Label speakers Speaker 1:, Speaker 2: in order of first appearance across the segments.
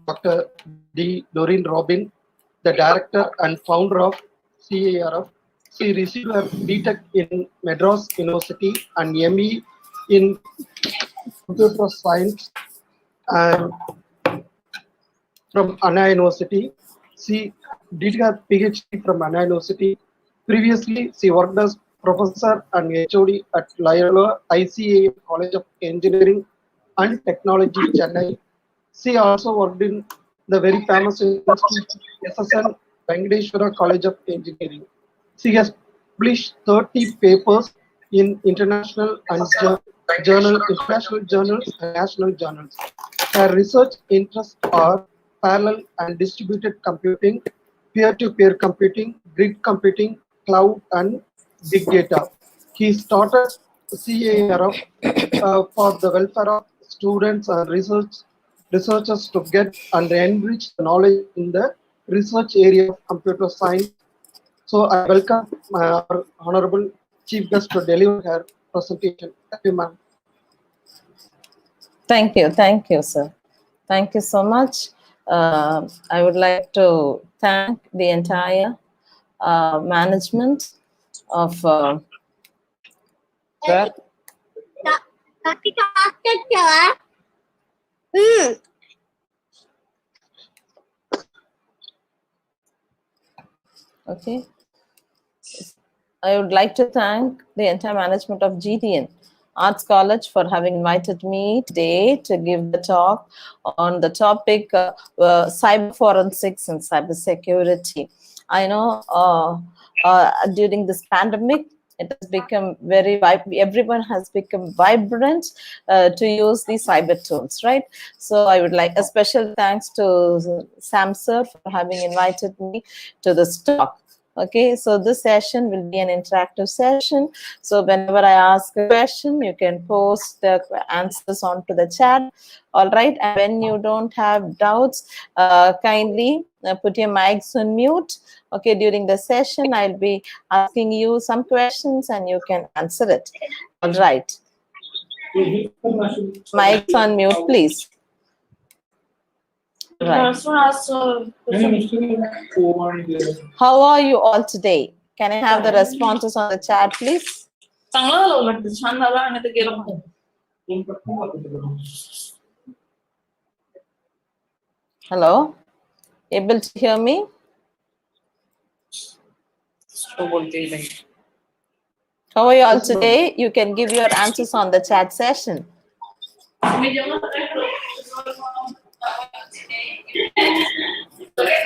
Speaker 1: Dr. D Doreen Robin, the director and founder of CIRF. She received her BTech in Madras University and ME in Computer Science and from Anna University. She did her PhD from Anna University. Previously, she worked as professor and HOD at Loyola ICA College of Engineering and Technology, Chennai. She also worked in the very famous institute SSN Venkateswara College of Engineering. She has published 30 papers in international and international journals and national journals. Her research interests are parallel and distributed computing, peer-to-peer computing, grid computing, cloud, and big data. He started CARF for the welfare of students and researchers to get and enrich the knowledge in the research area of computer science. So I welcome our honorable chief guest to deliver her presentation. Thank you, ma'am.
Speaker 2: Thank you, sir. Thank you so much. I would like to thank the entire management of okay. I would like to thank the entire management of GTN Arts College for having invited me today to give the talk on the topic cyber forensics and cyber security. I know during this pandemic, it has become very everyone has become vibrant to use the cyber tools, right? So I would like a special thanks to Sam sir for having invited me to this talk. Okay, so this session will be an interactive session. So whenever I ask a question, you can post the answers onto the chat. All right, and when you don't have doubts, kindly put your mics on mute. Okay, during the session, I'll be asking you some questions and you can answer it. All right. Mics on mute, please. Right. How are you all today? Can I have the responses on the chat, please? Hello? Able to hear me? How are you all today? You can give your answers on the chat session.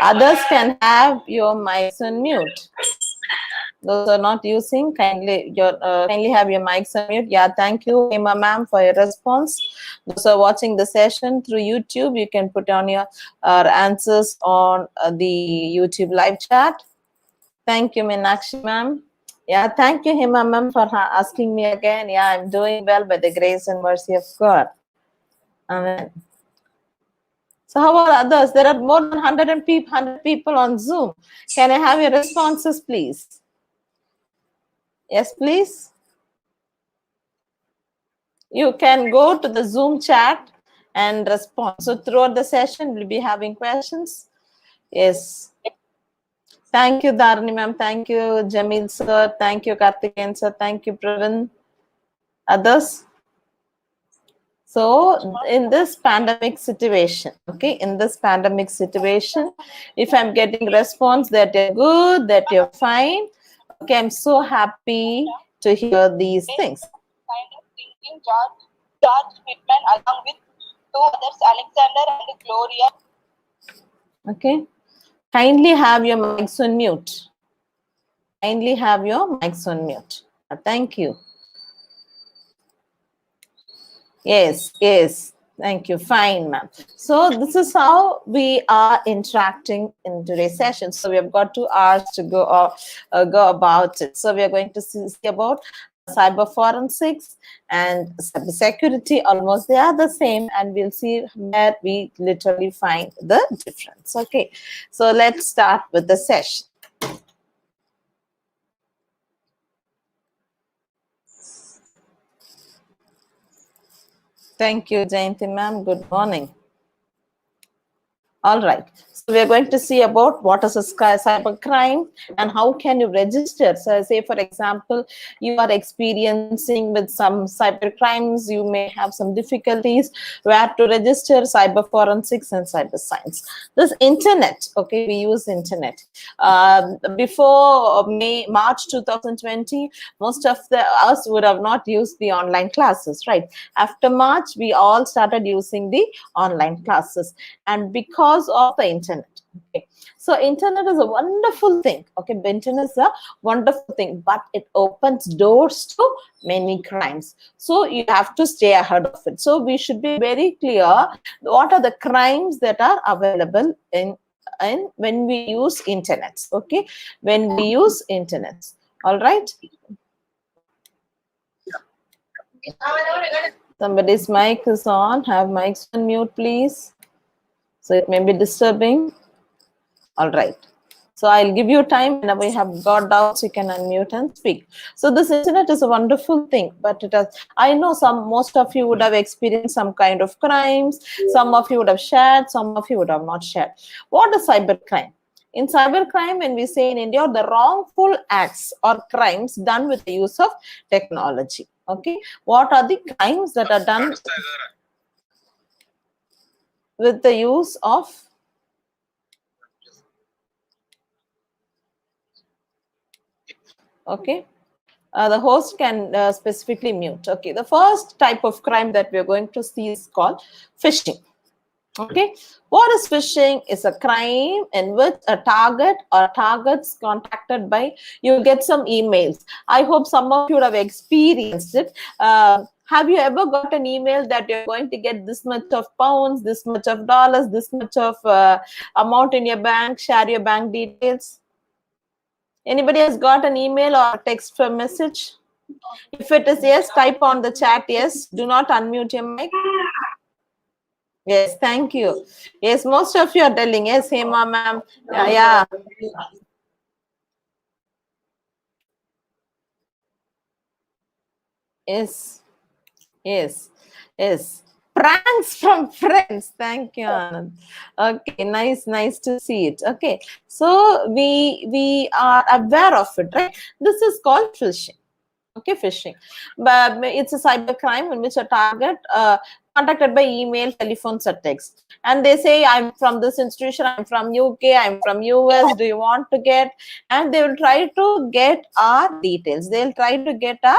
Speaker 2: Others can have your mics on mute. Those are not using, kindly have your mics on mute. Yeah, thank you, Emma ma'am, for your response. Those are watching the session through YouTube, you can put on your answers on the YouTube live chat. Thank you, Meenakshi ma'am. Yeah, thank you, Hema ma'am, for asking me again. Yeah, I'm doing well by the grace and mercy of God. Amen. So how are others? There are more than 100 people on Zoom. Can I have your responses, please? Yes, please. You can go to the Zoom chat and respond. So throughout the session, we'll be having questions. Yes. Thank you, Dharani ma'am. Thank you, Jamil sir. Thank you, Karthikeyan sir. Thank you, Pravin. Others? So in this pandemic situation, okay, in this pandemic situation, if I'm getting response that you're good, that you're fine, okay, I'm so happy to hear these things.
Speaker 3: George Whitman along with two others, Alexander and Gloria.
Speaker 2: Okay, kindly have your mics on mute. Kindly have your mics on mute. Thank you. Yes, yes. Thank you. Fine, ma'am. So this is how we are interacting in today's session. So we have got 2 hours to go about it. So we are going to see about cyber forensics and cyber security. Almost they are the same, and we'll see where we literally find the difference. Okay. So let's start with the session. Thank you, Jayanti ma'am. Good morning. All right. So we are going to see about what is a cybercrime and how can you register. So say, for example, you are experiencing with some cybercrimes, you may have some difficulties where to register cyber forensics and cyber science. This internet, okay, we use internet. Before March 2020, most of us would have not used the online classes, right? After March, we all started using the online classes, and because of the internet. Okay, so internet is a wonderful thing. Okay, internet is a wonderful thing, but it opens doors to many crimes. So you have to stay ahead of it. So we should be very clear what are the crimes that are available in when we use internet. Okay, when we use internet. All right. Somebody's mic is on. Have mics on mute, please. So it may be disturbing. All right. So I'll give you time. Whenever you have got doubts, you can unmute and speak. So this internet is a wonderful thing, but it has, I know most of you would have experienced some kind of crimes. Some of you would have shared, some of you would have not shared. What is cybercrime? In cybercrime, when we say in India, the wrongful acts or crimes done with the use of technology. Okay. What are the crimes that are done with the use of okay, the host can specifically mute. Okay, the first type of crime that we are going to see is called phishing. Okay, what is phishing? Is a crime in which a target or targets contacted by, you get some emails. I hope some of you have experienced it. Have you ever got an email that you're going to get this much of pounds, this much of dollars, this much of amount in your bank, share your bank details? Anybody has got an email or text for message? If it is yes, type on the chat yes. Do not unmute your mic. Yes, thank you. Yes, most of you are telling yes, Hema ma'am. Yeah. Yes. Yes. Yes. Pranks from friends. Thank you, Anand. Okay, nice to see it. Okay, so we are aware of it, right? This is called phishing. Okay, phishing, but it's a cyber crime in which a target contacted by email, telephones, or text, and they say, I'm from this institution, I'm from UK, I'm from US, do you want to get? And they will try to get our details. They'll try to get our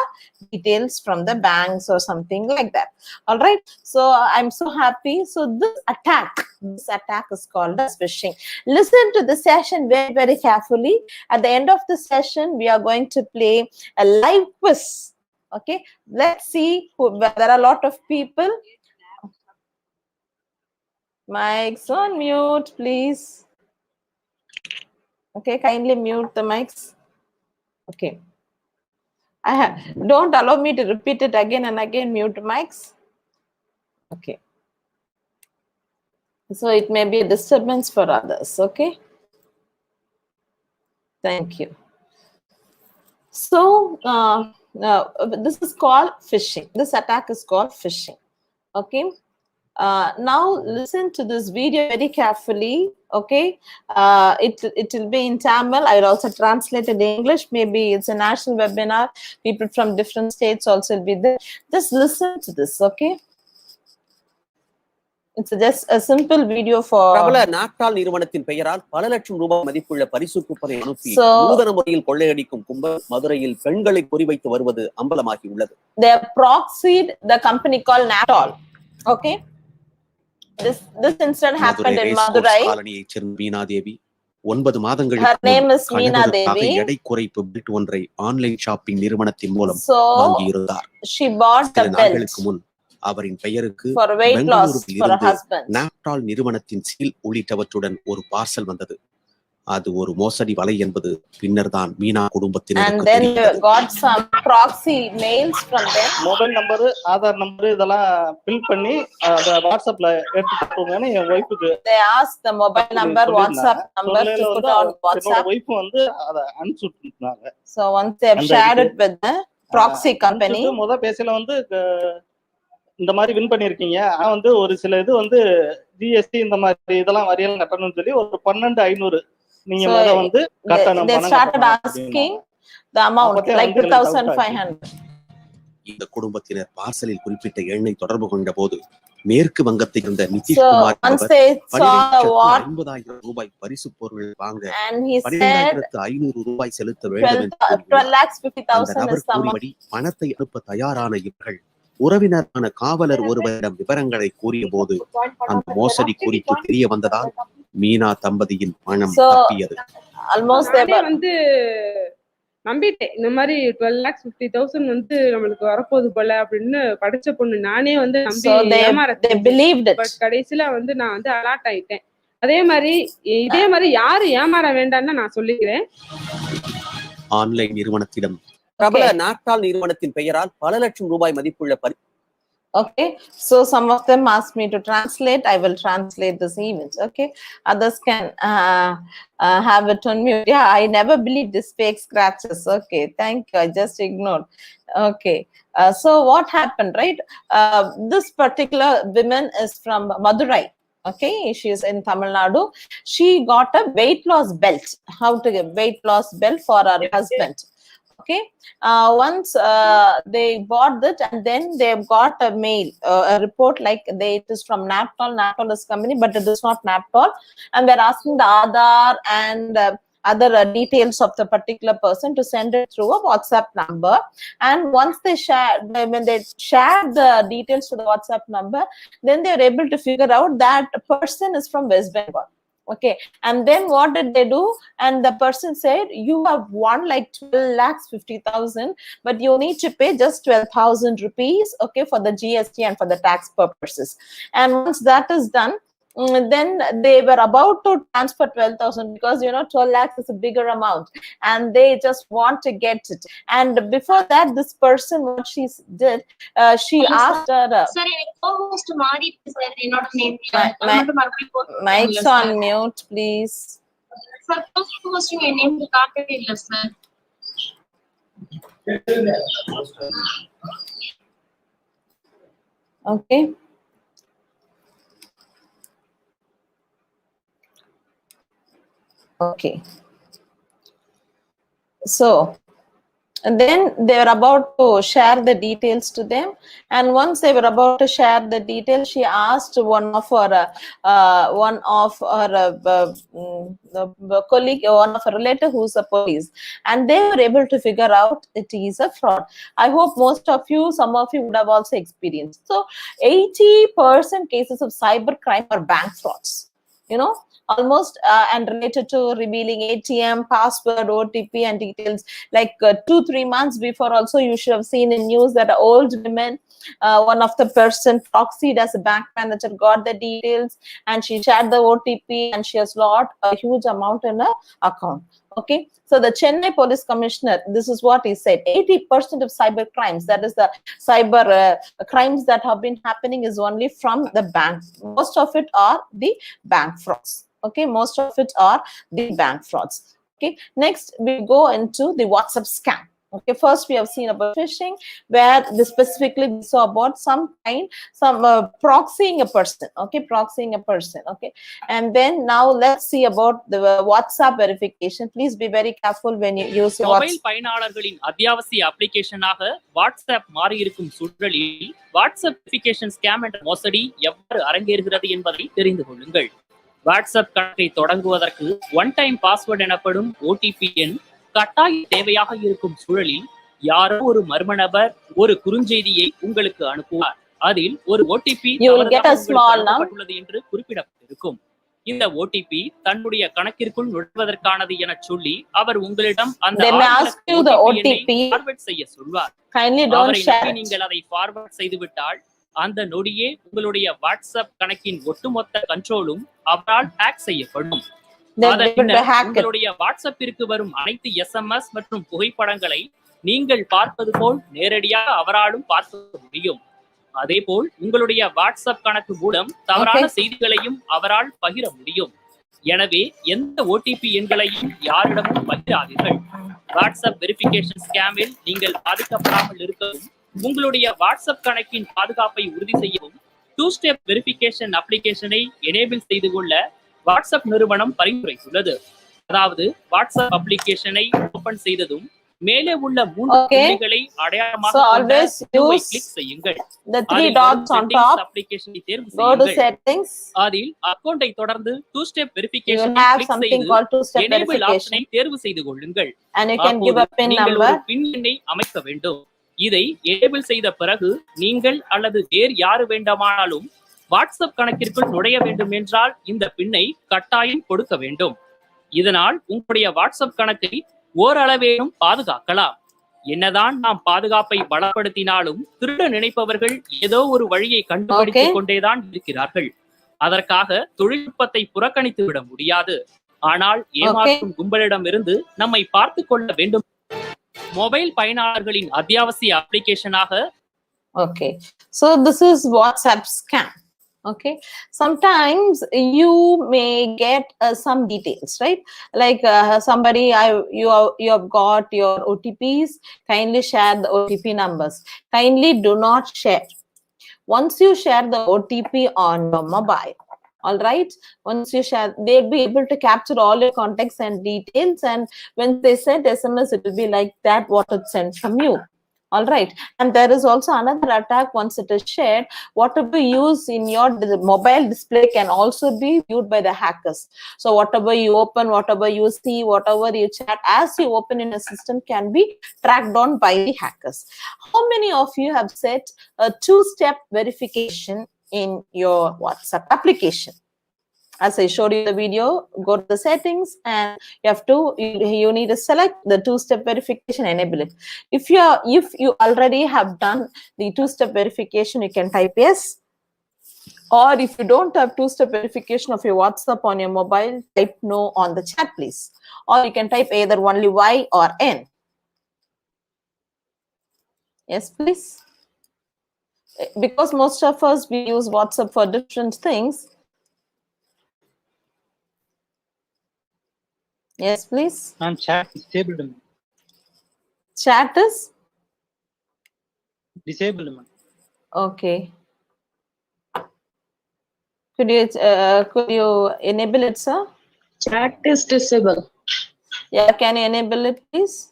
Speaker 2: details from the banks or something like that. All right, so I'm so happy. So this attack is called as phishing. Listen to the session very carefully. At the end of the session, we are going to play a live quiz. Okay, let's see there are a lot of people. Mics on mute, please. Okay, kindly mute the mics. Okay, don't allow me to repeat it again and again. Mute mics. Okay, so it may be a disturbance for others. Okay, thank you. So this is called phishing. This attack is called phishing. Okay. Now listen to this video very carefully. Okay, it will be in Tamil. I will also translate it in English. Maybe it's a national webinar. People from different states also will be there. Just listen to this. Okay, it's just a simple video for.
Speaker 4: பிரபல நாட்டாள் நிறுவனத்தின் பெயரால் பல லட்சம் ரூபாய் மதிப்புள்ள பரிசு கூப்பனை அனுப்பி நூதன முறையில் கொள்ளையடிக்கும் கும்பல் மதுரையில் பெண்களை குறிவைத்து வருவது அம்பலமாகி உள்ளது.
Speaker 2: They proxied the company called Natol. Okay. This incident happened in Madurai.
Speaker 4: காலனியைச் சேர்ந்த மீனா தேவி 9 மாதங்களுக்கு கணவருக்காக எடை குறைப்பு பெல்ட் ஒன்றை ஆன்லைன் ஷாப்பிங் நிறுவனத்தின் மூலம் வாங்கியிருந்தார்.
Speaker 2: She bought the belt
Speaker 4: முன் அவரின் பெயருக்கு
Speaker 2: for weight loss for her husband.
Speaker 4: Naaptol நிறுவனத்தின் சீல் உள்ளிட்டவற்றுடன் ஒரு பார்சல் வந்தது. அது ஒரு மோசடி வலை என்பது பின்னர் தான் மீனா குடும்பத்தினருக்கு
Speaker 2: தெரிந்தது. And then got some proxy mails from them.
Speaker 1: Mobile number, Aadhaar number இதெல்லாம் ஃபில் பண்ணி அத வாட்ஸ்அப்ல எடுத்து போங்கன்னு என் வைஃப்க்கு
Speaker 2: they asked the mobile number, WhatsApp number to put on WhatsApp.
Speaker 1: Wife வந்து அத அனுப்பிச்சிட்டாங்க.
Speaker 2: So once they have shared it with the proxy company,
Speaker 1: முத பேசல வந்து
Speaker 5: இந்த மாதிரி வின் பண்ணிருக்கீங்க. ஆனா வந்து ஒரு சில இது வந்து ஜிஎஸ்டி இந்த மாதிரி இதெல்லாம் வரியெல்லாம் கட்டணும்னு சொல்லி ஒரு 12,500 நீங்க முத வந்து கட்டணும்.
Speaker 2: They started asking the amount like 2,500.
Speaker 4: இந்த குடும்பத்தினர் பார்சலில் குறிப்பிட்ட எண்ணை தொடர்பு கொண்ட போது மேற்கு வங்கத்தில் இருந்த நிதிஷ்குமார் 50,000 ரூபாய் பரிசு பொருள் வாங்க 12,500 ரூபாய் செலுத்த வேண்டும் என்று பணத்தை அனுப்ப தயாரான இவர்கள் உறவினரான காவலர் ஒருவரிடம் விவரங்களை கூறிய போது அந்த மோசடி குறித்து தெரிய வந்ததால் மீனா தம்பதியின் பணம் தப்பியது.
Speaker 6: வந்து நம்பிட்டேன் இந்த மாதிரி 12,50,000 வந்து நம்மளுக்கு வரப்போகுது போல அப்படின்னு படிச்ச பொண்ணு நானே வந்து நம்பி கடைசியில வந்து நான் வந்து அலர்ட் ஆயிட்டேன். இதே மாதிரி யாரு ஏமாற வேண்டாம்னு நான் சொல்லிக்கிறேன்.
Speaker 4: ஆன்லைன் நிறுவனத்திடம் பிரபல நாட்டால் நிறுவனத்தின் பெயரால் பல லட்சம் ரூபாய் மதிப்புள்ள
Speaker 2: Okay, so some of them asked me to translate. I will translate this event. Okay, others can have it on mute. Yeah, I never believed this fake scratches. Okay, thank you. I just ignored. Okay, so what happened, right? This particular woman is from Madurai. Okay, she is in Tamil Nadu. She got a weight loss belt. How to get weight loss belt for her husband. Okay, once they bought that, and then they've got a mail, a report like it is from Naptol. Naptol is company, but it is not Naptol, and they're asking the Aadhaar and other details of the particular person to send it through a WhatsApp number. And once when they shared the details to the WhatsApp number, then they're able to figure out that person is from West Bengal. Okay, and then what did they do? And the person said, you have won like 12,50,000, but you need to pay just 12,000 rupees, okay, for the GST and for the tax purposes. And once that is done, then they were about to transfer 12,000 because 12 lakhs is a bigger amount, and they just want to get it. And before that, this person, what she did, she asked her. Mic's on mute, please.
Speaker 7: Sir, posting your name to sir.
Speaker 2: Okay. Okay, so and then they were about to share the details to them, and once they were about to share the details, she asked one of her colleague, one of her relative who's a police, and they were able to figure out it is a fraud. I hope some of you would have also experienced. So 80% cases of cybercrime are bank frauds, almost and related to revealing ATM, password, OTP and details. Like 2-3 months before also, you should have seen in news that an old woman, one of the person proxied as a bank manager, got the details and she shared the OTP and she has lost a huge amount in her account. Okay, so the Chennai police commissioner, this is what he said: 80% of cyber crimes, that is the cyber crimes that have been happening, is only from the bank. Most of it are the bank frauds. Okay, most of it are the bank frauds. Okay, next we go into the WhatsApp scam. Okay, first we have seen about phishing, where specifically we saw about some proxying a person. Okay, proxying a person. Okay, and then now let's see about the WhatsApp verification. Please be very careful when you use your
Speaker 8: mobile பயனாளர்களின் அத்தியாவசிய அப்ளிகேஷனாக WhatsApp மாறி இருக்கும் சூழலில் WhatsApp verification scam என்ற மோசடி எவ்வாறு அரங்கேறுகிறது என்பதை தெரிந்து கொள்ளுங்கள். வாட்ஸ்அப் கணக்கை தொடங்குவதற்கு ஒன் டைம் பாஸ்வேர்டு எனப்படும் ஓடிபி எண் கட்டாய தேவையாக இருக்கும் சூழலில் யாரோ ஒரு மர்ம நபர் ஒரு குறுஞ்செய்தியை உங்களுக்கு அனுப்புவார். அதில் ஒரு ஓடிபி உள்ளது என்று குறிப்பிடப்பட்டிருக்கும். இந்த ஓடிபி தன்னுடைய கணக்கிற்குள் நுழைவதற்கானது என சொல்லி அவர் உங்களிடம் அந்த ஃபார்வர்ட் செய்ய சொல்வார். நீங்கள் அதை ஃபார்வர்ட் செய்துவிட்டால் அந்த நொடியே உங்களுடைய வாட்ஸ்அப் கணக்கின் ஒட்டுமொத்த கண்ட்ரோலும் அவரால் ஹேக் செய்யப்படும். உங்களுடைய வாட்ஸ்அப்பிற்கு வரும் அனைத்து SMS மற்றும் புகைப்படங்களை நீங்கள் பார்ப்பது போல் நேரடியாக அவராலும் பார்க்க முடியும். அதே போல் உங்களுடைய வாட்ஸ்அப் கணக்கு மூலம் தவறான செய்திகளையும் அவரால் பகிர முடியும். எனவே எந்த ஓடிபி எண்களையும் யாரிடமும் பகிராதீர்கள். வாட்ஸ்அப் வெரிஃபிகேஷன் ஸ்கேமில் நீங்கள் பாதிக்கப்படாமல் இருக்கவும் உங்களுடைய வாட்ஸ்அப் கணக்கின் பாதுகாப்பை உறுதி செய்யவும் 2-step வெரிஃபிகேஷன் அப்ளிகேஷனை எனேபிள் செய்து கொள்ள வாட்ஸ்அப் நிறுவனம் பரிந்துரைத்துள்ளது. அதாவது வாட்ஸ்அப் அப்ளிகேஷனை ஓபன் செய்ததும் மேலே உள்ள 3 புள்ளிகளை அடையாளமாக கொண்ட கிளிக் செய்யுங்கள்.
Speaker 2: The 3 dots on top.
Speaker 8: அப்ளிகேஷனை தேர்வு
Speaker 2: Go to
Speaker 8: செய்யுங்கள்.
Speaker 2: settings.
Speaker 8: அதில் அக்கவுண்டை தொடர்ந்து 2-step
Speaker 2: You
Speaker 8: வெரிஃபிகேஷனை
Speaker 2: have
Speaker 8: click
Speaker 2: something
Speaker 8: செய்து
Speaker 2: called 2-step
Speaker 8: எனேபிள்
Speaker 2: verification.
Speaker 8: ஆப்ஷனை தேர்வு செய்து கொள்ளுங்கள்.
Speaker 2: And you can give a PIN
Speaker 8: நீங்கள்
Speaker 2: number.
Speaker 8: ஒரு பின் எண்ணை அமைக்க வேண்டும். இதை எனேபிள் செய்த பிறகு நீங்கள் அல்லது வேறு யாரு வேண்டுமானாலும் வாட்ஸ்அப் கணக்கிற்குள் நுழைய வேண்டும் என்றால் இந்த பின்னை கட்டாயம் கொடுக்க வேண்டும். இதனால் உங்களுடைய வாட்ஸ்அப் கணக்கை ஓரளவேனும் பாதுகாக்கலாம். என்னதான் நாம் பாதுகாப்பை பலப்படுத்தினாலும் திருட நினைப்பவர்கள் ஏதோ ஒரு வழியை கண்டுபிடித்துக் கொண்டேதான் இருக்கிறார்கள். அதற்காக தொழில்நுட்பத்தை புறக்கணித்து விட முடியாது. ஆனால் ஏமாற்றும் கும்பலிடமிருந்து நம்மை பார்த்து கொள்ள வேண்டும். மொபைல் பயனாளர்களின் அத்தியாவசிய அப்ளிகேஷனாக
Speaker 2: Okay, so this is WhatsApp scam. Okay, sometimes you may get some details, right? Like somebody, you have got your OTPs. Kindly share the OTP numbers. Kindly do not share. Once you share the OTP on your mobile, all right, once you share, they'll be able to capture all your contacts and details, and when they send SMS, it will be like that what it sent from you. All right, and there is also another attack. Once it is shared, whatever you use in your mobile display can also be viewed by the hackers. So whatever you open, whatever you see, whatever you chat, as you open in a system can be tracked down by the hackers. How many of you have set a 2-step verification in your WhatsApp application? As I showed you the video, go to the settings and you need to select the 2-step verification, enable it. If you already have done the 2-step verification, you can type yes. Or if you don't have 2-step verification of your WhatsApp on your mobile, type no on the chat, please. Or you can type either only Y or N. Yes, please. Because most of us, we use WhatsApp for different things. Yes, please.
Speaker 5: And chat disabled.
Speaker 2: Chat is
Speaker 5: Disabled.
Speaker 2: okay. Could you enable it, sir?
Speaker 7: Chat is disabled.
Speaker 2: Yeah, can you enable it, please?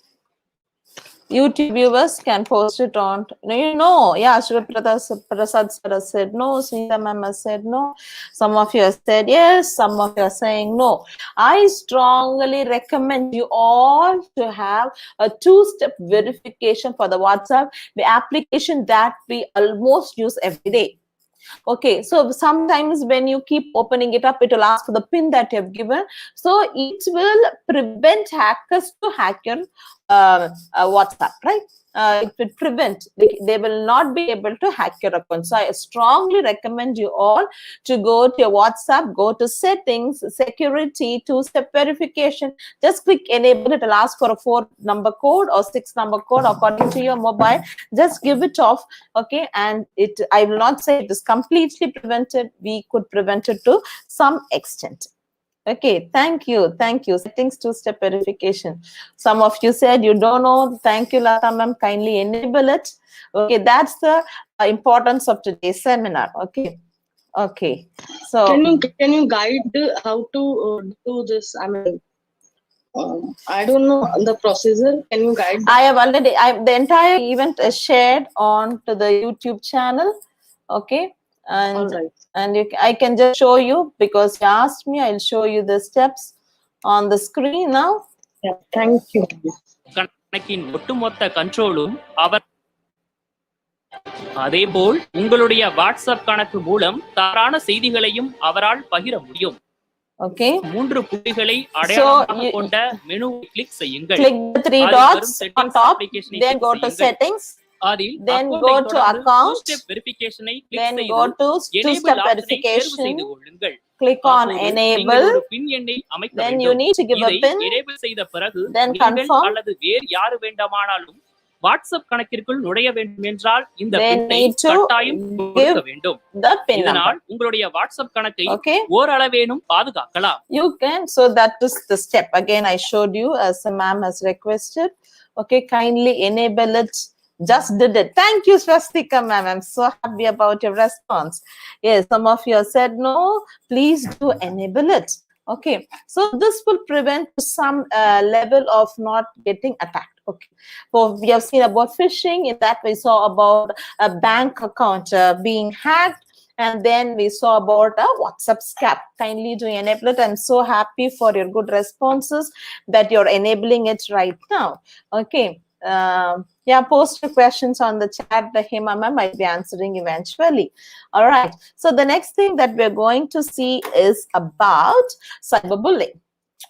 Speaker 2: YouTube viewers can post it on. Yeah, Shri Prasad sir has said no. Sita ma'am has said no. Some of you have said yes. Some of you are saying no. I strongly recommend you all to have a 2-step verification for the WhatsApp, the application that we almost use every day. Okay, so sometimes when you keep opening it up, it will ask for the PIN that you have given. So it will prevent hackers to hack your WhatsApp, right? It will prevent, they will not be able to hack your account. So I strongly recommend you all to go to your WhatsApp, go to settings, security, 2-step verification. Just click enable. It will ask for a 4-number code or 6-number code according to your mobile. Just give it off, okay? And I will not say it is completely prevented. We could prevent it to some extent. Okay, thank you. Settings 2-step verification. Some of you said you don't know. Thank you, Lata ma'am. Kindly enable it. Okay, that's the importance of today's seminar. Okay. So
Speaker 7: Can you guide how to do this? I mean, I don't know the procedure. Can you guide?
Speaker 2: I have already. The entire event is shared on to the YouTube channel. Okay. And
Speaker 7: All right.
Speaker 2: I can just show you because you asked me. I'll show you the steps on the screen now.
Speaker 7: Yeah, thank you.
Speaker 8: கணக்கின் ஒட்டுமொத்த கண்ட்ரோலும் அதேபோல் உங்களுடைய WhatsApp கணக்கு மூலம் தவறான செய்திகளையும் அவரால் பகிர முடியும்.
Speaker 2: Okay.
Speaker 8: 3 புள்ளிகளை அடையாளமாக கொண்ட மெனுவை கிளிக் செய்யுங்கள்.
Speaker 2: Click the 3 dots on top. Then go to settings. Then go to accounts. Then go to 2-step verification. Click on enable. Then you need to give a PIN. Then confirm.
Speaker 8: WhatsApp கணக்கிற்குள் நுழைய வேண்டும் என்றால் இந்த பின்னை
Speaker 2: to
Speaker 8: கட்டாயம் கொடுக்க வேண்டும்.
Speaker 2: the PIN
Speaker 8: இதனால் உங்களுடைய வாட்ஸ்அப் கணக்கை ஓரளவேனும் பாதுகாக்கலாம்.
Speaker 2: You can. So that is the step. Again, I showed you as the ma'am has requested. Okay, kindly enable it. Just did it. Thank you, Swastika ma'am. I'm so happy about your response. Yes, some of you said no. Please do enable it. Okay, so this will prevent some level of not getting attacked. Okay, so we have seen about phishing. In that we saw about a bank account being hacked, and then we saw about a WhatsApp scam. Kindly do enable it. I'm so happy for your good responses that you're enabling it right now. Okay. Yeah, post your questions on the chat. The Hema ma'am might be answering eventually. All right. So the next thing that we're going to see is about cyberbullying.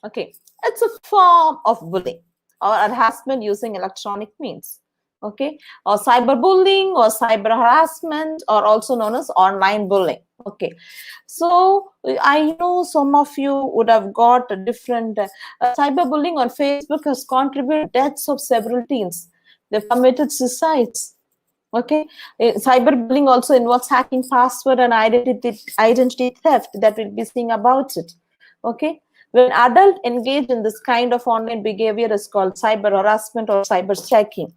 Speaker 2: Okay, it's a form of bullying or harassment using electronic means. Okay, or cyberbullying or cyber harassment, or also known as online bullying. Okay, so I know some of you would have got a different cyberbullying on Facebook has contributed deaths of several teens. They've committed suicides. Okay, cyberbullying also involves hacking password and identity theft. That we'll be seeing about it. Okay, when adults engage in this kind of online behavior is called cyber harassment or cyber checking.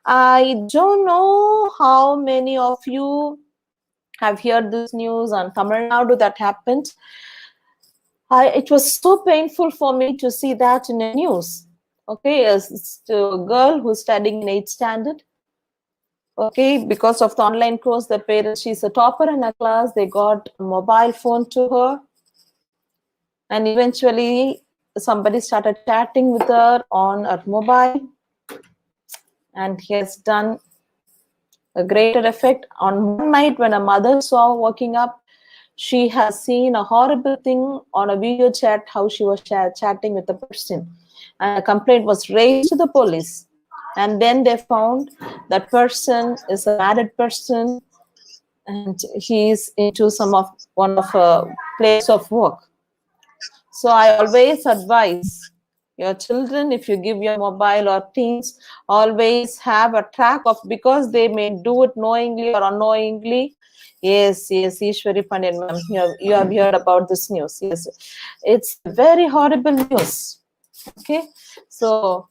Speaker 2: I don't know how many of you have heard this news on Tamil Nadu that happened. It was so painful for me to see that in the news. Okay, it's a girl who's studying in 8th standard. Okay, because of the online course, the parents, she's a topper in her class, they got a mobile phone to her. And eventually somebody started chatting with her on her mobile. And he has done a greater effect. On one night when a mother saw waking up, she has seen a horrible thing on a video chat, how she was chatting with the person. And a complaint was raised to the police. And then they found that person is a married person and he is into one of a place of work. So I always advise your children, if you give your mobile or teens, always have a track of, because they may do it knowingly or unknowingly. Yes, Ishwari Pandyan ma'am, you have heard about this news. Yes, it's very horrible news. Okay, so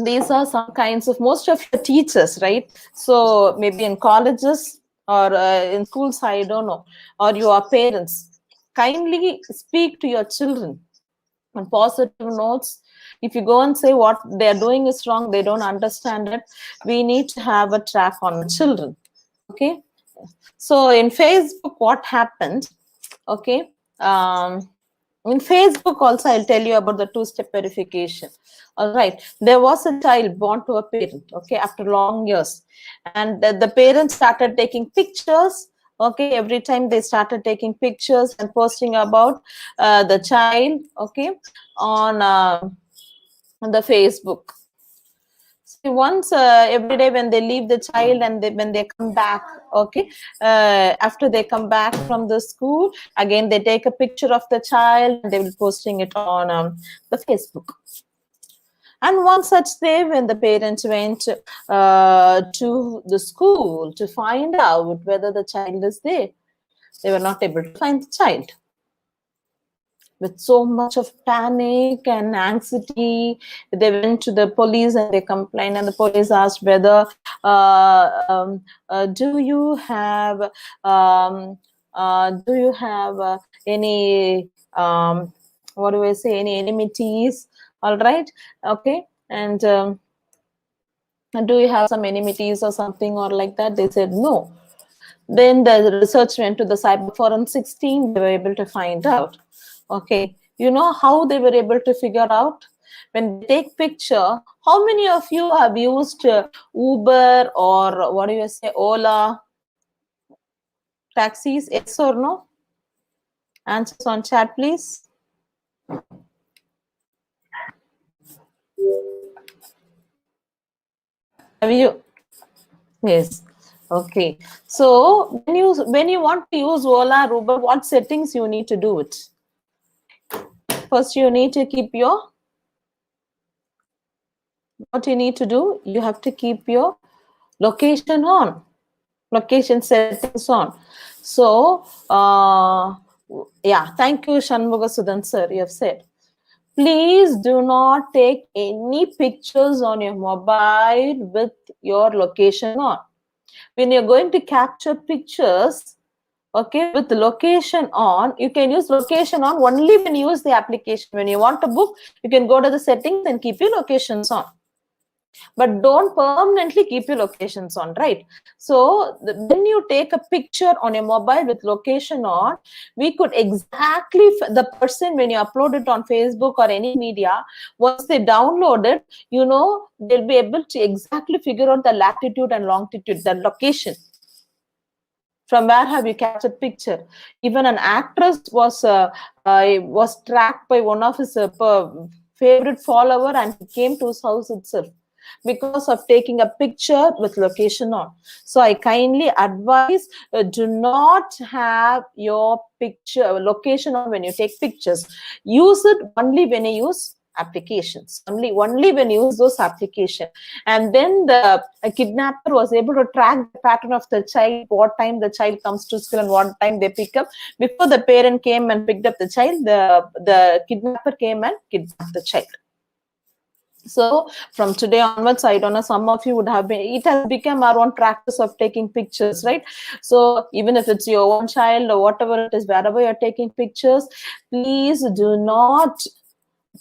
Speaker 2: these are some kinds of, most of your teachers, right? So maybe in colleges or in schools, I don't know, or your parents, kindly speak to your children on positive notes. If you go and say what they're doing is wrong, they don't understand it, we need to have a track on children. Okay, so in Facebook, what happened? Okay, in Facebook also, I'll tell you about the two-step verification. All right, there was a child born to a parent, okay, after long years, and the parents started taking pictures. Okay, every time they started taking pictures and posting about the child, okay, on the Facebook. So once every day when they leave the child and when they come back, okay, after they come back from the school, again they take a picture of the child and they will posting it on the Facebook. And one such day, when the parents went to the school to find out whether the child is there, they were not able to find the child. With so much of panic and anxiety, they went to the police and they complained, and the police asked whether do you have any what do I say, any enmities? All right, okay, and do you have some enmities or something or like that? They said no. Then the research went to the cyber forensics team. They were able to find out. Okay, you know how they were able to figure out? When they take picture, how many of you have used Uber or what do you say, Ola taxis? Yes or no? Answers on chat, please. Have you? Yes. Okay. So when you want to use Ola, Uber, what settings you need to do it? First, you need to keep your, what you need to do, you have to keep your location on, location settings on. So, yeah, thank you, Shanmuga Sudan sir, you have said. Please do not take any pictures on your mobile with your location on. When you're going to capture pictures, okay, with the location on, you can use location on only when you use the application. When you want to book, you can go to the settings and keep your locations on. But don't permanently keep your locations on, right? So when you take a picture on your mobile with location on, we could exactly, the person, when you upload it on Facebook or any media, once they download it, you know, they'll be able to exactly figure out the latitude and longitude, the location. From where have you captured picture? Even an actress was tracked by one of his favorite follower, and he came to his house itself because of taking a picture with location on. So I kindly advise, do not have your picture location on when you take pictures. Use it only when you use applications, only when you use those applications. And then the kidnapper was able to track the pattern of the child, what time the child comes to school and what time they pick up. Before the parent came and picked up the child, the kidnapper came and kidnapped the child. So from today onwards, I don't know, some of you would have been, it has become our own practice of taking pictures, right? So even if it's your own child or whatever it is, wherever you're taking pictures, please do not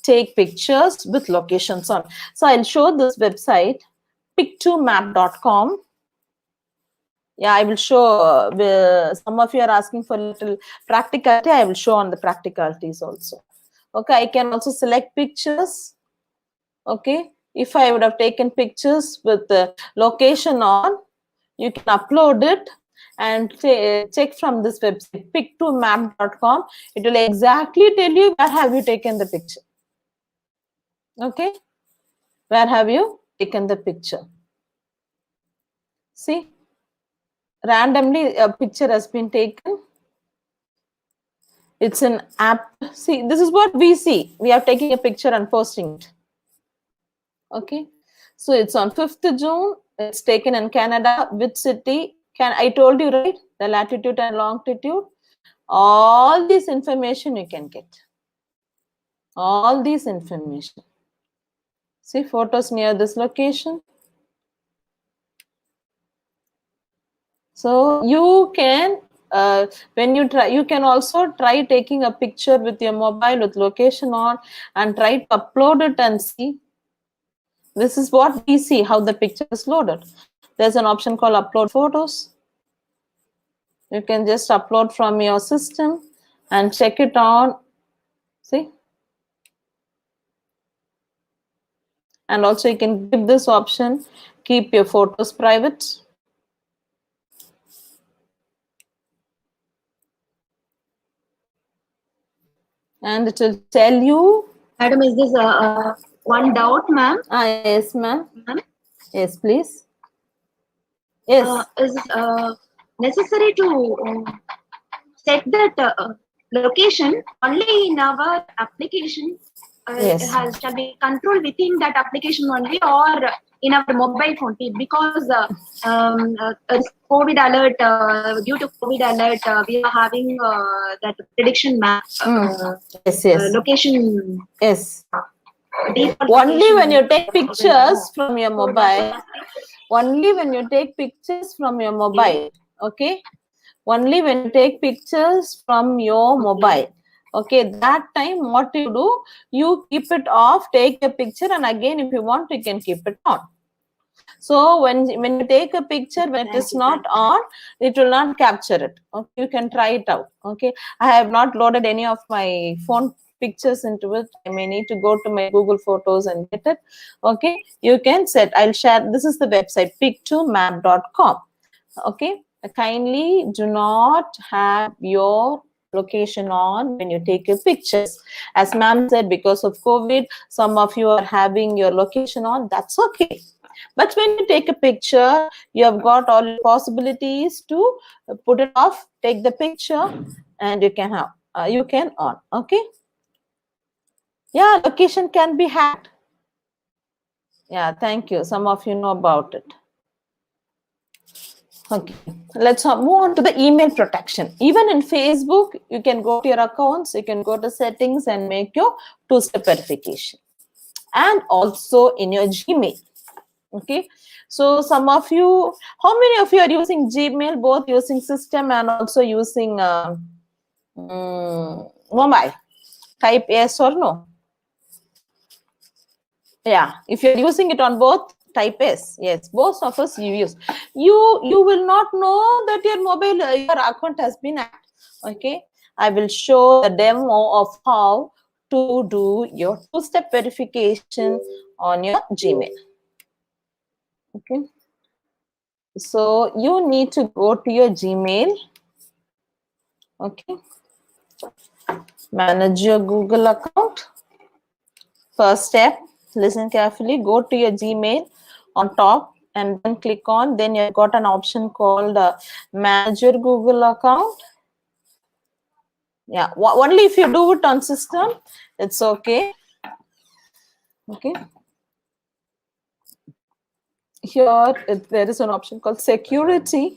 Speaker 2: take pictures with locations on. So I'll show this website, pic2map.com. Yeah, I will show, some of you are asking for a little practicality. I will show on the practicalities also. Okay, I can also select pictures. Okay, if I would have taken pictures with the location on, you can upload it and check from this website, pic2map.com. It will exactly tell you where have you taken the picture. Okay, where have you taken the picture? See, randomly a picture has been taken. It's an app. See, this is what we see. We are taking a picture and posting it. Okay, so it's on 5th June. It's taken in Canada. Which city? I told you, right? The latitude and longitude. All this information you can get. All these information. See, photos near this location. So you can, when you try, you can also try taking a picture with your mobile with location on and try to upload it and see. This is what we see, how the picture is loaded. There's an option called upload photos. You can just upload from your system and check it on. See? And also you can give this option, keep your photos private. And it will tell you.
Speaker 9: Madam, is this one doubt, ma'am?
Speaker 2: Yes, ma'am. Yes, please. Yes.
Speaker 9: Is it necessary to set that location only in our application?
Speaker 2: Yes.
Speaker 9: Shall be controlled within that application only, or in our mobile phone? Because COVID alert, due to COVID alert, we are having that prediction map.
Speaker 2: Yes, yes.
Speaker 9: Location.
Speaker 2: Yes. Only when you take pictures from your mobile. Only when you take pictures from your mobile. Okay. Only when you take pictures from your mobile. Okay, that time what you do, you keep it off, take a picture, and again if you want, you can keep it on. So when you take a picture, when it is not on, it will not capture it. Okay, you can try it out. Okay, I have not loaded any of my phone pictures into it. I may need to go to my Google Photos and get it. Okay, you can set. I'll share. This is the website, pic2map.com. Okay, kindly do not have your location on when you take your pictures. As ma'am said, because of COVID, some of you are having your location on. That's okay. But when you take a picture, you have got all the possibilities to put it off, take the picture, and you can have, you can on. Okay. Yeah, location can be hacked. Yeah, thank you. Some of you know about it. Okay, let's move on to the email protection. Even in Facebook, you can go to your accounts, you can go to settings and make your two-step verification. And also in your Gmail. Okay, so some of you, how many of you are using Gmail, both using system and also using mobile? Type yes or no. Yeah, if you're using it on both, type yes. Yes, both of us you use. You will not know that your mobile, your account has been hacked. Okay, I will show the demo of how to do your two-step verification on your Gmail. Okay, so you need to go to your Gmail. Okay, manage your Google account. First step, listen carefully, go to your Gmail on top and then click on, then you've got an option called manage your Google account. Yeah, only if you do it on system, it's okay. Okay. Here, there is an option called security.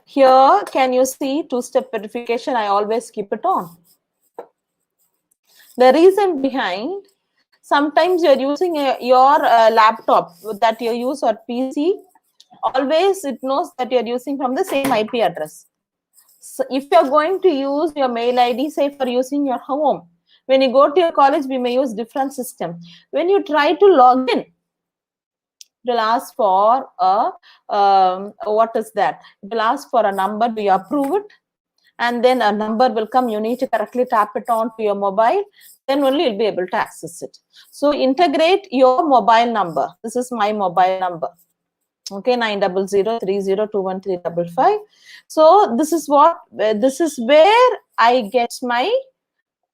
Speaker 2: Here, can you see two-step verification? I always keep it on. The reason behind, sometimes you're using your laptop that you use or PC, always it knows that you're using from the same IP address. So if you're going to use your mail ID, say for using your home, when you go to your college, we may use different system. When you try to log in, it will ask for a, what is that? It will ask for a number, do you approve it? And then a number will come, you need to correctly tap it onto your mobile, then only you'll be able to access it. So integrate your mobile number. This is my mobile number. Okay, 900302135. So this is what, this is where I get my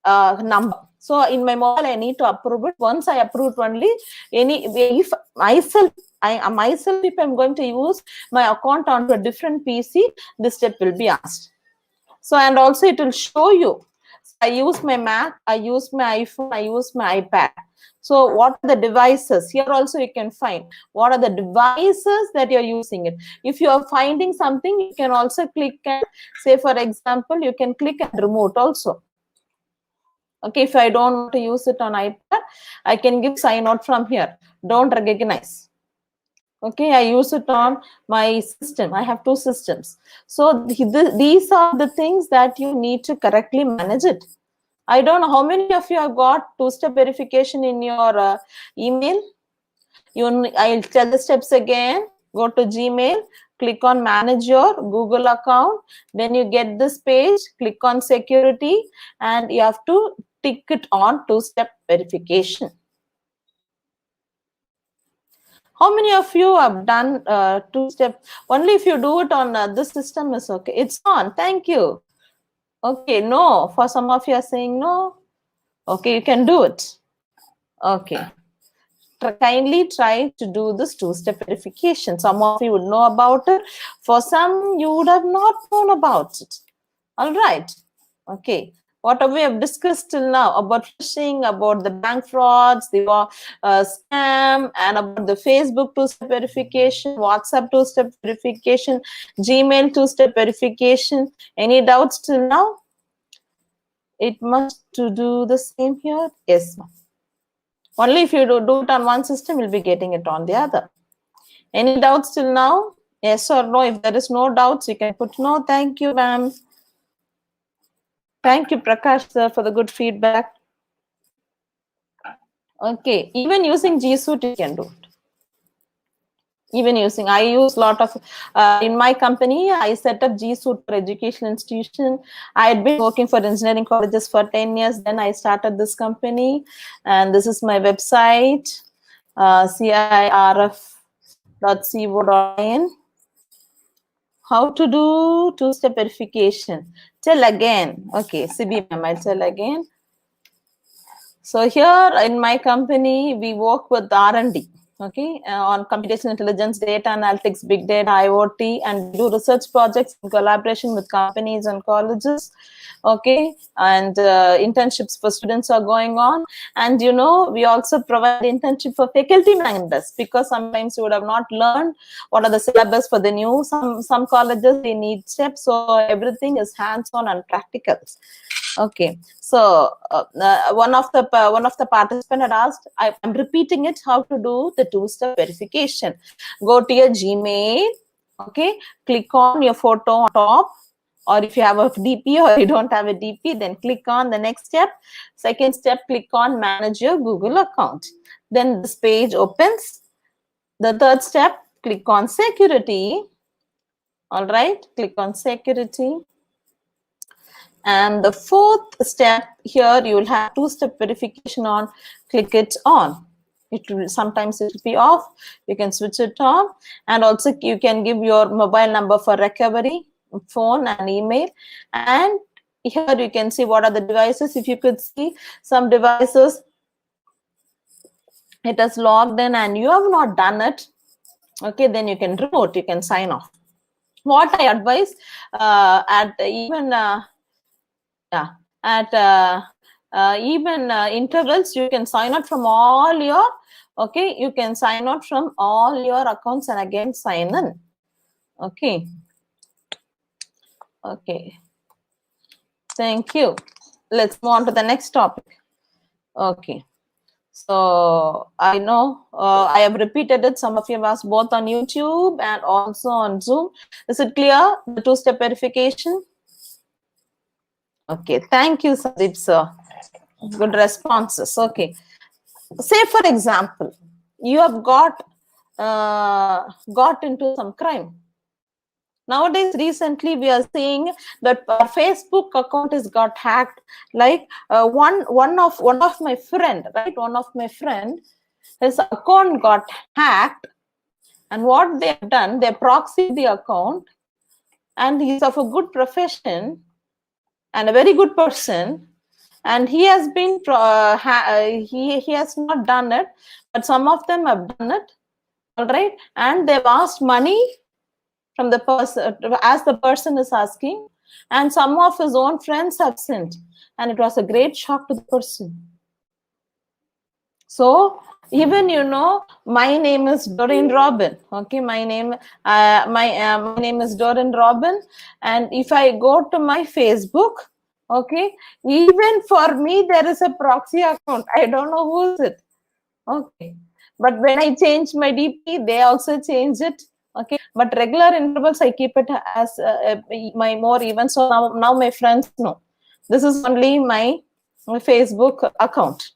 Speaker 2: number. So in my mobile, I need to approve it. Once I approve it only, if myself, if I'm going to use my account onto a different PC, this step will be asked. So, and also it will show you. I use my Mac, I use my iPhone, I use my iPad. So what are the devices? Here also you can find what are the devices that you're using it. If you are finding something, you can also click and say, for example, you can click and remote also. Okay, if I don't want to use it on iPad, I can give sign out from here. Don't recognize. Okay, I use it on my system. I have two systems. So these are the things that you need to correctly manage it. I don't know how many of you have got two-step verification in your email. I'll tell the steps again. Go to Gmail, click on manage your Google account. Then you get this page, click on security, and you have to tick it on two-step verification. How many of you have done two-step? Only if you do it on this system is okay. It's on. Thank you. Okay, no. For some of you are saying no. Okay, you can do it. Okay. Kindly try to do this two-step verification. Some of you would know about it. For some, you would have not known about it. All right. Okay. What we have discussed till now about phishing, about the bank frauds, the scam, and about the Facebook two-step verification, WhatsApp two-step verification, Gmail two-step verification. Any doubts till now? It must to do the same here? Yes, ma'am. Only if you do it on one system, you'll be getting it on the other. Any doubts till now? Yes or no? If there is no doubts, you can put no. Thank you, ma'am. Thank you, Prakash, sir, for the good feedback. Okay, even using G Suite, you can do it. Even using, I use a lot of, in my company, I set up G Suite for educational institution. I had been working for engineering colleges for 10 years. Then I started this company, and this is my website, CIRF.co.in. How to do two-step verification? Tell again. Okay, CB ma'am, I'll tell again. So here in my company, we work with R&D. Okay, on computational intelligence, data analytics, big data, IoT, and do research projects in collaboration with companies and colleges. Okay, and internships for students are going on. And you know, we also provide internship for faculty members, because sometimes you would have not learned what are the syllabus for the new. Some colleges, they need steps, so everything is hands-on and practicals. Okay, so one of the participant had asked, I'm repeating it, how to do the two-step verification. Go to your Gmail, okay, click on your photo on top, or if you have a DP or you don't have a DP, then click on the next step. Second step, click on manage your Google account. Then this page opens. The third step, click on security. All right, click on security. And the fourth step here, you will have two-step verification on. Click it on. It will sometimes it will be off. You can switch it on, and also you can give your mobile number for recovery, phone and email. And here you can see what are the devices. If you could see some devices, it has logged in and you have not done it. Okay, then you can remote. You can sign off. What I advise at even intervals, you can sign out from all your, okay, you can sign out from all your accounts and again sign in. Okay, okay, thank you. Let's move on to the next topic. Okay, so I know I have repeated it. Some of you have asked both on YouTube and also on Zoom. Is it clear, the two-step verification? Okay, thank you, Sandeep sir. Good responses. Okay, say for example, you have got into some crime. Nowadays, recently we are seeing that our Facebook account has got hacked. Like one of my friend, right? One of my friend, his account got hacked, and what they have done, they proxied the account, and he's of a good profession and a very good person, and he has been he has not done it, but some of them have done it. All right, and they've asked money from the person, as the person is asking, and some of his own friends have sent, and it was a great shock to the person. So even, you know, my name is Doreen Robin. Okay, my name is Doreen Robin, and if I go to my Facebook, okay, even for me there is a proxy account. I don't know who is it. Okay, but when I change my DP, they also change it. Okay, but regular intervals I keep it as my more even. So now my friends know this is only my Facebook account.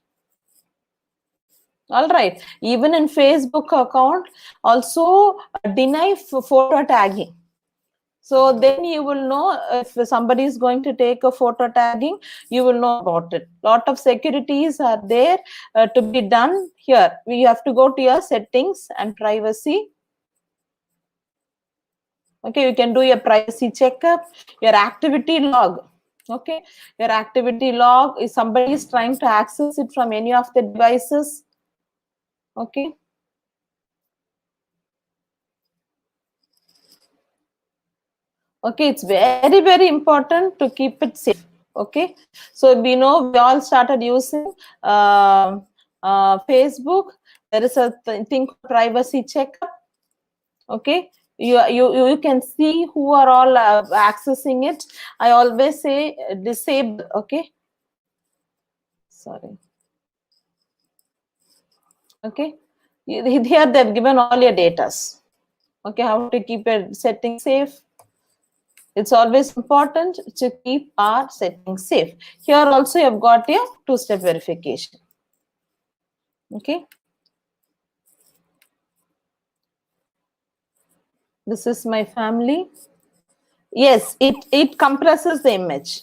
Speaker 2: All right, even in Facebook account also deny photo tagging. So then you will know if somebody is going to take a photo tagging, you will know about it. Lot of securities are there to be done here. We have to go to your settings and privacy. Okay, you can do your privacy checkup, your activity log. Okay, your activity log, if somebody is trying to access it from any of the devices. Okay. Okay, it's very, very important to keep it safe. Okay, so we know we all started using Facebook. There is a thing called privacy checkup. Okay, you can see who are all accessing it. I always say disable. Okay, sorry. Okay, here they've given all your datas. Okay, how to keep your settings safe. It's always important to keep our settings safe. Here also you have got your two-step verification. Okay. This is my family. Yes, it compresses the image.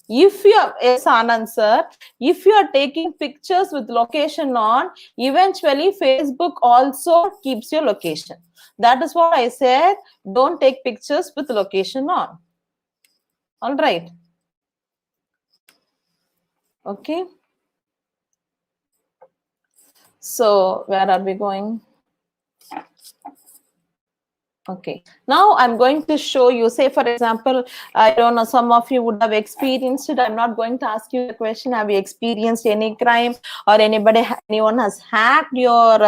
Speaker 2: If you are, yes, Anand sir, if you are taking pictures with location on, eventually Facebook also keeps your location. That is what I said. Don't take pictures with location on. All right. Okay. So where are we going? Okay, now I'm going to show you, say for example, I don't know, some of you would have experienced it. I'm not going to ask you the question, have you experienced any crime or anyone has hacked your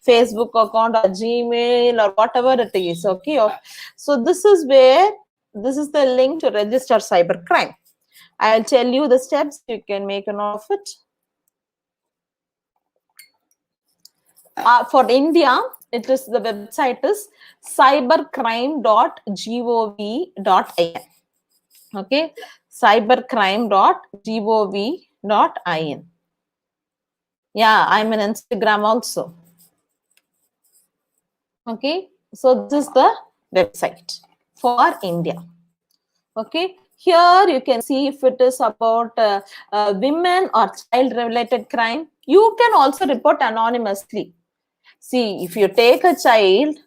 Speaker 2: Facebook account or Gmail or whatever it is, okay? So this is the link to register cybercrime. I'll tell you the steps, you can make a note of it. For India, the website is cybercrime.gov.in. Okay, cybercrime.gov.in. Yeah, I'm on Instagram also. Okay, so this is the website for India. Okay, here you can see if it is about women or child-related crime. You can also report anonymously. See, if you take a child,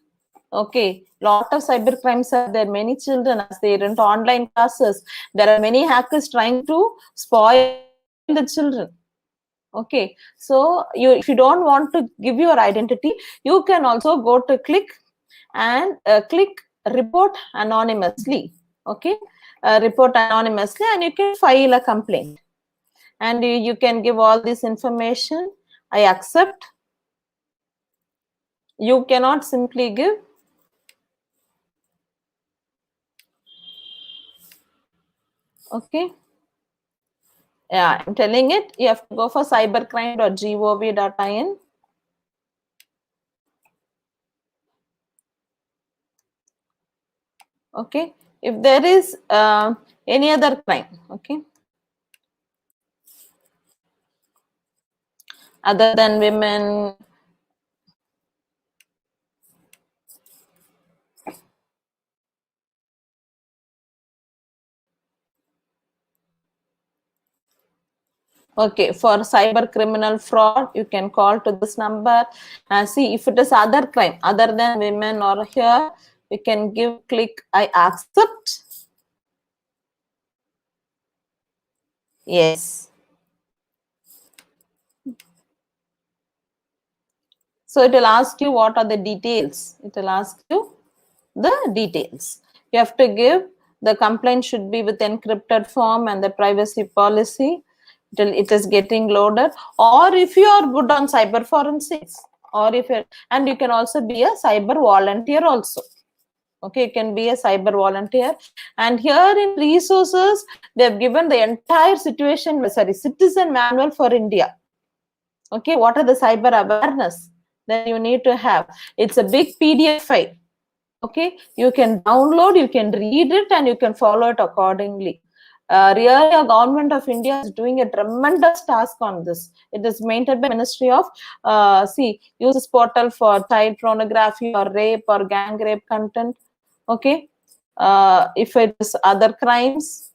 Speaker 2: okay, lot of cyber crimes are there. Many children, as they rent online classes, there are many hackers trying to spoil the children. Okay, so if you don't want to give your identity, you can also go to click report anonymously. Okay, report anonymously, and you can file a complaint. And you can give all this information. I accept. You cannot simply give. Okay. Yeah, I'm telling it. You have to go for cybercrime.gov.in. Okay. If there is any other crime, okay, other than women, okay, for cyber criminal fraud, you can call to this number. See if it is other crime other than women, or here you can click I accept. Yes. So it will ask you what are the details. It will ask you the details. You have to give, the complaint should be with encrypted form and the privacy policy. It is getting loaded. Or if you are good on cyber forensics, or and you can also be a cyber volunteer also. Okay, you can be a cyber volunteer. And here in resources, they have given the entire citizen manual for India. Okay, what are the cyber awareness that you need to have? It's a big PDF file. Okay, you can download, you can read it, and you can follow it accordingly. Really, the government of India is doing a tremendous task on this. It is maintained by Ministry of use this portal for child pornography or rape or gang rape content. Okay, if it is other crimes,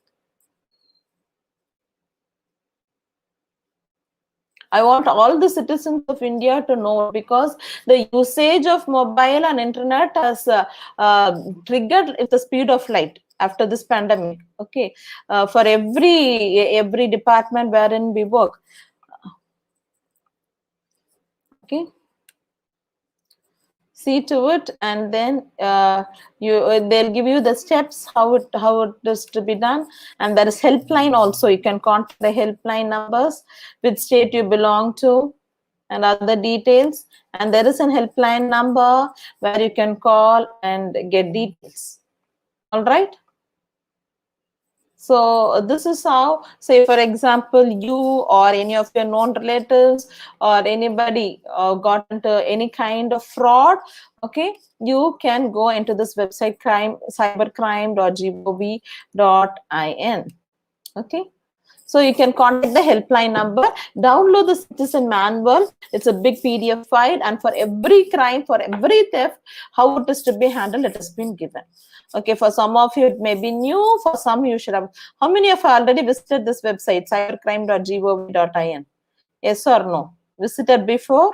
Speaker 2: I want all the citizens of India to know, because the usage of mobile and internet has triggered at the speed of light after this pandemic. Okay, for every department wherein we work. Okay, see to it, and then they'll give you the steps how it is to be done. And there is helpline also. You can contact the helpline numbers, which state you belong to, and other details. And there is a helpline number where you can call and get details. All right. So this is how, say for example, you or any of your known relatives or anybody got into any kind of fraud, okay, you can go into this website cybercrime.gov.in. Okay. So you can contact the helpline number, download the citizen manual. It's a big PDF file, and for every crime, for every theft, how it is to be handled, it has been given. Okay, for some of you, it may be new. For some, you should have. How many of you already visited this website, cybercrime.gov.in? Yes or no? Visited before?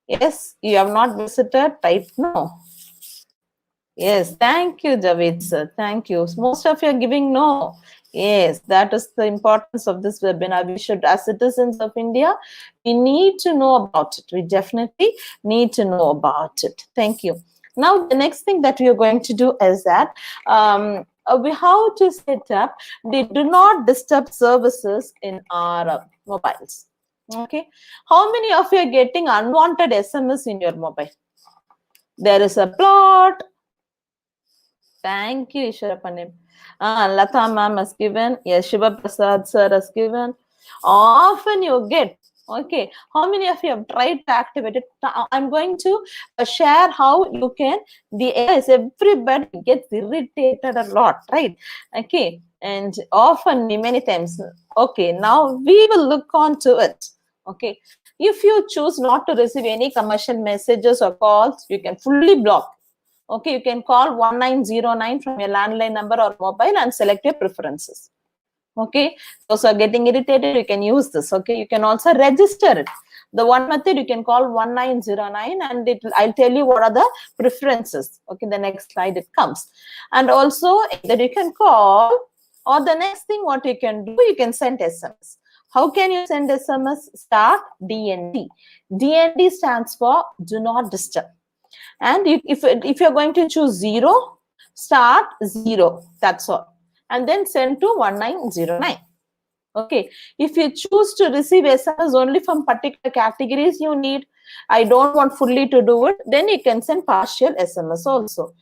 Speaker 2: Yes, you have not visited, type no. Yes, thank you, Javed sir. Thank you. Most of you are giving no. Yes, that is the importance of this webinar. We should, as citizens of India, we need to know about it. We definitely need to know about it. Thank you. Now, the next thing that we are going to do is that how to set up the do not disturb services in our mobiles. Okay, how many of you are getting unwanted SMS in your mobile? There is a plot. Thank you, Ishwarapanim. Lata ma'am has given. Yes, Shiva Prasad sir has given. Often you get. Okay, how many of you have tried to activate it? I'm going to share how you can. Everybody gets irritated a lot, right? Okay, and often many times. Okay, now we will look on to it. Okay, if you choose not to receive any commercial messages or calls, you can fully block. Okay, you can call 1909 from your landline number or mobile and select your preferences. Okay, those are getting irritated, you can use this. Okay, you can also register it. The one method, you can call 1909 and I'll tell you what are the preferences. Okay, the next slide it comes. And also that you can call, or the next thing what you can do, you can send SMS. How can you send SMS? Start DND. DND stands for do not disturb. And if you're going to choose 0, start 0. That's all. And then send to 1909. Okay. If you choose to receive SMS only from particular categories you need, I don't want fully to do it, then you can send partial SMS also.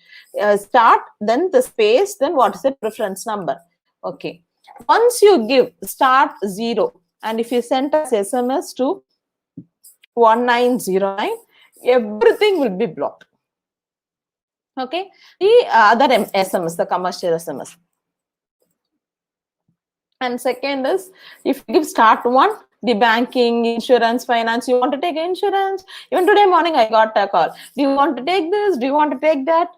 Speaker 2: Start, then the space, then what is the preference number? Okay. Once you give start 0, and if you send us SMS to 1909, everything will be blocked. Okay. The other SMS, the commercial SMS. And second is, if you give start 1, the banking, insurance, finance, you want to take insurance. Even today morning, I got a call. Do you want to take this? Do you want to take that?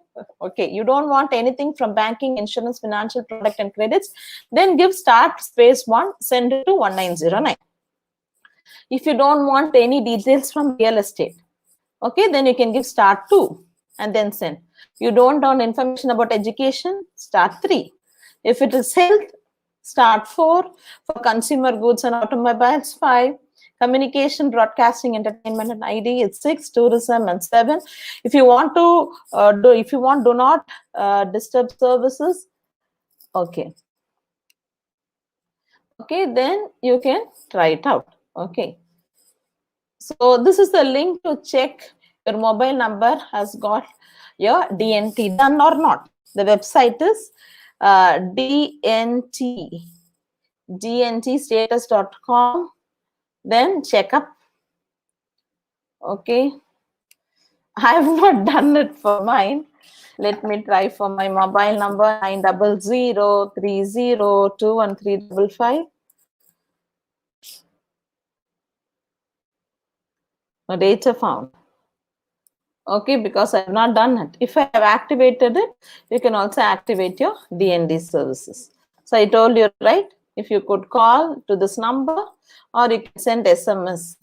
Speaker 2: Okay, you don't want anything from banking, insurance, financial product and credits. Then give start space 1, send it to 1909. If you don't want any details from real estate, okay, then you can give start 2 and then send. You don't want information about education, start 3. If it is health, start 4. For consumer goods and automobiles, 5. Communication, broadcasting, entertainment and ID, it's 6. Tourism and 7. If you want to do not disturb services, okay. Okay, then you can try it out. Okay. So this is the link to check your mobile number has got your DNT done or not. The website is dntstatus.com. Then check up. Okay. I have not done it for mine. Let me try for my mobile number 900302135. No data found. Okay, because I have not done it. If I have activated it, you can also activate your DND services. So I told you, right? If you could call to this number or you can send SMS.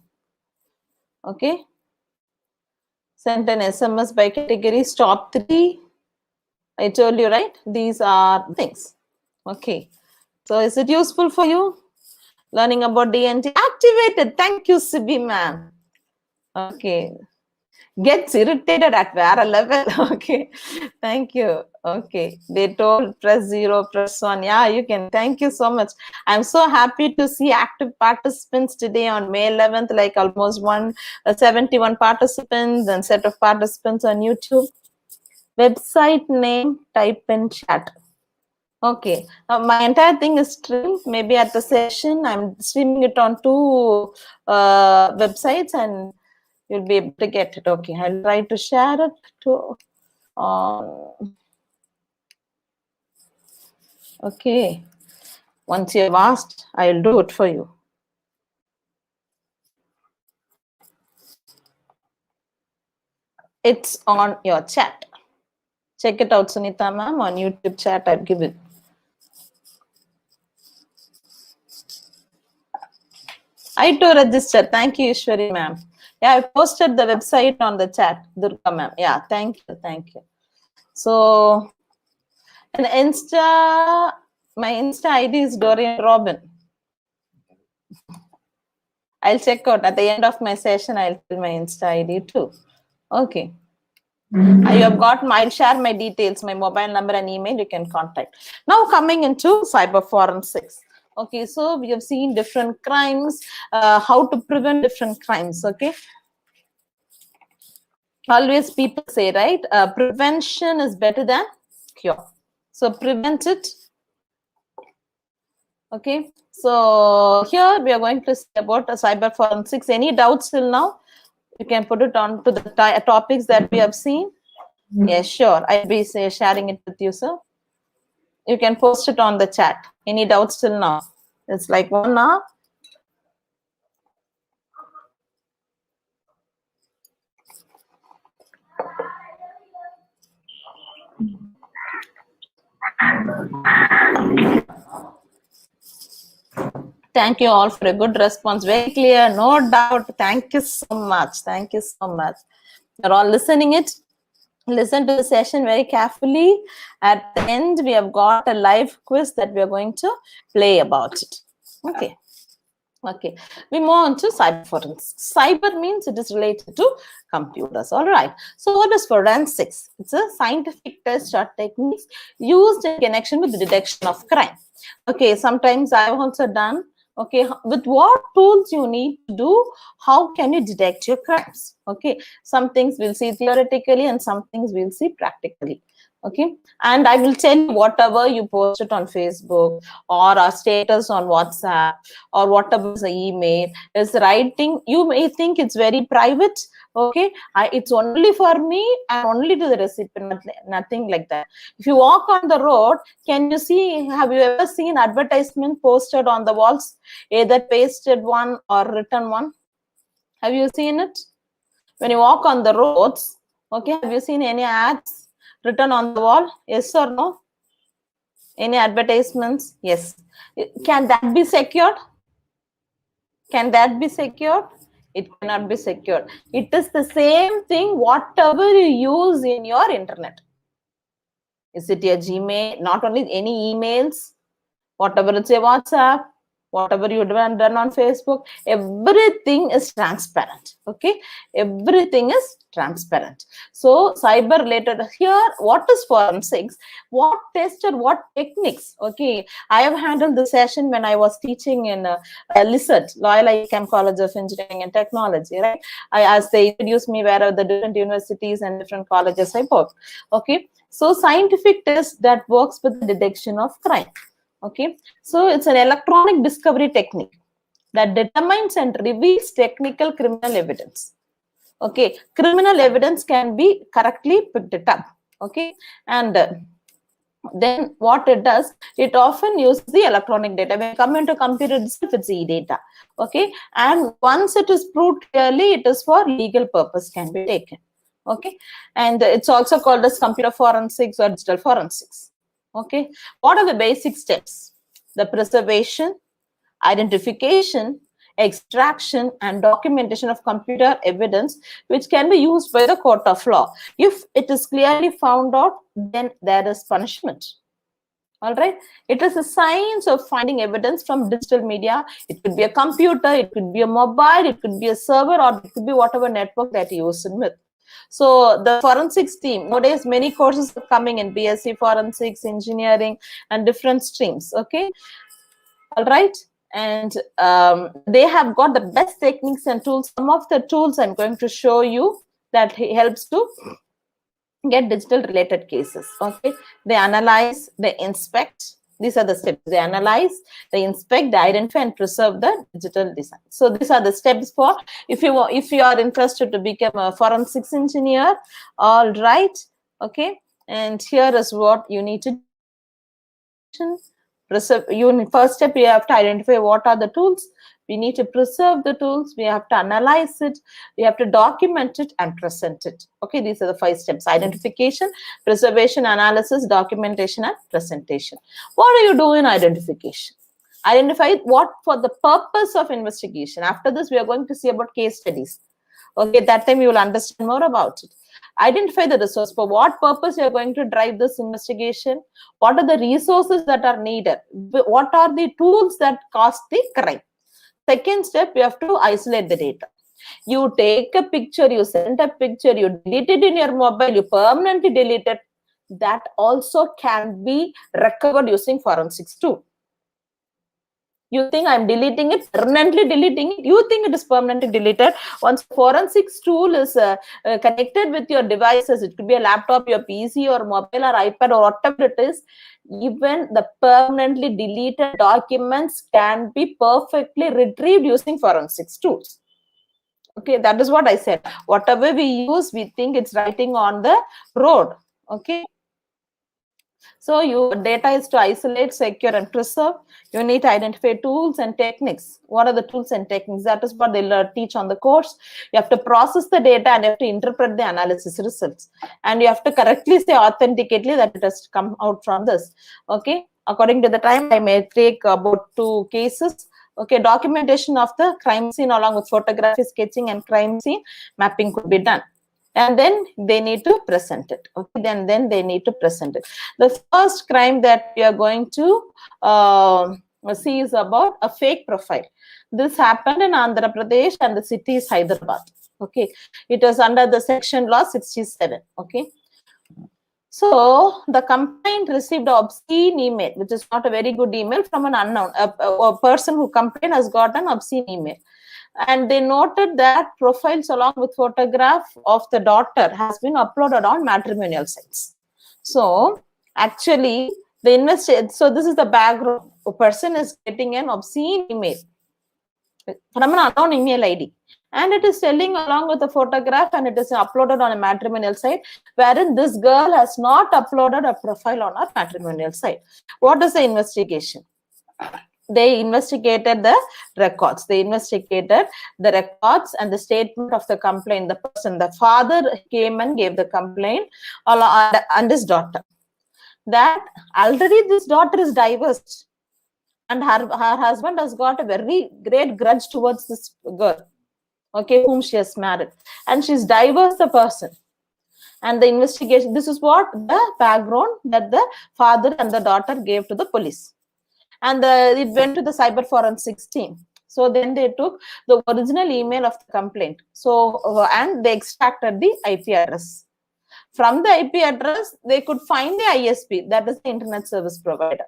Speaker 2: Okay. Send an SMS by categories, top 3. I told you, right? These are things. Okay. So is it useful for you? Learning about DND. Activated. Thank you, Sibi ma'am. Okay. Gets irritated at where level. Okay. Thank you. Okay. They told press 0, press 1. Yeah, you can. Thank you so much. I'm so happy to see active participants today on May 11th, like almost 71 participants and set of participants on YouTube. Website name, type in chat. Okay. My entire thing is streamed. Maybe at the session, I'm streaming it on 2 websites and you'll be able to get it. Okay, I'll try to share it to. Okay, once you have asked, I'll do it for you. It's on your chat. Check it out, Sunita ma'am, on YouTube chat. I've given. I too register. Thank you, Ishwari ma'am. Yeah, I posted the website on the chat, Durga ma'am. Yeah, thank you, thank you. So, and my Insta ID is Doreen Robin. I'll check out at the end of my session. I'll tell my Insta ID too. Okay. You have got I'll share my details, my mobile number and email, you can contact. Now coming into cyber forensics. Okay, so we have seen different crimes, how to prevent different crimes. Okay, always people say, right, prevention is better than cure. So prevent it. Okay, so here we are going to say about cyber forensics. Any doubts till now? You can put it on to the topics that we have seen. Yes, sure. I'll be sharing it with you, sir. You can post it on the chat. Any doubts till now? It's like 1 hour. Thank you all for a good response. Very clear, no doubt. Thank you so much. Thank you so much. You're all listening it. Listen to the session very carefully. At the end, we have got a live quiz that we are going to play about it. Okay. Okay. We move on to cyber forensics. Cyber means it is related to computers. All right. So what is forensics? It's a scientific test or techniques used in connection with the detection of crime. Okay. Sometimes I have also done. Okay, with what tools you need to do, how can you detect your crimes? Okay, some things we'll see theoretically and some things we'll see practically. Okay, and I will tell you whatever you posted on Facebook or a status on WhatsApp or whatever is the email is writing, you may think it's very private. Okay, it's only for me and only to the recipient, nothing like that. If you walk on the road, can you see, have you ever seen advertisement posted on the walls, either pasted one or written one? Have you seen it? When you walk on the roads, okay, have you seen any ads written on the wall? Yes or no? Any advertisements? Yes. Can that be secured? Can that be secured? It cannot be secured. It is the same thing whatever you use in your internet. Is it your Gmail? Not only any emails, whatever it's your WhatsApp, whatever you've done on Facebook, everything is transparent. Okay, everything is transparent. So cyber related here, what is forensics? What tests or what techniques? Okay, I have handled the session when I was teaching in LICET, Loyola College of Engineering and Technology, right? As they introduced me wherever the different universities and different colleges I work. Okay, so scientific test that works with the detection of crime. Okay, so it's an electronic discovery technique that determines and reveals technical criminal evidence. Okay, criminal evidence can be correctly picked it up. Okay, and then what it does, it often uses the electronic data. When you come into computer itself, it's e-data. Okay, and once it is proved clearly, it is for legal purpose can be taken. Okay, and it's also called as computer forensics or digital forensics. Okay, what are the basic steps? The preservation, identification, extraction, and documentation of computer evidence, which can be used by the court of law. If it is clearly found out, then there is punishment. All right. It is a science of finding evidence from digital media. It could be a computer, it could be a mobile, it could be a server, or it could be whatever network that you use with. So the forensics team, nowadays many courses are coming in BSc forensics, engineering, and different streams. Okay, all right, and they have got the best techniques and tools. Some of the tools I'm going to show you that helps to get digital related cases. Okay, they analyze, they inspect. These are the steps. They analyze, they inspect, they identify, and preserve the digital design. So these are the steps for if you are interested to become a forensics engineer. All right. Okay. And here is what you need to do. First step, you have to identify what are the tools. We need to preserve the tools. We have to analyze it. We have to document it and present it. Okay, these are the 5 steps: identification, preservation, analysis, documentation, and presentation. What do you do in identification? Identify what for the purpose of investigation. After this, we are going to see about case studies. Okay, that time you will understand more about it. Identify the resource. For what purpose you are going to drive this investigation? What are the resources that are needed? What are the tools that cause the crime? Second step, we have to isolate the data. You take a picture, you send a picture, you delete it in your mobile, you permanently delete it. That also can be recovered using forensics too. You think I'm deleting it, permanently deleting it. You think it is permanently deleted. Once forensics tool is connected with your devices, it could be a laptop, your PC or mobile or iPad or whatever it is, even the permanently deleted documents can be perfectly retrieved using forensics tools. Okay, that is what I said. Whatever we use, we think it's writing on the road. Okay. So your data is to isolate, secure, and preserve. You need to identify tools and techniques. What are the tools and techniques? That is what they'll teach on the course. You have to process the data and you have to interpret the analysis results. And you have to correctly say authenticately that it has come out from this. Okay. According to the time, I may take about 2 cases. Okay, documentation of the crime scene along with photography, sketching, and crime scene mapping could be done. And then they need to present it. Okay, then they need to present it. The first crime that we are going to see is about a fake profile. This happened in Andhra Pradesh and the city is Hyderabad. Okay, it was under the section law 67. Okay. So the complaint received an obscene email, which is not a very good email, from an unknown. A person who complained has got an obscene email. And they noted that profiles along with photograph of the daughter has been uploaded on matrimonial sites. So actually so this is the background. A person is getting an obscene email from an unknown email ID. And it is telling along with the photograph and it is uploaded on a matrimonial site, wherein this girl has not uploaded a profile on her matrimonial site. What is the investigation? They investigated the records. They investigated the records and the statement of the complaint. The person, the father came and gave the complaint and his daughter. That already this daughter is divorced. And her husband has got a very great grudge towards this girl. Okay, whom she has married. And she's divorced the person. And the investigation, this is what the background that the father and the daughter gave to the police. And it went to the cyber forensics team. So then they took the original email of the complaint. So, and they extracted the IP address. From the IP address, they could find the ISP, that is the internet service provider.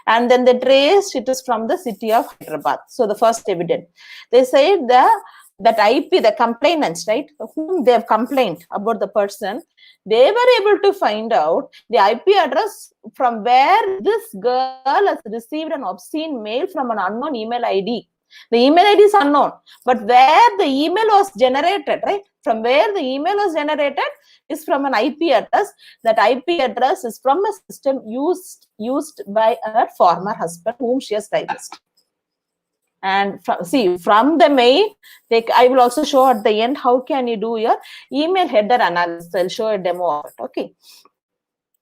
Speaker 2: And then they traced it is from the city of Hyderabad. So the first evidence. They said that IP, the complainants, right, whom they have complained about the person, they were able to find out the IP address from where this girl has received an obscene mail from an unknown email ID. The email ID is unknown, but where the email was generated, right, from where the email was generated is from an IP address. That IP address is from a system used by her former husband, whom she has divorced. And from the mail, I will also show at the end how can you do your email header analysis. I'll show a demo of it. Okay.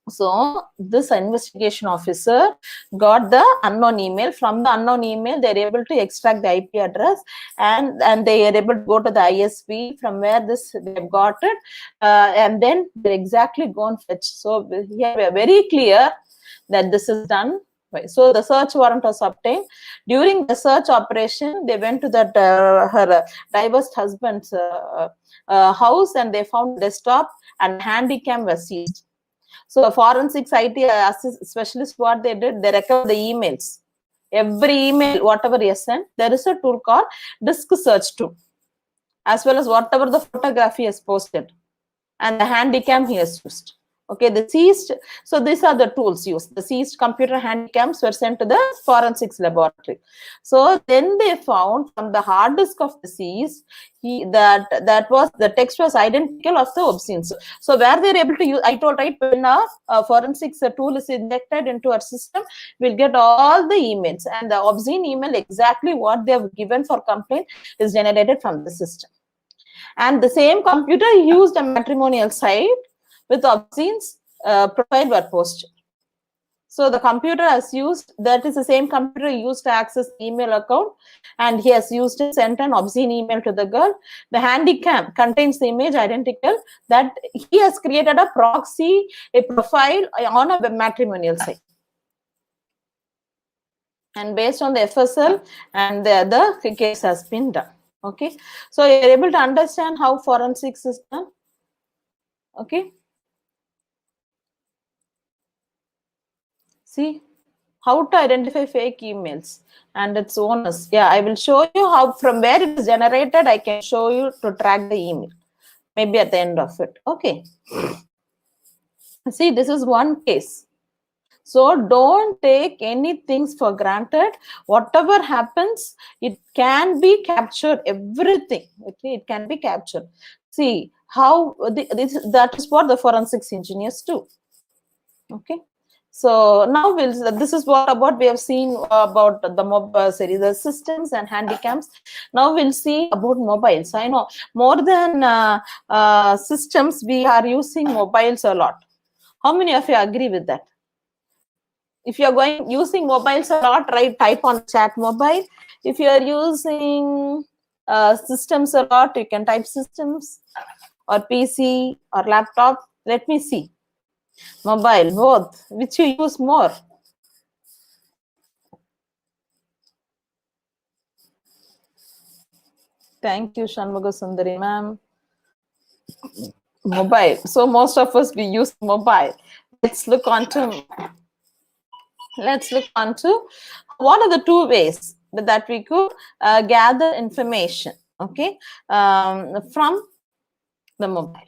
Speaker 2: So this investigation officer got the unknown email. From the unknown email, they're able to extract the IP address and they are able to go to the ISP from where they've got it, and then they're exactly gone fetch. So here we are very clear that this is done. So the search warrant was obtained. During the search operation, they went to that her divorced husband's house and they found desktop and handy cam was seized. So a forensics IT specialist, what they did, they recovered the emails. Every email, whatever you sent, there is a tool called disk search tool, as well as whatever the photography is posted and the handy cam he has used. Okay, the seized, so these are the tools used. The seized computer handycams were sent to the forensics laboratory. So then they found from the hard disk of the seized, the text was identical of the obscene. So where they're able to use, I told, right, when a forensics tool is injected into our system, we'll get all the emails, and the obscene email, exactly what they have given for complaint, is generated from the system. And the same computer used a matrimonial site with obscene profile were posted. So the computer has used, that is the same computer used to access the email account, and he has used to send an obscene email to the girl. The handy cam contains the image identical, that he has created a proxy, a profile on a matrimonial site. And based on the FSL, and the case has been done. Okay, so you're able to understand how forensics is done. Okay, see how to identify fake emails and its owners. Yeah, I will show you how from where it is generated. I can show you to track the email, maybe at the end of it. Okay, see, this is one case. So don't take any things for granted. Whatever happens, it can be captured, everything. Okay, it can be captured. See how that is what the forensics engineers do. Okay, so now this is what about we have seen about the the systems and handicaps. Now we'll see about mobiles. I know more than systems, we are using mobiles a lot. How many of you agree with that? If you are using mobiles a lot, right, type on chat mobile. If you are using systems a lot, you can type systems or PC or laptop. Let me see. Mobile, both. Which you use more? Thank you, Shanmuga Sundari ma'am. Mobile. So most of us, we use mobile. Let's look on to what are the two ways that we could gather information, okay, from the mobile.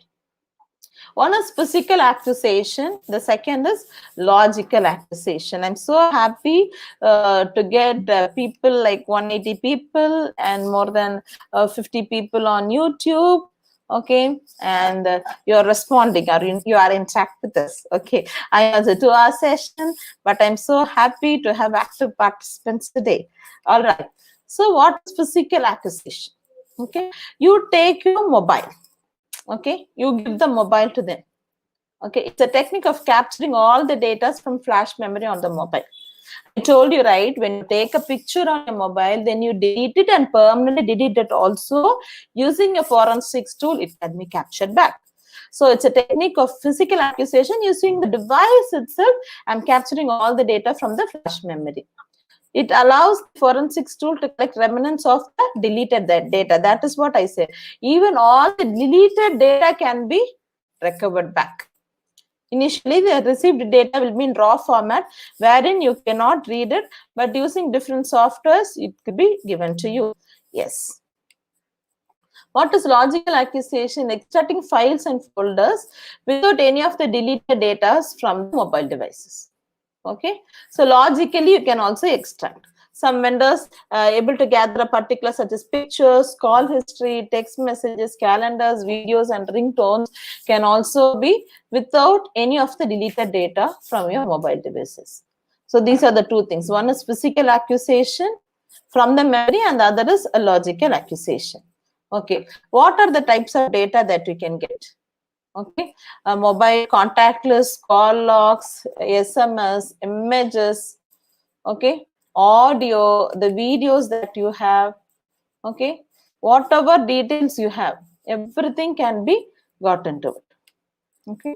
Speaker 2: One is physical accusation, the second is logical accusation. I'm so happy to get people like 180 people and more than 50 people on YouTube. Okay, and you're responding, or you are in chat with us. Okay, I was a 2-hour session, but I'm so happy to have active participants today. All right, so what is physical accusation? Okay, you take your mobile. Okay, you give the mobile to them. Okay, it's a technique of capturing all the data from flash memory on the mobile. I told you, right, when you take a picture on your mobile, then you delete it and permanently delete it also. Using a forensics tool, it can be captured back. So it's a technique of physical accusation. Using the device itself, I'm capturing all the data from the flash memory. It allows the forensics tool to collect remnants of the deleted data. That is what I said. Even all the deleted data can be recovered back. Initially, the received data will be in raw format, wherein you cannot read it, but using different softwares, it could be given to you. Yes. What is logical accusation? Extracting files and folders without any of the deleted data from the mobile devices. Okay. So logically, you can also extract. Some vendors are able to gather a particular such as pictures, call history, text messages, calendars, videos, and ringtones can also be without any of the deleted data from your mobile devices. So these are the two things. One is physical accusation from the memory and the other is a logical accusation. Okay. What are the types of data that we can get? Okay. Mobile contact list, call logs, SMS, images, okay, audio, the videos that you have, okay, whatever details you have, everything can be got into it. Okay,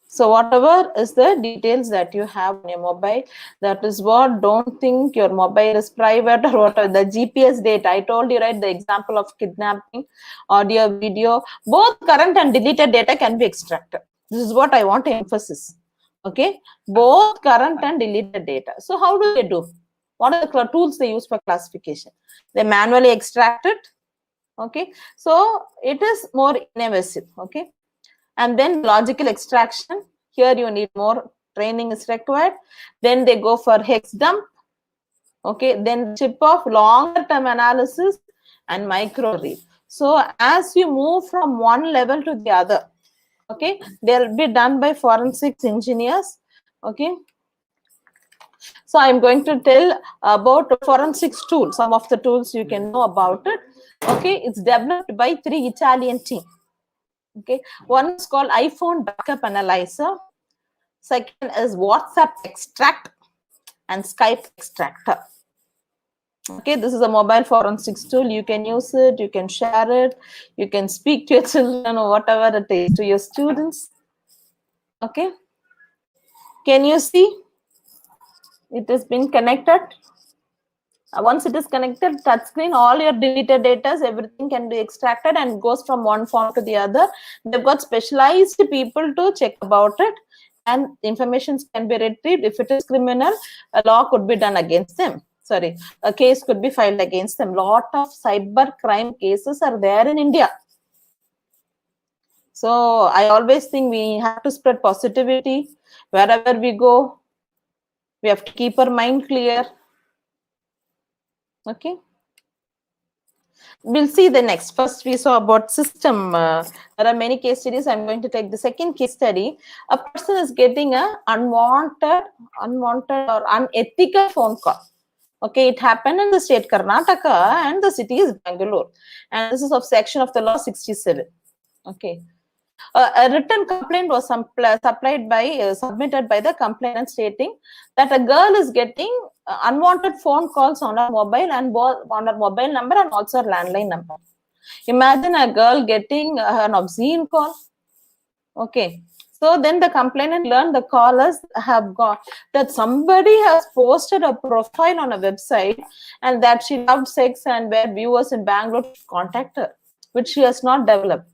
Speaker 2: so whatever is the details that you have on your mobile, that is what, don't think your mobile is private or whatever. The GPS data, I told you, right, the example of kidnapping, audio, video, both current and deleted data can be extracted. This is what I want to emphasize. Okay, both current and deleted data. So how do they do? What are the tools they use for classification? They manually extract it. Okay, so it is more invasive. Okay, and then logical extraction. Here you need more training is required. Then they go for hex dump. Okay, then chip off, longer term analysis, and micro read. So as you move from one level to the other, okay, they'll be done by forensics engineers. Okay, so I'm going to tell about forensics tools. Some of the tools you can know about it. Okay, it's developed by 3 Italian team. Okay, one is called iPhone Backup Analyzer. Second is WhatsApp Extract and Skype Extractor. Okay, this is a mobile forensics tool. You can use it, you can share it, you can speak to your children or whatever it is, to your students. Okay, can you see? It has been connected. Once it is connected, touchscreen, all your deleted data, everything can be extracted and goes from one form to the other. They've got specialized people to check about it, and information can be retrieved. If it is criminal, a law could be done against them. Sorry, a case could be filed against them. Lot of cyber crime cases are there in India. So I always think we have to spread positivity wherever we go. We have to keep our mind clear. Okay. We'll see the next. First, we saw about system. There are many case studies. I'm going to take the second case study. A person is getting a unwanted or unethical phone call. Okay, it happened in the state Karnataka and the city is Bangalore. And this is of section of the law 67. Okay. A written complaint was submitted by the complainant stating that a girl is getting unwanted phone calls on her mobile and on her mobile number and also her landline number. Imagine a girl getting an obscene call. Okay. So then the complainant learned the callers have got that somebody has posted a profile on a website and that she loved sex and where viewers in Bangalore contact her, which she has not developed.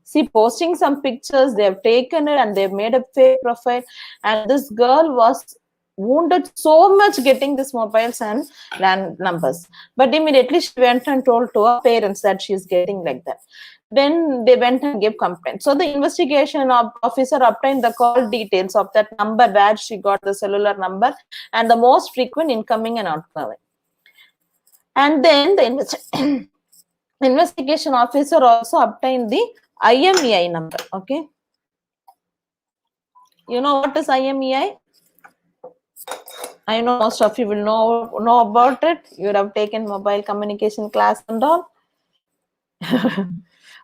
Speaker 2: See, posting some pictures, they have taken it and they've made a fake profile, and this girl was wounded so much getting these mobiles and land numbers. But immediately she went and told to her parents that she is getting like that. Then they went and gave complaint. So the investigation officer obtained the call details of that number where she got the cellular number and the most frequent incoming and outgoing. And then the investigation officer also obtained the IMEI number. Okay. You know what is IMEI? I know most of you will know about it. You would have taken mobile communication class and all.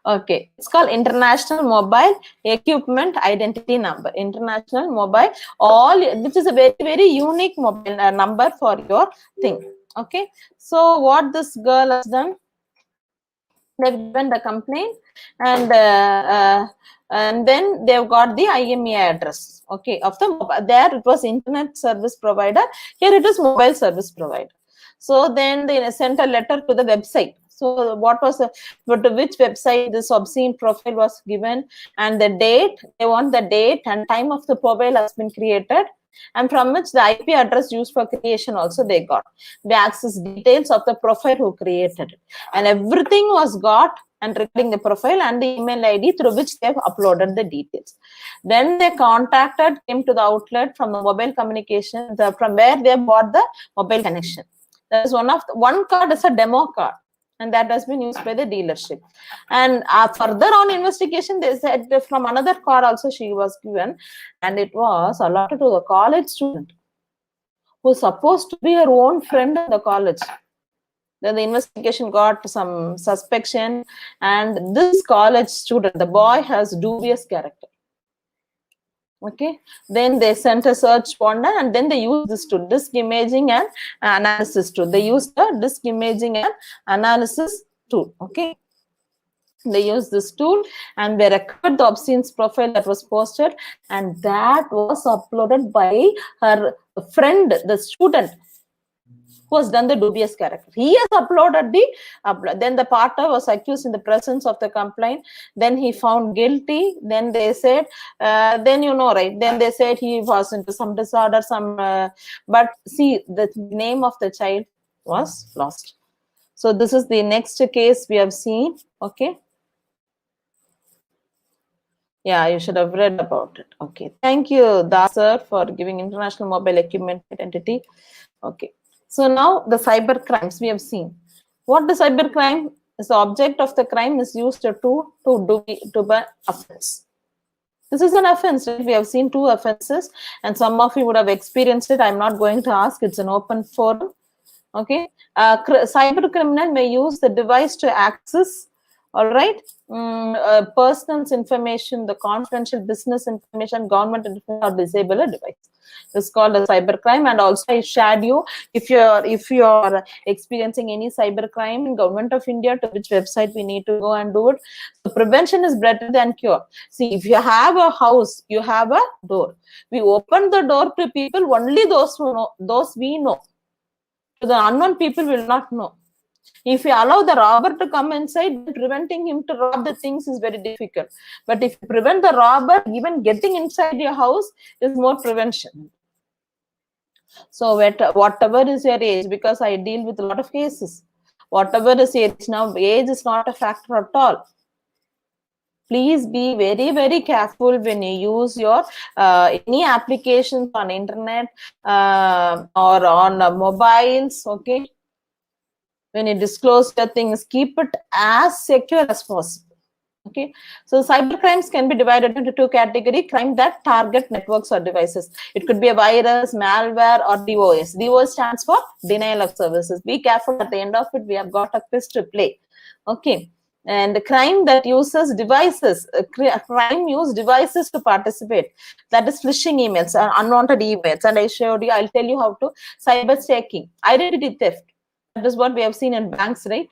Speaker 2: Okay, it's called International Mobile Equipment Identity Number. International Mobile, which is a very, very unique mobile number for your thing. Okay, so what this girl has done, they've given the complaint and then they've got the IMEI address, okay, of the mobile. There it was internet service provider, here it is mobile service provider. So then they sent a letter to the website. So what was which website this obscene profile was given and the date, they want the date and time of the profile has been created, and from which the IP address used for creation also they got. The access details of the profile who created it. And everything was got and regarding the profile and the email ID through which they have uploaded the details. Then they came to the outlet from the mobile communication, from where they bought the mobile connection. That is one card is a demo card, and that has been used by the dealership. And further on investigation, they said from another card also she was given, and it was allotted to the college student who was supposed to be her own friend in the college. Then the investigation got some suspicion, and this college student, the boy, has dubious character. Okay, then they sent a search warrant and then they used this tool, disk imaging and analysis tool. They used the disk imaging and analysis tool. Okay, they used this tool and they recovered the obscene profile that was posted, and that was uploaded by her friend, the student who has done the dubious character. He has uploaded then the partner was accused in the presence of the complaint. Then he found guilty. Then they said, then you know, right? Then they said he was into some disorder, but see, the name of the child was lost. So this is the next case we have seen. Okay. Yeah, you should have read about it. Okay. Thank you, Das sir, for giving International Mobile Equipment Identity. Okay. So now the cyber crimes we have seen. What the cyber crime is, the object of the crime is used to be offense. This is an offense. Right? We have seen 2 offenses, and some of you would have experienced it. I'm not going to ask. It's an open forum. Okay. Cyber criminal may use the device to access, all right, person's information, the confidential business information, government information, or disable a device. This is called a cyber crime. And also I shared you, if you're experiencing any cyber crime in Government of India, to which website we need to go and do it. So prevention is better than cure. See, if you have a house, you have a door. We open the door to people, only those who know, those we know. The unknown people will not know. If you allow the robber to come inside, preventing him to rob the things is very difficult. But if you prevent the robber even getting inside your house, is more prevention. So whatever is your age, because I deal with a lot of cases, whatever is your age, now age is not a factor at all. Please be very, very careful when you use your any applications on internet or on mobiles, okay? When you disclose your things, keep it as secure as possible. Okay, so cybercrimes can be divided into two categories: crime that target networks or devices. It could be a virus, malware, or DOS. DOS stands for denial of services. Be careful, at the end of it, we have got a quiz to play. Okay, and the crime that uses devices, crime use devices to participate. That is phishing emails, unwanted emails. And I showed you, I'll tell you how to cyber checking, identity theft. That is what we have seen in banks, right?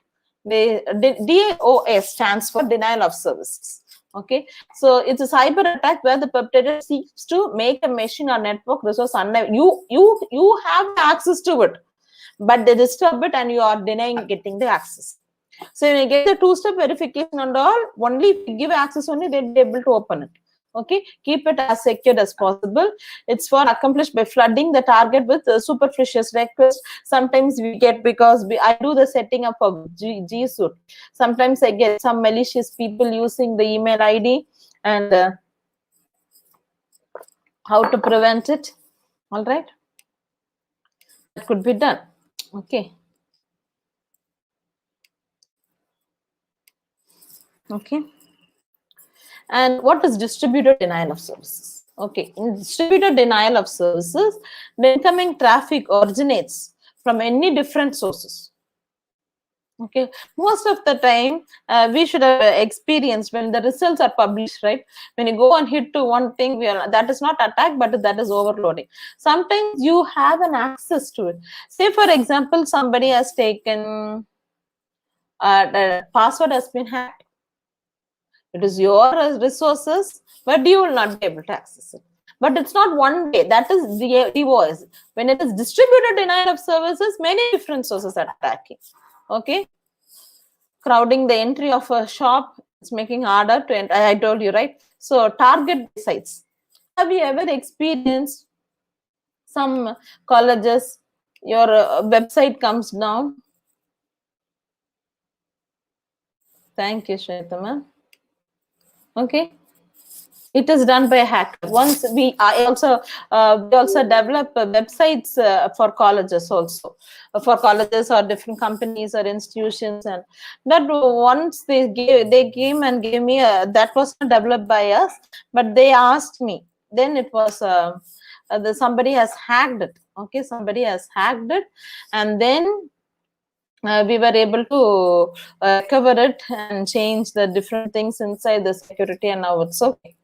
Speaker 2: DOS stands for denial of services. Okay, so it's a cyber attack where the perpetrator seeks to make a machine or network resource unavailable. You have access to it, but they disturb it and you are denying getting the access. So when you get the two-step verification and all, only if you give access only, they'll be able to open it. Okay, keep it as secure as possible. It's for accomplished by flooding the target with superficial requests. Sometimes we get, because I do the setting up of G Suite. Sometimes I get some malicious people using the email ID, and how to prevent it. All right, that could be done. Okay. Okay. And what is distributed denial of services? Okay, in distributed denial of services, the incoming traffic originates from any different sources. Okay, most of the time we should have experienced when the results are published, right? When you go and hit to one thing, that is not attack, but that is overloading. Sometimes you have an access to it. Say, for example, somebody has taken the password has been hacked. It is your resources, but you will not be able to access it. But it's not one way. That is the DOS. When it is distributed denial of services, many different sources are attacking. Okay, crowding the entry of a shop, it's making harder to enter. I told you, right? So target sites. Have you ever experienced some colleges, your website comes down? Thank you, Shweta. Okay, it is done by a hacker. Once we also develop websites for colleges also, for colleges or different companies or institutions, and that once they came and gave me that was not developed by us, but they asked me. Then it was somebody has hacked it. Okay, somebody has hacked it, and then we were able to cover it and change the different things inside the security, and now it's okay.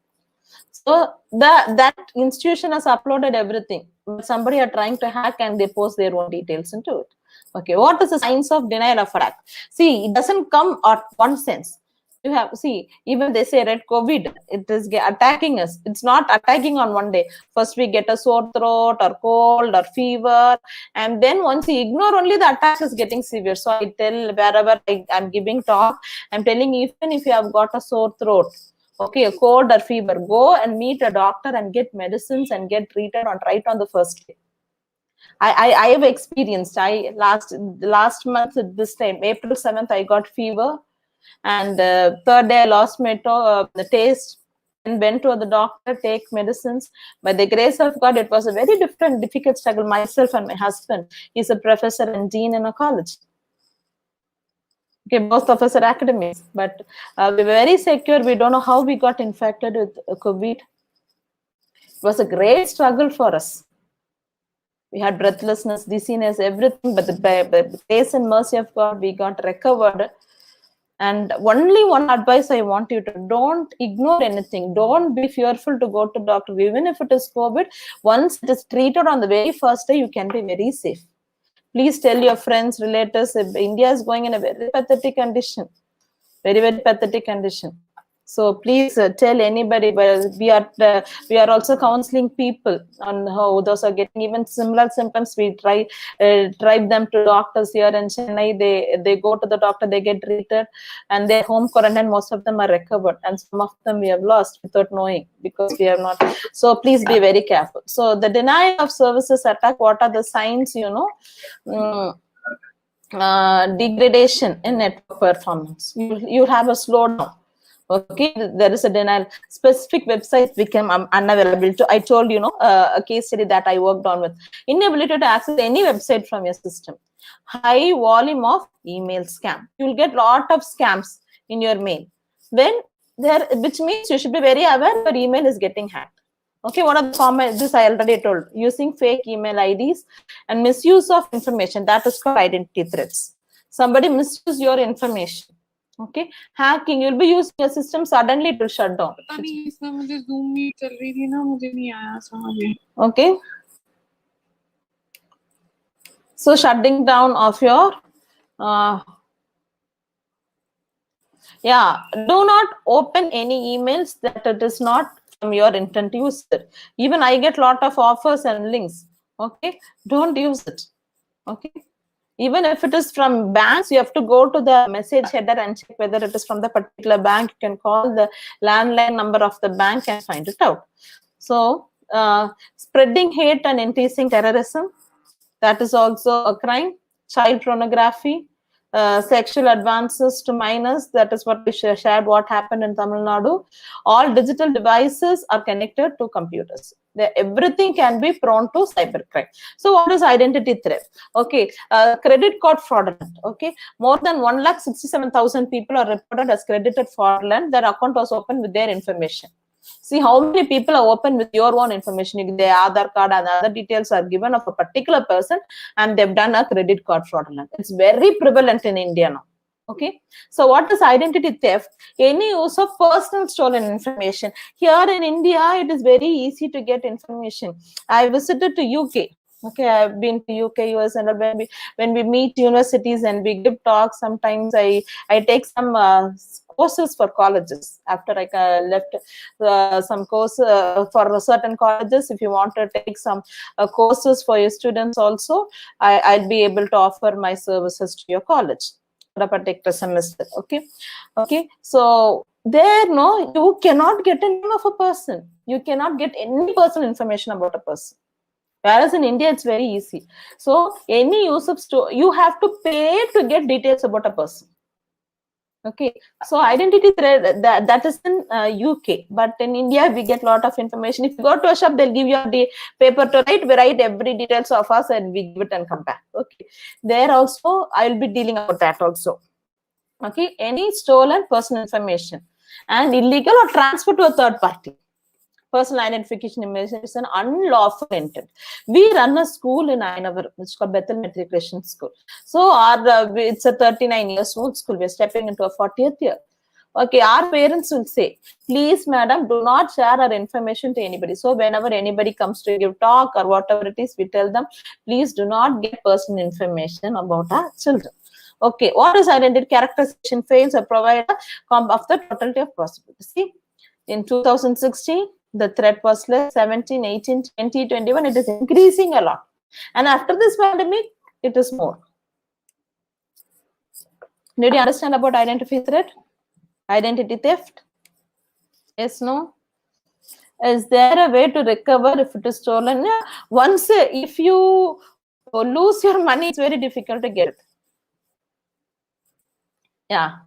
Speaker 2: So that institution has uploaded everything, but somebody are trying to hack and they post their own details into it. Okay, what is the signs of denial of attack? See, it doesn't come at one sense. You have, see, even they say, right, COVID, it is attacking us. It's not attacking on one day. First we get a sore throat or cold or fever, and then once you ignore, only the attack is getting severe. So I tell, wherever I'm giving talk, I'm telling, even if you have got a sore throat, okay, a cold or fever, go and meet a doctor and get medicines and get treated right on the first day. I have experienced, last month at this time, April 7th, I got fever. And third day I lost my the taste and went to the doctor, take medicines. By the grace of God, it was a very difficult struggle. Myself and my husband, he's a professor and dean in a college. Okay, both of us are academics, but we were very secure. We don't know how we got infected with COVID. It was a great struggle for us. We had breathlessness, dizziness, everything, but by the grace and mercy of God, we got recovered. And only one advice I want you to: don't ignore anything. Don't be fearful to go to doctor. Even if it is COVID, once it is treated on the very first day, you can be very safe. Please tell your friends, relatives, if India is going in a very pathetic condition. Very, very pathetic condition. So please tell anybody. But we are also counseling people on how those are getting even similar symptoms. We drive them to doctors here in Chennai. They go to the doctor, they get treated, and they're home quarantine. Most of them are recovered, and some of them we have lost without knowing because we have not. So please be very careful. So the denial of services attack. What are the signs? Degradation in network performance. You have a slowdown. Okay, there is a denial. Specific websites become unavailable. I told a case study that I worked on with inability to access any website from your system. High volume of email scam. You will get lot of scams in your mail. Then which means you should be very aware your email is getting hacked. Okay, one of the comments, this I already told, using fake email IDs and misuse of information, that is called identity threats. Somebody misuse your information. Okay, hacking, you'll be using your system, suddenly it will shut down. Okay, so shutting down of your do not open any emails that it is not from your intent user. Even I get lot of offers and links. Okay, don't use it. Okay, even if it is from banks, you have to go to the message header and check whether it is from the particular bank. You can call the landline number of the bank and find it out. So spreading hate and increasing terrorism, that is also a crime. Child pornography, sexual advances to minors, that is what we shared what happened in Tamil Nadu. All digital devices are connected to computers. Everything can be prone to cybercrime. So what is identity theft? Okay, credit card fraudulent. Okay, more than 1,67,000 people are reported as credited fraudulent. Their account was opened with their information. See how many people are open with your own information. Their Aadhaar card and other details are given of a particular person, and they've done a credit card fraudulent. It's very prevalent in India now. Okay, so what is identity theft? Any use of personal stolen information. Here in India, it is very easy to get information. I visited to UK. Okay, I've been to UK, US, and when we meet universities and we give talks, sometimes I take some courses for colleges. After I left some course for certain colleges, if you want to take some courses for your students also, I'll be able to offer my services to your college for a particular semester. Okay, so there you cannot get a name of a person. You cannot get any personal information about a person. Whereas in India, it's very easy. So any use of you have to pay to get details about a person. Okay, so identity threat, that is in UK, but in India we get a lot of information. If you go to a shop, they'll give you the paper to write. We write every details of us and we give it and come back. Okay, there also I'll be dealing about that also. Okay, any stolen personal information and illegal or transfer to a third party. Personal identification information is an unlawful intent. We run a school in Ainavar, which is called Bethel Matriculation School. So it's a 39 years old school. We're stepping into a 40th year. Okay, our parents will say, please, madam, do not share our information to anybody. So whenever anybody comes to give talk or whatever it is, we tell them, please do not get personal information about our children. Okay, what is identity characterization fails or provide of the totality of possibilities. See, in 2016, the threat was less, 17, 18, 20, 21, it is increasing a lot. And after this pandemic, it is more. Did you understand about identity threat? Identity theft? Yes, no? Is there a way to recover if it is stolen? Yeah. Once, if you lose your money, it's very difficult to get it. Yeah.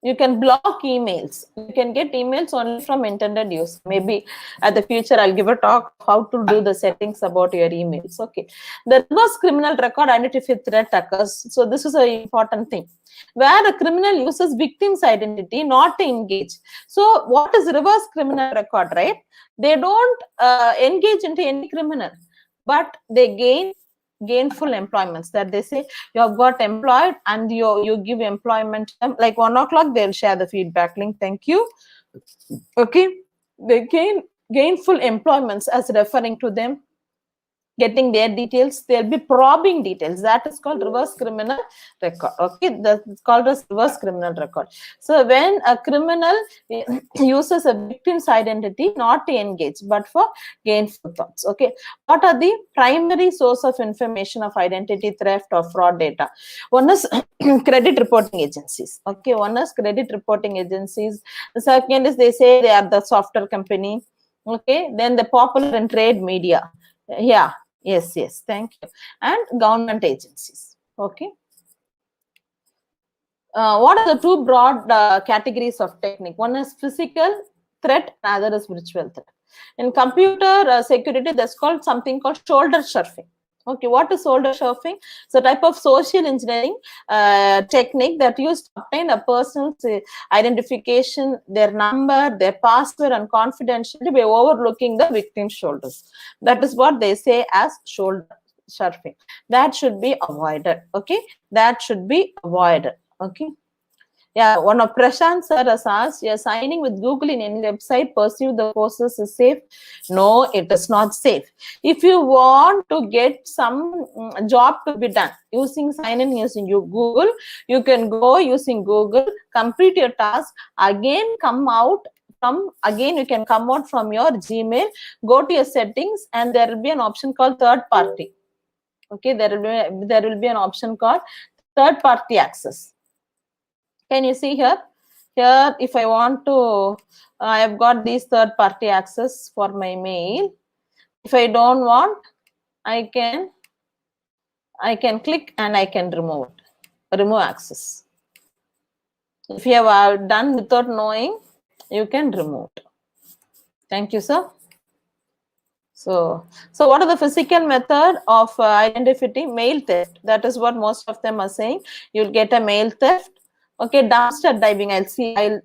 Speaker 2: You can block emails. You can get emails only from intended use. Maybe at the future, I'll give a talk how to do the settings about your emails. Okay. The reverse criminal record identity threat occurs. So this is an important thing. Where a criminal uses victim's identity not to engage. So what is reverse criminal record, right? They don't engage into any criminal, but they gainful employments, that they say you have got employed and you give employment, like 1 o'clock they'll share the feedback link, thank you. Okay, they gainful employments as referring to them. getting their details, they'll be probing details. That is called reverse criminal record. Okay, that's called as reverse criminal record. So when a criminal uses a victim's identity not to engage but for gainful thoughts. Okay, what are the primary source of information of identity theft or fraud data? One is credit reporting agencies. Okay, one is credit reporting agencies. The second is they say they are the software company. Okay, then the popular and trade media. Yeah, yes, thank you. And government agencies. Okay. What are the two broad categories of technique? One is physical threat, another is virtual threat. In computer security, that's called something called shoulder surfing. Okay, what is shoulder surfing? It's a type of social engineering technique that used to obtain a person's identification, their number, their password, and confidentiality by overlooking the victim's shoulders. That is what they say as shoulder surfing. That should be avoided. Okay, that should be avoided. Okay. Yeah, one of Prashant sir has asked, you're signing with Google in any website, pursue the process is safe? No, it is not safe. If you want to get some job to be done using sign in using Google, you can go using Google, complete your task, again you can come out from your Gmail, go to your settings, and there will be an option called third party. Okay, there will be an option called third party access. Can you see here? Here, if I want to, I have got these third party access for my mail. If I don't want, I can click and I can remove it. Remove access. If you have done without knowing, you can remove it. Thank you, sir. So what are the physical method of identifying mail theft? That is what most of them are saying. You'll get a mail theft. Okay, dumpster diving.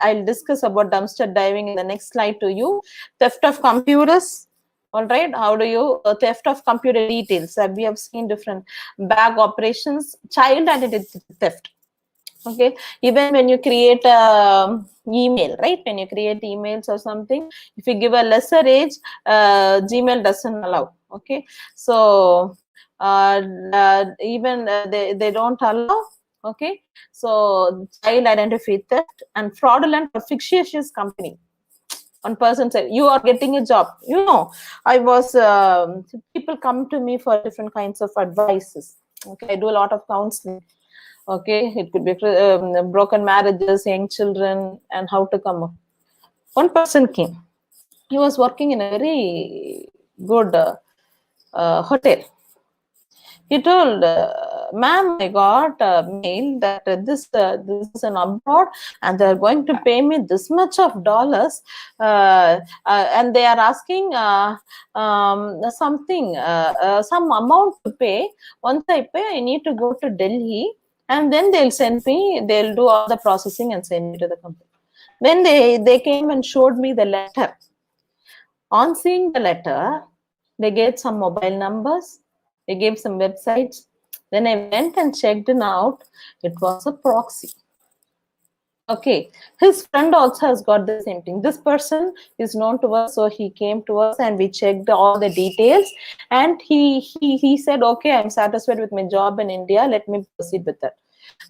Speaker 2: I'll discuss about dumpster diving in the next slide to you. Theft of computers. All right, how do you theft of computer details? We have seen different bag operations, child identity theft. Okay, even when you create email, right? When you create emails or something, if you give a lesser age, Gmail doesn't allow. Okay, so even they don't allow. Okay, so child identity theft and fraudulent or fictitious company. One person said, you are getting a job. You know, I was, people come to me for different kinds of advices. Okay, I do a lot of counseling. Okay, it could be broken marriages, young children, and how to come up. One person came. He was working in a very good hotel. He told, ma'am, I got a mail that this is an abroad and they're going to pay me this much of dollars, and they are asking some amount to pay. Once I pay, I need to go to Delhi, and then they'll do all the processing and send me to the company. Then they came and showed me the letter. On seeing the letter, they gave some mobile numbers. They gave some websites. Then I went and checked it out. It was a proxy. Okay. His friend also has got the same thing. This person is known to us, so he came to us and we checked all the details. And he said, okay, I'm satisfied with my job in India. Let me proceed with that.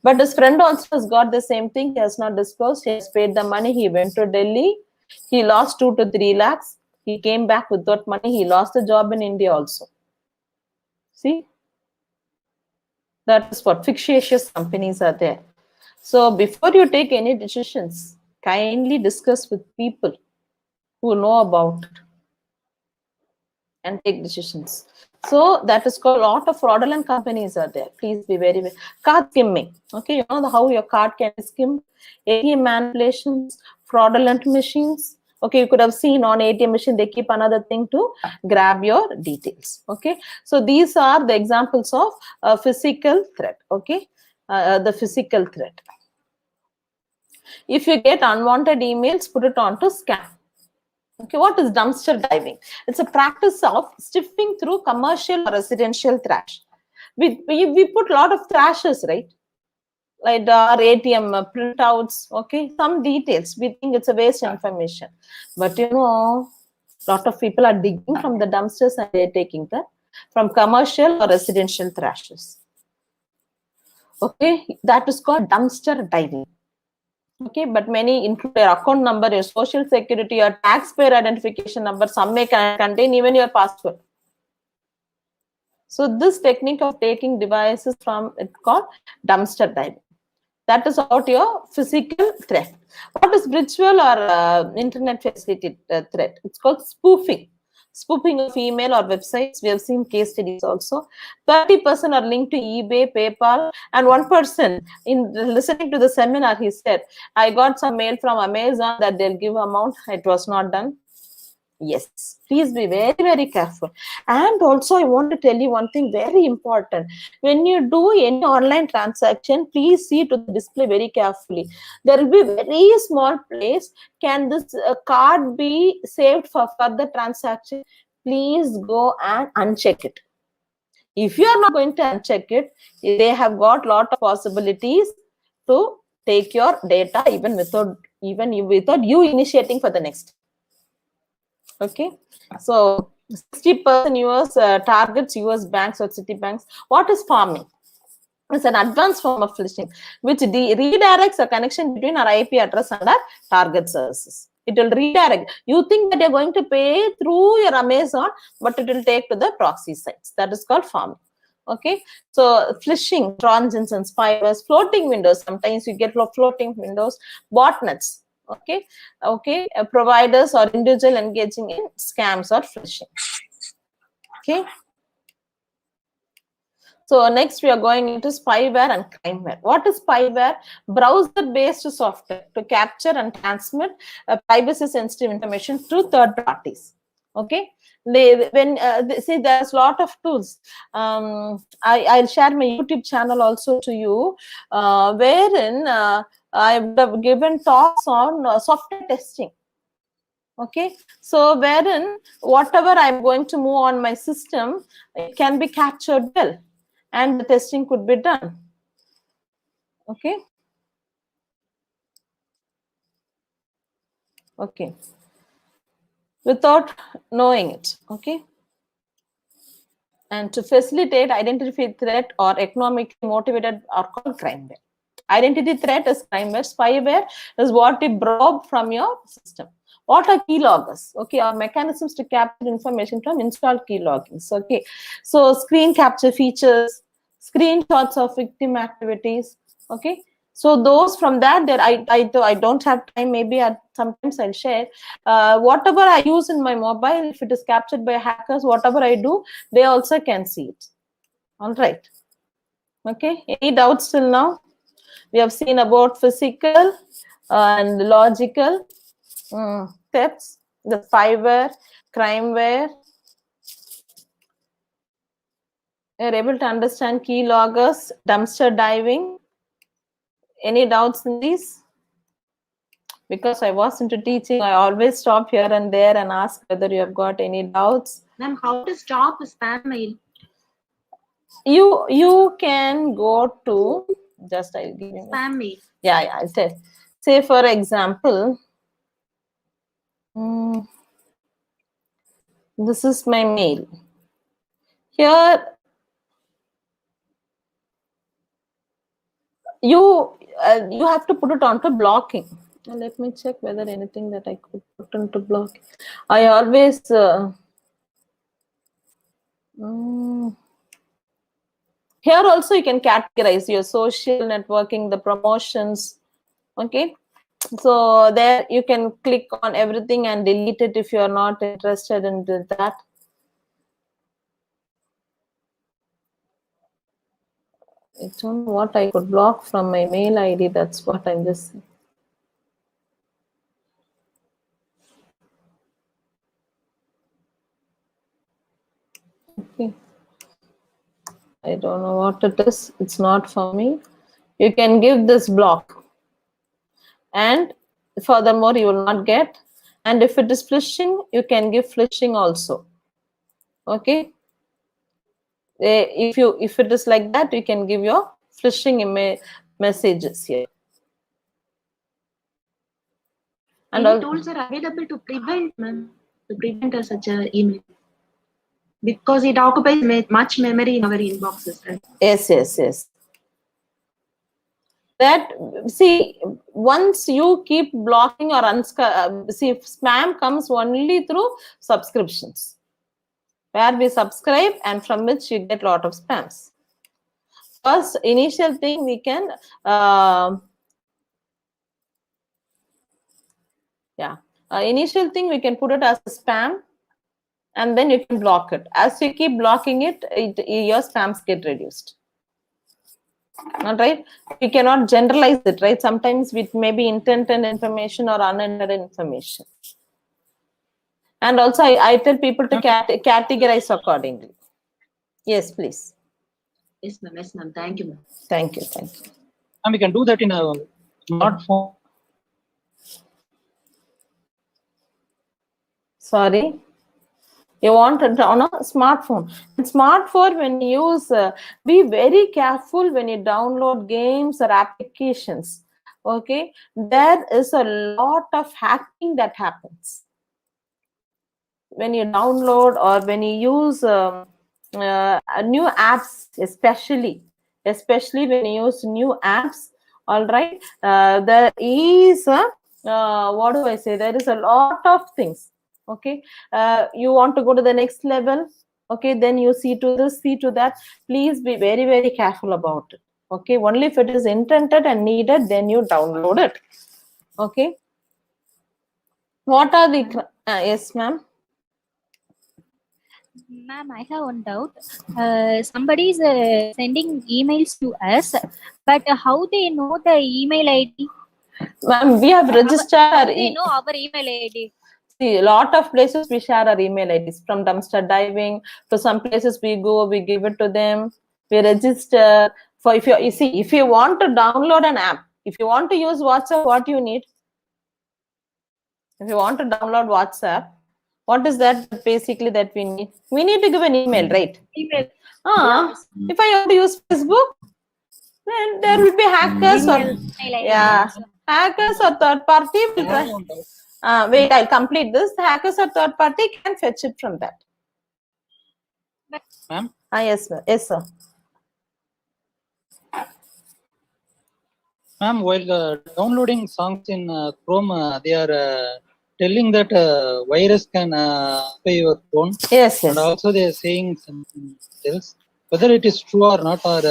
Speaker 2: But his friend also has got the same thing. He has not disclosed. He has paid the money. He went to Delhi. He lost 2 to 3 lakhs. He came back with that money. He lost the job in India also. See, that is what fictitious companies are there. So before you take any decisions, kindly discuss with people who know about it and take decisions. So that is called, a lot of fraudulent companies are there. Please be very, very card skimming. Okay, you know how your card can be skimmed, ATM manipulations, fraudulent machines. Okay, you could have seen on ATM machine, they keep another thing to grab your details. Okay, so these are the examples of physical threat. Okay, the physical threat. If you get unwanted emails, put it on to scam. Okay, what is dumpster diving? It's a practice of sifting through commercial or residential trash. We put a lot of trashes, right? Like our ATM printouts, okay, some details. We think it's a waste information. But you know, a lot of people are digging from the dumpsters and they're taking the from commercial or residential trashes. Okay, that is called dumpster diving. Okay, but many include your account number, your social security, your taxpayer identification number. Some may contain even your password. So this technique of taking devices from it's called dumpster diving. That is about your physical threat. What is virtual or internet facilitated threat? It's called spoofing. Spoofing of email or websites. We have seen case studies also. 30% are linked to eBay, PayPal, and one person in listening to the seminar, he said, I got some mail from Amazon that they'll give amount. It was not done. Yes, please be very, very careful. And also, I want to tell you one thing very important. When you do any online transaction, please see to the display very carefully. There will be very small place. Can this card be saved for further transaction? Please go and uncheck it. If you are not going to uncheck it, they have got lot of possibilities to take your data even without you initiating for the next. Okay, so 60% US targets US banks or city banks. What is farming? It's an advanced form of phishing which redirects a connection between our IP address and our target services. It will redirect. You think that you're going to pay through your Amazon, but it will take to the proxy sites. That is called farming. Okay, so phishing, Trojans and spywares, floating windows. Sometimes you get floating windows, botnets. Okay, providers or individual engaging in scams or phishing. Okay, so next we are going into spyware and crimeware. What is spyware? Browser-based software to capture and transmit privacy-sensitive information to third parties. Okay, see, there's a lot of tools. I'll share my YouTube channel also to you, wherein I would have given talks on software testing. Okay, so wherein whatever I'm going to move on my system, it can be captured well, and the testing could be done. Okay. Okay. Without knowing it. Okay. And to facilitate identity threat or economically motivated are called crimeware. Identity threat is crimeware. Spyware is what we probe from your system. What are keyloggers? Okay, are mechanisms to capture information from installed keyloggings. Okay, so screen capture features, screenshots of victim activities. Okay, so those from that, I don't have time. Maybe sometimes I'll share. Whatever I use in my mobile, if it is captured by hackers, whatever I do, they also can see it. All right. Okay, any doubts till now? We have seen about physical and logical thefts, the spyware, crimeware. You're able to understand keyloggers, dumpster diving. Any doubts in these? Because I was into teaching, I always stop here and there and ask whether you have got any doubts.
Speaker 9: Ma'am, how to stop a spam mail?
Speaker 2: You can go to, just I'll give you
Speaker 9: spam mail.
Speaker 2: Yeah, I'll tell. Say for example, this is my mail. Here, you have to put it onto blocking. Now let me check whether anything that I could put into blocking. I always here also you can categorize your social networking, the promotions. Okay, so there you can click on everything and delete it if you are not interested in that. I don't know what I could block from my mail ID. That's what I'm just saying. Okay. I don't know what it is. It's not for me. You can give this block. And furthermore, you will not get. And if it is phishing, you can give phishing also. Okay. If it is like that, you can give your phishing messages here. And
Speaker 9: any tools are available to prevent such a email? because it occupies much memory in our inboxes. Right?
Speaker 2: Yes. That, see, once you keep blocking or see, spam comes only through subscriptions, where we subscribe and from which you get a lot of spams. First, initial thing we can, initial thing we can put it as a spam, and then you can block it. As you keep blocking it, your spams get reduced. All right, we cannot generalize it, right? Sometimes it may be intended information or unintended information. And also, I tell people to categorize accordingly. Yes, please.
Speaker 9: Yes, ma'am. Thank you, ma'am.
Speaker 2: Thank you.
Speaker 10: And we can do that in a smartphone.
Speaker 2: Sorry. You want it on a smartphone. And smartphone, when you use, be very careful when you download games or applications. Okay, there is a lot of hacking that happens when you download or when you use new apps, especially when you use new apps. All right, there is what do I say? There is a lot of things. Okay, you want to go to the next level. Okay, then you see to this, see to that. Please be very, very careful about it. Okay, only if it is intended and needed, then you download it. Okay, what are the yes, ma'am?
Speaker 11: Ma'am, I have one doubt. Somebody is sending emails to us, but how they know the email ID?
Speaker 2: Ma'am, we have registered
Speaker 11: they know our email ID.
Speaker 2: See, a lot of places we share our email IDs. From dumpster diving to some places we go, we give it to them. We register. For if you want to download an app, if you want to use WhatsApp, what you need? If you want to download WhatsApp, what is that basically that we need? We need to give an email, right?
Speaker 9: Email.
Speaker 2: Yes. If I want to use Facebook, then there will be hackers hackers or third party will try. Wait, I'll complete this. The hackers or third party can fetch it from that.
Speaker 10: Ma'am?
Speaker 2: Yes, ma'am. Yes, sir.
Speaker 10: Ma'am, while downloading songs in Chrome, they are telling that virus can pay your phone.
Speaker 2: Yes.
Speaker 10: And also they are saying something else. Whether it is true or not, or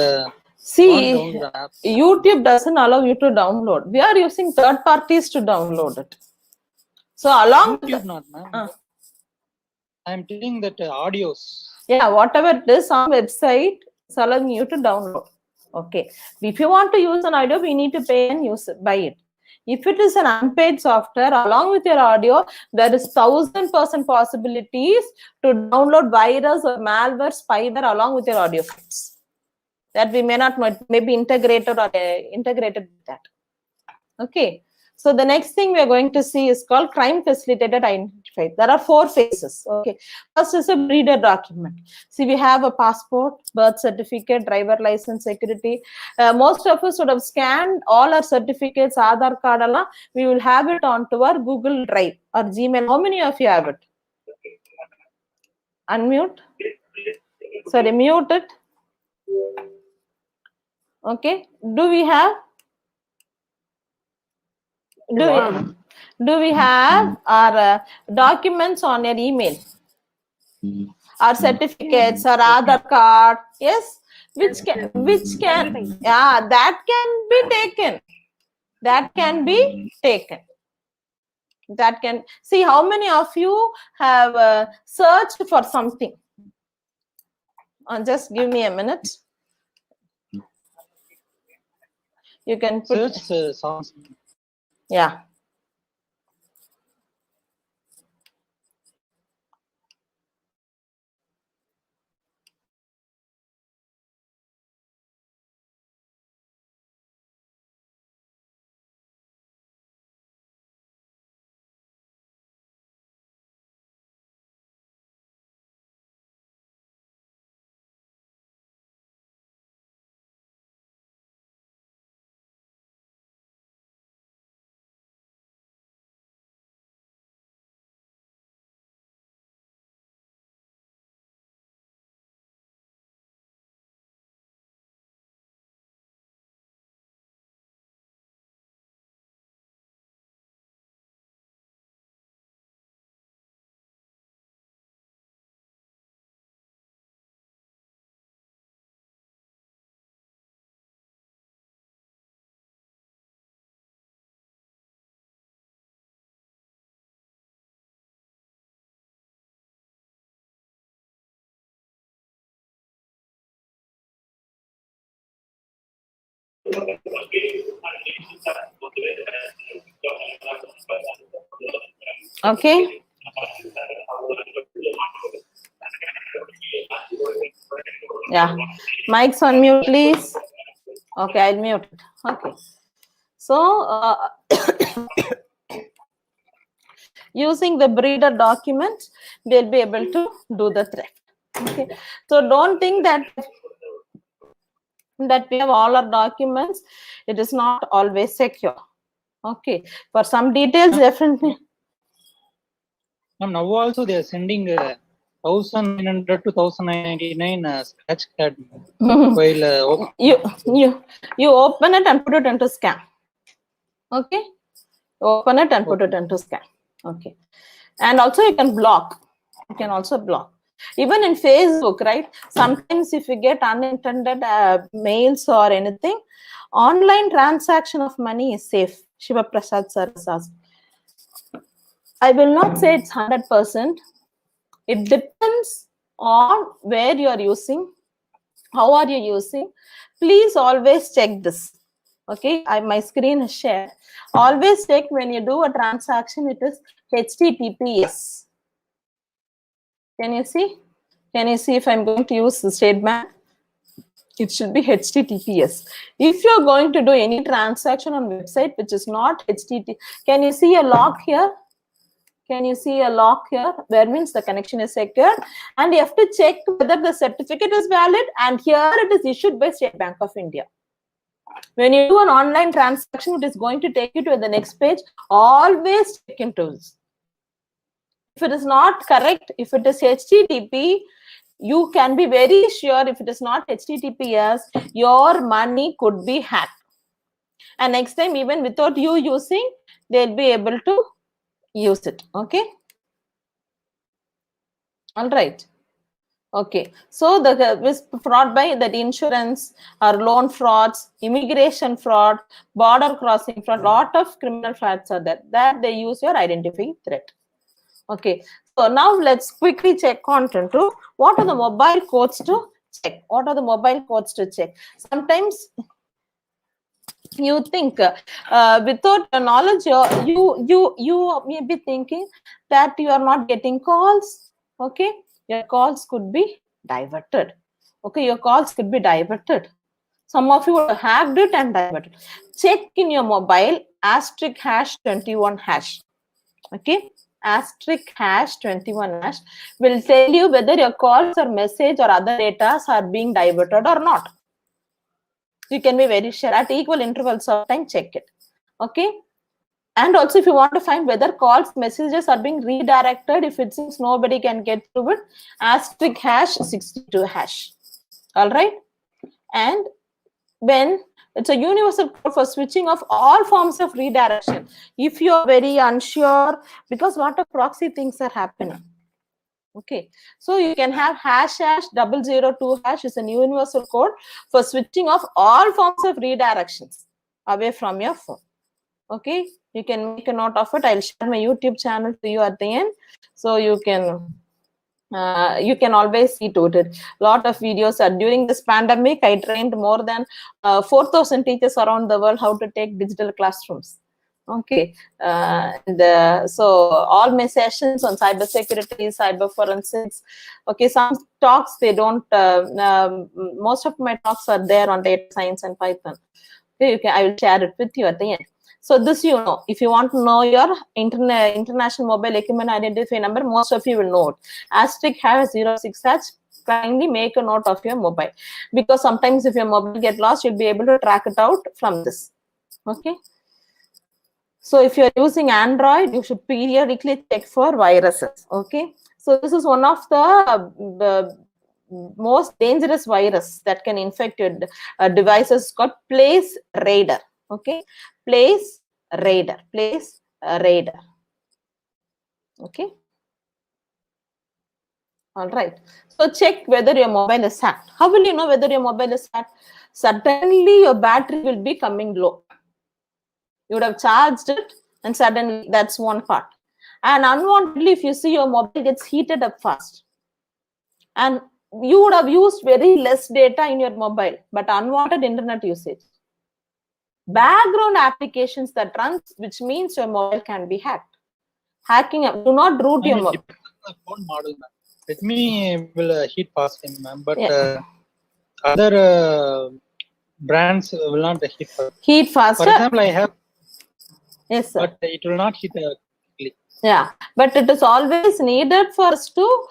Speaker 2: see, YouTube doesn't allow you to download. We are using third parties to download it. So along
Speaker 10: YouTube not, ma'am. I am telling that audios.
Speaker 2: Yeah, whatever it is on website, it's allowing you to download. Okay. If you want to use an audio, we need to pay and buy it. If it is an unpaid software, along with your audio, there is 1000% possibilities to download virus or malware, spyware along with your audio files. That we may not know, it may be integrated or integrated with that. Okay. So the next thing we are going to see is called crime facilitated identified. There are 4 phases. Okay. First is a breeder document. See, we have a passport, birth certificate, driver license, security. Most of us would have scanned all our certificates, Aadhaar card, we will have it onto our Google Drive or Gmail. How many of you have it? Unmute. Sorry, mute it. Okay. Do we have? Do we have our documents on your email? Our certificates, our Aadhaar card? Yes. Which can that can be taken. That can be taken. That can see how many of you have searched for something. Just give me a minute. You can put
Speaker 10: search songs.
Speaker 2: Yeah. Okay. Yeah. Mics on mute, please. Okay, I'll mute it. Okay. So, using the breeder document, they'll be able to do the theft. Okay. So, don't think that we have all our documents. It is not always secure. Okay. For some details, definitely.
Speaker 10: Now also they are sending 1,900 to 1,999 scratch card while
Speaker 2: you open it and put it into scan. Okay, open it and put it into scan. Okay, and also you can block. You can also block. Even in Facebook, right? Sometimes if you get unintended mails or anything, online transaction of money is safe. Shiva Prasad sir has asked. I will not say it's 100%. It depends on where you are using, how are you using. Please always check this. Okay, my screen is shared. Always check when you do a transaction, it is HTTPS. Can you see? Can you see if I'm going to use the State Bank? It should be HTTPS. If you're going to do any transaction on website which is not HTTP, can you see a lock here? Can you see a lock here? That means the connection is secure, and you have to check whether the certificate is valid, and here it is issued by State Bank of India. When you do an online transaction, it is going to take you to the next page. Always check into this. If it is not correct, if it is HTTP, you can be very sure if it is not HTTPS, your money could be hacked. And next time, even without you using, they'll be able to use it. Okay. All right. Okay. So the fraud by that insurance or loan frauds, immigration fraud, border crossing fraud, lot of criminal frauds are there. That they use your identifying threat. Okay. So now let's quickly check content to what are the mobile codes to check. What are the mobile codes to check? Sometimes you think without your knowledge, you may be thinking that you are not getting calls. Okay, your calls could be diverted. Okay, your calls could be diverted. Some of you would have hacked it and diverted. Check in your mobile *#21#. Okay, *#21# will tell you whether your calls or message or other data are being diverted or not. You can be very sure at equal intervals of time, check it. Okay. And also if you want to find whether calls, messages are being redirected, if it seems nobody can get through it, *62#. All right. And when it's a universal code for switching off all forms of redirection. If you're very unsure, because a lot of proxy things are happening. Okay, so you can have #002# is a universal code for switching off all forms of redirections away from your phone. Okay, you can make a note of it. I'll share my YouTube channel to you at the end, so you can always see to it. A lot of videos are during this pandemic. I trained more than 4,000 teachers around the world how to take digital classrooms. Okay, so all my sessions on cybersecurity, cyber forensics. Okay, some talks they don't. Most of my talks are there on data science and Python. Okay, I will share it with you at the end. So this you know. If you want to know your international mobile equipment identifier number, most of you will know it. *#06#. Kindly make a note of your mobile, because sometimes if your mobile get lost, you'll be able to track it out from this. Okay. So if you're using Android, you should periodically check for viruses. Okay. So this is one of the most dangerous virus that can infect your devices, called Place Raider. Okay. Place Raider. Place Raider. Okay. All right. So check whether your mobile is hacked. How will you know whether your mobile is hacked? Suddenly your battery will be coming low. You would have charged it and suddenly, that's one part. And unwantedly, if you see your mobile gets heated up fast, and you would have used very less data in your mobile, but unwanted internet usage. background applications that runs, which means your mobile can be hacked. Hacking, do not root your mobile.
Speaker 10: The phone model, ma'am. Redmi will heat fast, ma'am, but
Speaker 2: Yeah.
Speaker 10: other brands will not
Speaker 2: heat faster.
Speaker 10: For example, I have.
Speaker 2: Yes, sir.
Speaker 10: But it will not heat quickly.
Speaker 2: Yeah, but it is always needed for us to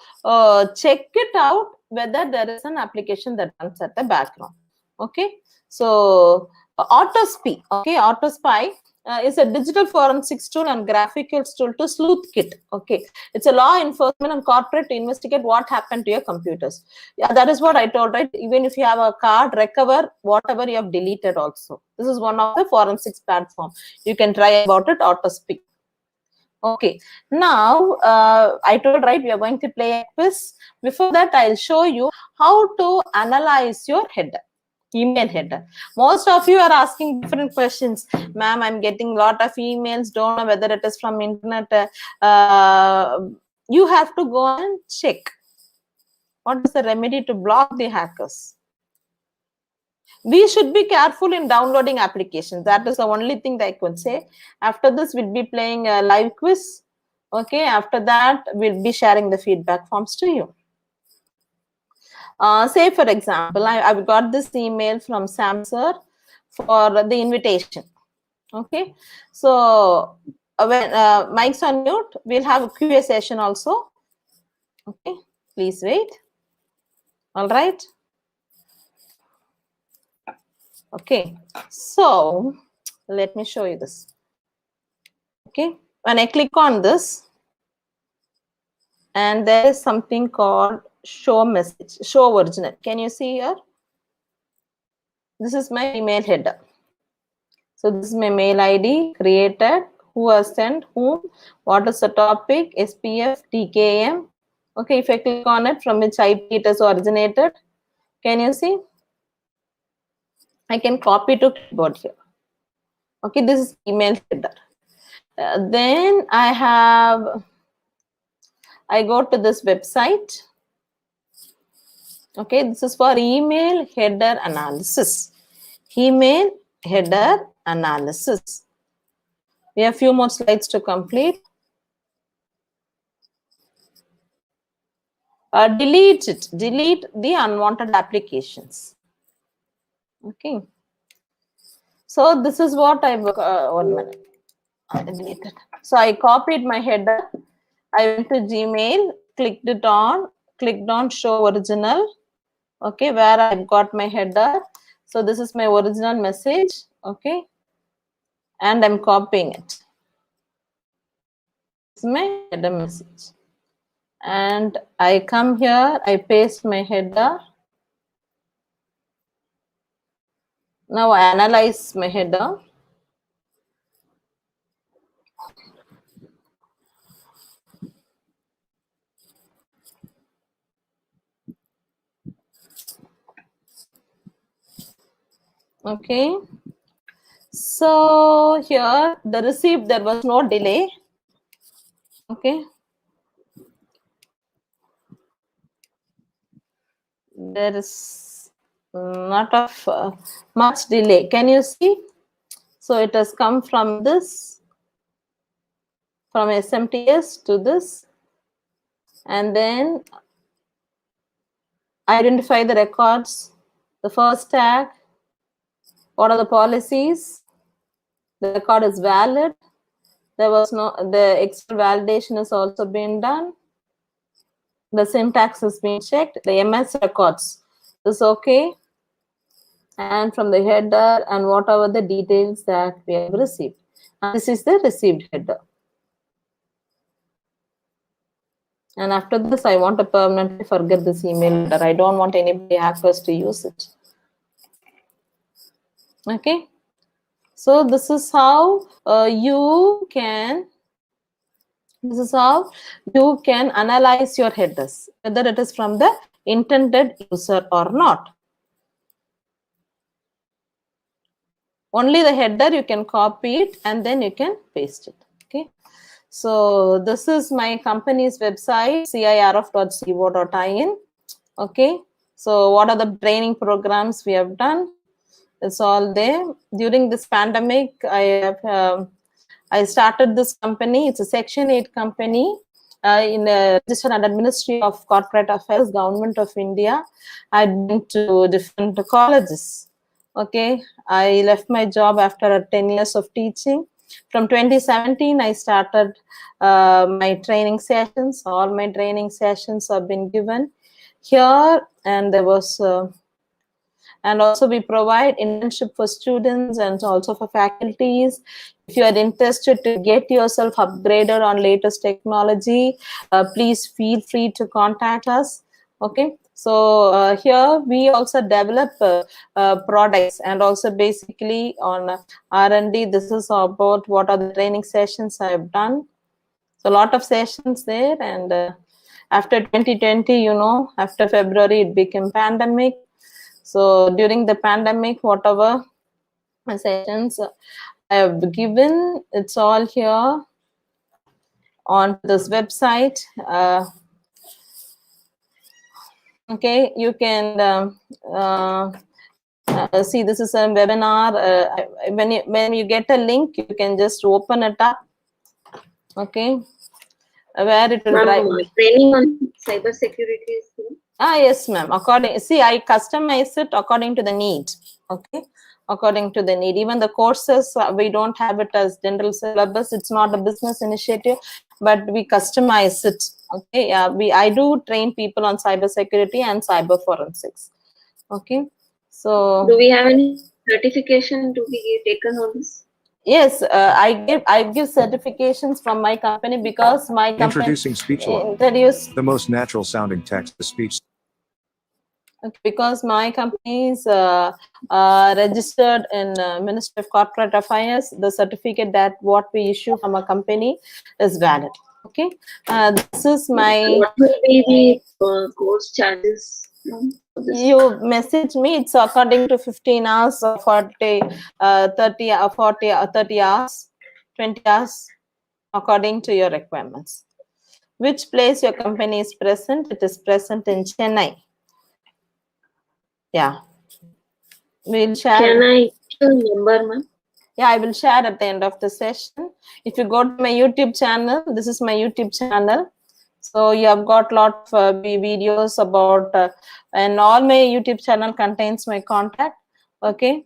Speaker 2: check it out whether there is an application that runs at the background. Okay, so AutoSpy. Okay, AutoSpy is a digital forensics tool and graphical tool to sleuth kit. Okay, it's a law enforcement and corporate to investigate what happened to your computers. Yeah, that is what I told, right? Even if you have a card, recover whatever you have deleted also. This is one of the forensics platform. You can try about it, AutoSpy. Okay, now I told, right, we are going to play a quiz. Before that, I'll show you how to analyze your header, email header. Most of you are asking different questions. Ma'am, I'm getting a lot of emails, don't know whether it is from internet. You have to go and check. What is the remedy to block the hackers? We should be careful in downloading applications. That is the only thing that I could say. After this, we'll be playing a live quiz. Okay, after that, we'll be sharing the feedback forms to you. Say, for example, I've got this email from Sam sir for the invitation. Okay, so when mic's on mute, we'll have a QA session also. Okay, please wait. All right. Okay, so let me show you this. Okay, when I click on this, and there is something called show message, show original. Can you see here? This is my email header. So this is my mail ID created, who has sent, whom, what is the topic, SPF, TKM. Okay, if I click on it, from which IP it is originated, can you see? I can copy to clipboard here. Okay, this is email header. Then I go to this website. Okay, this is for email header analysis. Email header analysis. We have a few more slides to complete. Delete it. Delete the unwanted applications. Okay. So this is what I 1 minute. I deleted. So I copied my header. I went to Gmail, clicked on show original. Okay, where I've got my header. So this is my original message. Okay, and I'm copying it. This is my header message. And I come here, I paste my header. Now I analyze my header. Okay. So here the receipt, there was no delay. Okay. There is not of much delay. Can you see? So it has come from this, from SMTS to this, and then identify the records, the first tag, what are the policies, the record is valid, there was no, the Excel validation has also been done, the syntax has been checked, the MS records is okay, and from the header and whatever the details that we have received. And this is the received header. And after this, I want to permanently forget this email header. I don't want anybody hackers to use it. Okay. So this is how you can analyze your headers, whether it is from the intended user or not. Only the header you can copy it and then you can paste it. Okay. So this is my company's website, cirf.co.in. Okay. So what are the training programs we have done? It's all there. During this pandemic, I started this company. It's a Section 8 company in a registered under Ministry of Corporate Affairs, Government of India. I'd been to different colleges. Okay, I left my job after 10 years of teaching. From 2017, I started my training sessions. All my training sessions have been given here, and there was and also we provide internship for students and also for faculties. If you are interested to get yourself upgraded on latest technology, please feel free to contact us. Okay, so here we also develop products, and also basically on R&D. This is about what are the training sessions I have done. So a lot of sessions there, and after 2020, you know, after February, it became pandemic. So during the pandemic, whatever sessions I have given, it's all here on this website. Okay, you can see this is a webinar. When you get a link, you can just open it up. Okay, where it will drive
Speaker 12: training on cyber security.
Speaker 2: Yes, ma'am. See, I customize it according to the need. Okay, according to the need. Even the courses, we don't have it as general syllabus. It's not a business initiative, but we customize it. Okay, I do train people on cyber security and cyber forensics. Okay, so
Speaker 12: do we have any certification to be taken on this?
Speaker 2: Yes, I give certifications from my company, because my company
Speaker 13: Introducing SpeechLog, the most natural sounding text-to-speech.
Speaker 2: Okay, because my company is registered in Ministry of Corporate Affairs, the certificate that what we issue from a company is valid. Okay, this is my.
Speaker 12: What will be the course charges?
Speaker 2: You message me. It's according to 15 hours, 40, 30, 40, 30 hours, 20 hours, according to your requirements. Which place your company is present? It is present in Chennai. Yeah, we'll share.
Speaker 12: Can I give a number, ma'am?
Speaker 2: Yeah, I will share at the end of the session. If you go to my YouTube channel, this is my YouTube channel. So you have got a lot of videos about, and all my YouTube channel contains my contact. Okay.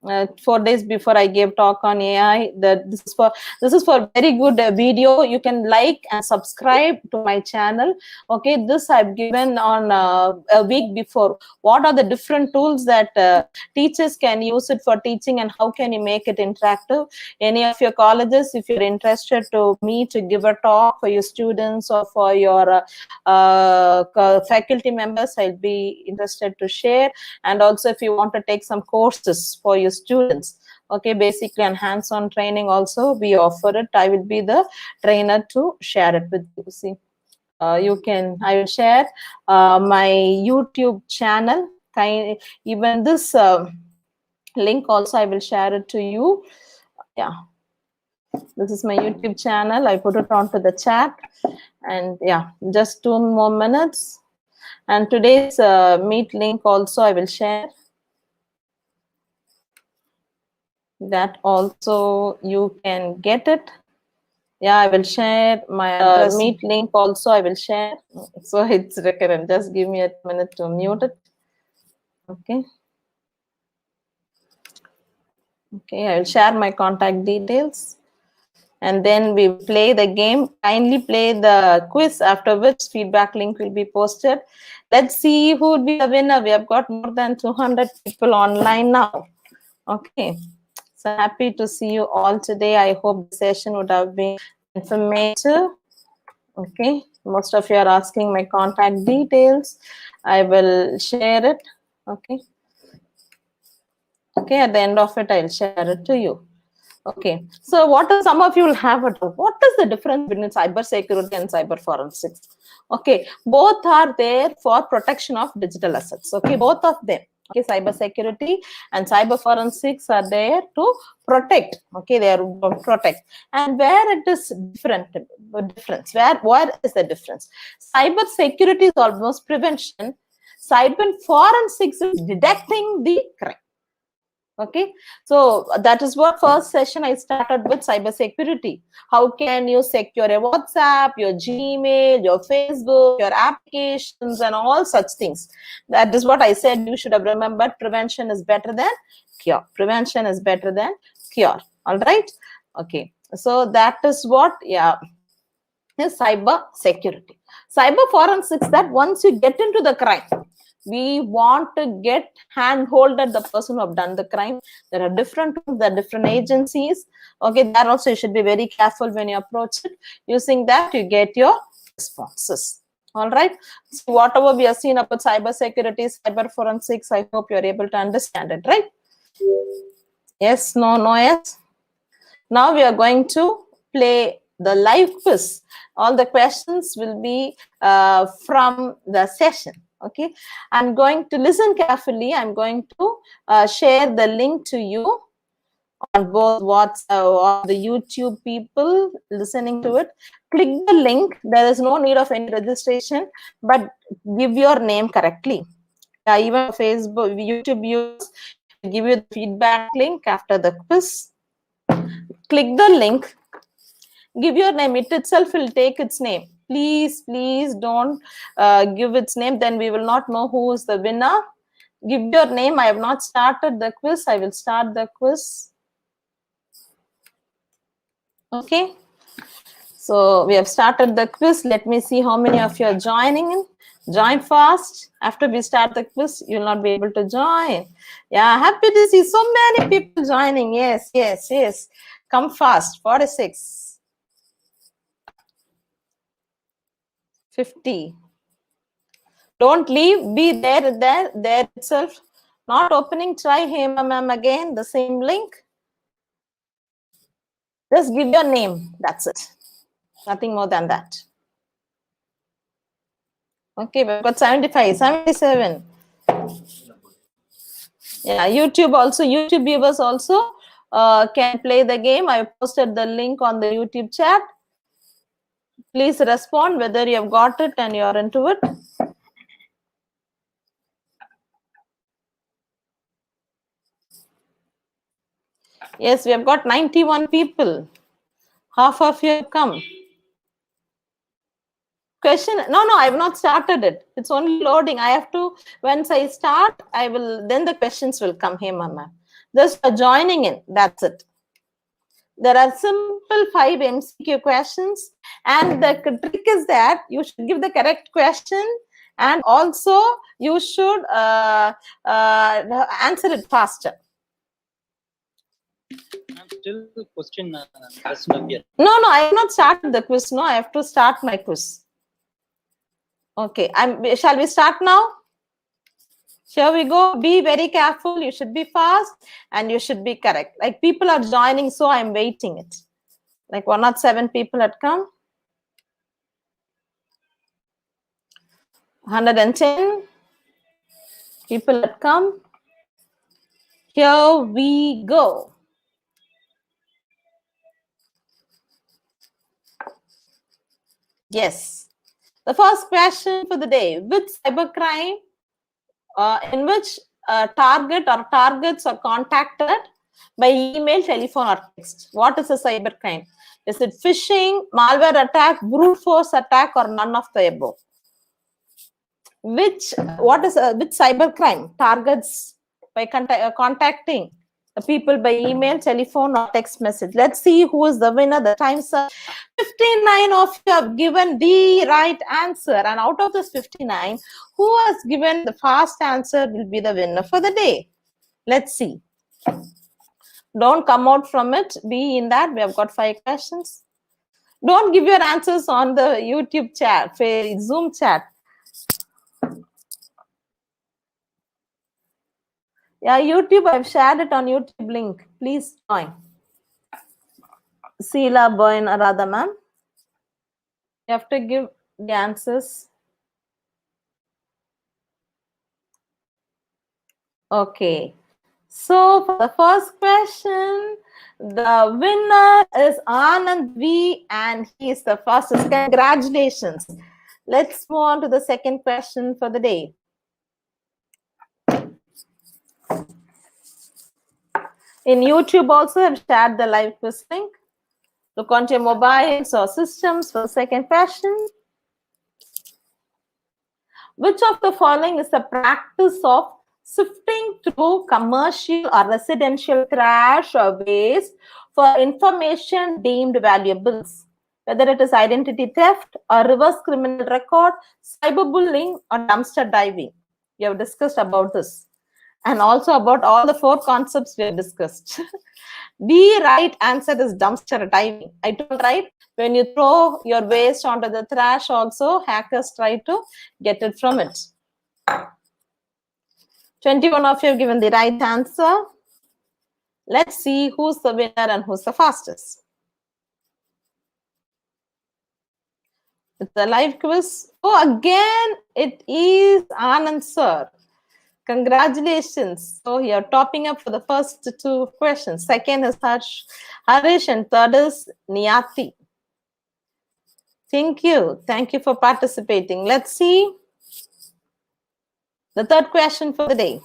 Speaker 2: 4 days before I gave talk on AI, that this is for very good video. You can like and subscribe to my channel. Okay, this I've given on a week before. What are the different tools that teachers can use it for teaching, and how can you make it interactive? Any of your colleges, if you're interested to me to give a talk for your students or for your faculty members, I'll be interested to share. And also if you want to take some courses for your students, okay, basically on hands-on training also we offer it. I will be the trainer to share it with you. See, I will share my YouTube channel. Even this link also I will share it to you. Yeah, this is my YouTube channel. I put it onto the chat, and yeah, just 2 more minutes. And today's meet link also I will share. That also you can get it. Yeah, I will share my meet link also. I will share. So it's recurrent. Just give me a minute to mute it. Okay. Okay, I will share my contact details. And then we play the game. Kindly play the quiz, after which feedback link will be posted. Let's see who would be the winner. We have got more than 200 people online now. Okay. So happy to see you all today. I hope the session would have been informative. Okay. Most of you are asking my contact details. I will share it. Okay. Okay. At the end of it, I'll share it to you. Okay. So what are some of you will have it? What is the difference between cyber security and cyber forensics? Okay. Both are there for protection of digital assets. Okay. Both of them. Okay, cyber security and cyber forensics are there to protect. Okay, they are to protect. And where it is different, where is the difference? Cyber security is almost prevention. Cyber forensics is detecting the crime. Okay, so that is what first session I started with cyber security. How can you secure your WhatsApp, your Gmail, your Facebook, your applications, and all such things. That is what I said. You should have remembered. Prevention is better than cure. Prevention is better than cure. All right. Okay. So that is what, yeah, is cyber security. Cyber forensics, that once you get into the crime, we want to get hand-holded the person who have done the crime. There are different tools, there are different agencies. Okay, there also you should be very careful when you approach it. Using that, you get your responses. All right. So whatever we have seen about cyber security, cyber forensics, I hope you're able to understand it, right? Yes, no, no, yes. Now we are going to play the live quiz. All the questions will be from the session. Okay, I'm going to listen carefully. I'm going to share the link to you on both WhatsApp or the YouTube people listening to it. Click the link. There is no need of any registration, but give your name correctly. Even Facebook, YouTube users give you the feedback link after the quiz. Click the link. Give your name. It itself will take its name. Please, please don't give its name. Then we will not know who is the winner. Give your name. I have not started the quiz. I will start the quiz. Okay. So we have started the quiz. Let me see how many of you are joining in. Join fast. After we start the quiz, you will not be able to join. Yeah, happy to see so many people joining. Yes, yes, yes. Come fast. 46. 50. Don't leave. Be there itself. Not opening. Try Hema ma'am again. The same link. Just give your name. That's it. Nothing more than that. Okay, we've got 75, 77. Yeah, YouTube also. YouTube viewers also can play the game. I posted the link on the YouTube chat. Please respond whether you have got it and you are into it. Yes, we have got 91 people. Half of you have come. Question? No, I have not started it. It's only loading. I have to, once I start, then the questions will come here, Mama. Just for joining in, that's it. There are simple 5 MCQ questions, and the trick is that you should give the correct question, and also you should answer it faster.
Speaker 10: Still the question doesn't appear.
Speaker 2: No, I have not started the quiz. No, I have to start my quiz. Okay, shall we start now? Here we go. Be very careful. You should be fast and you should be correct. Like people are joining, so I'm waiting it. Like 107 people had come. 110 people had come. Here we go. Yes. The first question for the day. Which cybercrime in which target or targets are contacted by email, telephone, or text? What is a cybercrime? Is it phishing, malware attack, brute force attack, or none of the above? Which cybercrime targets by contacting the people by email, telephone, or text message? Let's see who is the winner. The times are 59 of you have given the right answer, and out of this 59, who has given the fast answer will be the winner for the day. Let's see. Don't come out from it. Be in that. We have got 5 questions. Don't give your answers on the YouTube chat, Zoom chat. Yeah, YouTube, I've shared it on YouTube link. Please join. Sheila Boyne Radha ma'am. You have to give the answers. Okay. So for the first question, the winner is Anand V, and he is the fastest. Congratulations. Let's move on to the second question for the day. In YouTube also, I've shared the live quiz link. Look onto your mobiles or systems for the second question. Which of the following is the practice of sifting through commercial or residential trash or waste for information deemed valuables? Whether it is identity theft or reverse criminal record, cyberbullying or dumpster diving. We have discussed about this. And also about all the 4 concepts we have discussed. The right answer is dumpster diving. I told, right? When you throw your waste onto the trash also, hackers try to get it from it. 21 of you have given the right answer. Let's see who's the winner and who's the fastest. It's a live quiz. Oh, again, it is Anand sir. Congratulations. So you're topping up for the first 2 questions. Second is Harish and third is Niyati. Thank you. Thank you for participating. Let's see the third question for the day.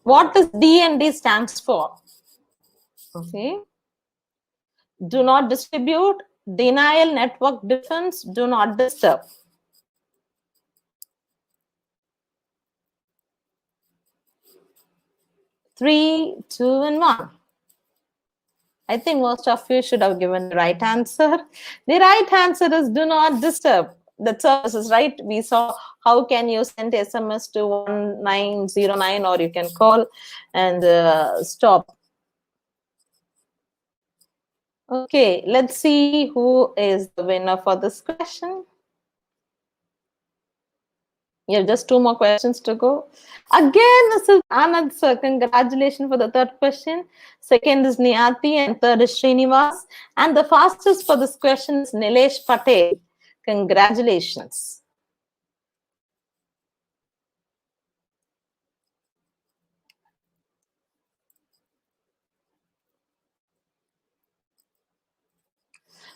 Speaker 2: What does D&D stands for? Okay. Do not distribute, denial, network defense, do not disturb. Three, two, and one. I think most of you should have given the right answer. The right answer is do not disturb. The service is right. We saw how can you send SMS to 1909 or you can call and stop. Okay, let's see who is the winner for this question. You have just 2 more questions to go. Again, this is Anand sir. Congratulations for the third question. Second is Niyati and third is Srinivas. And the fastest for this question is Nilesh Patel. Congratulations.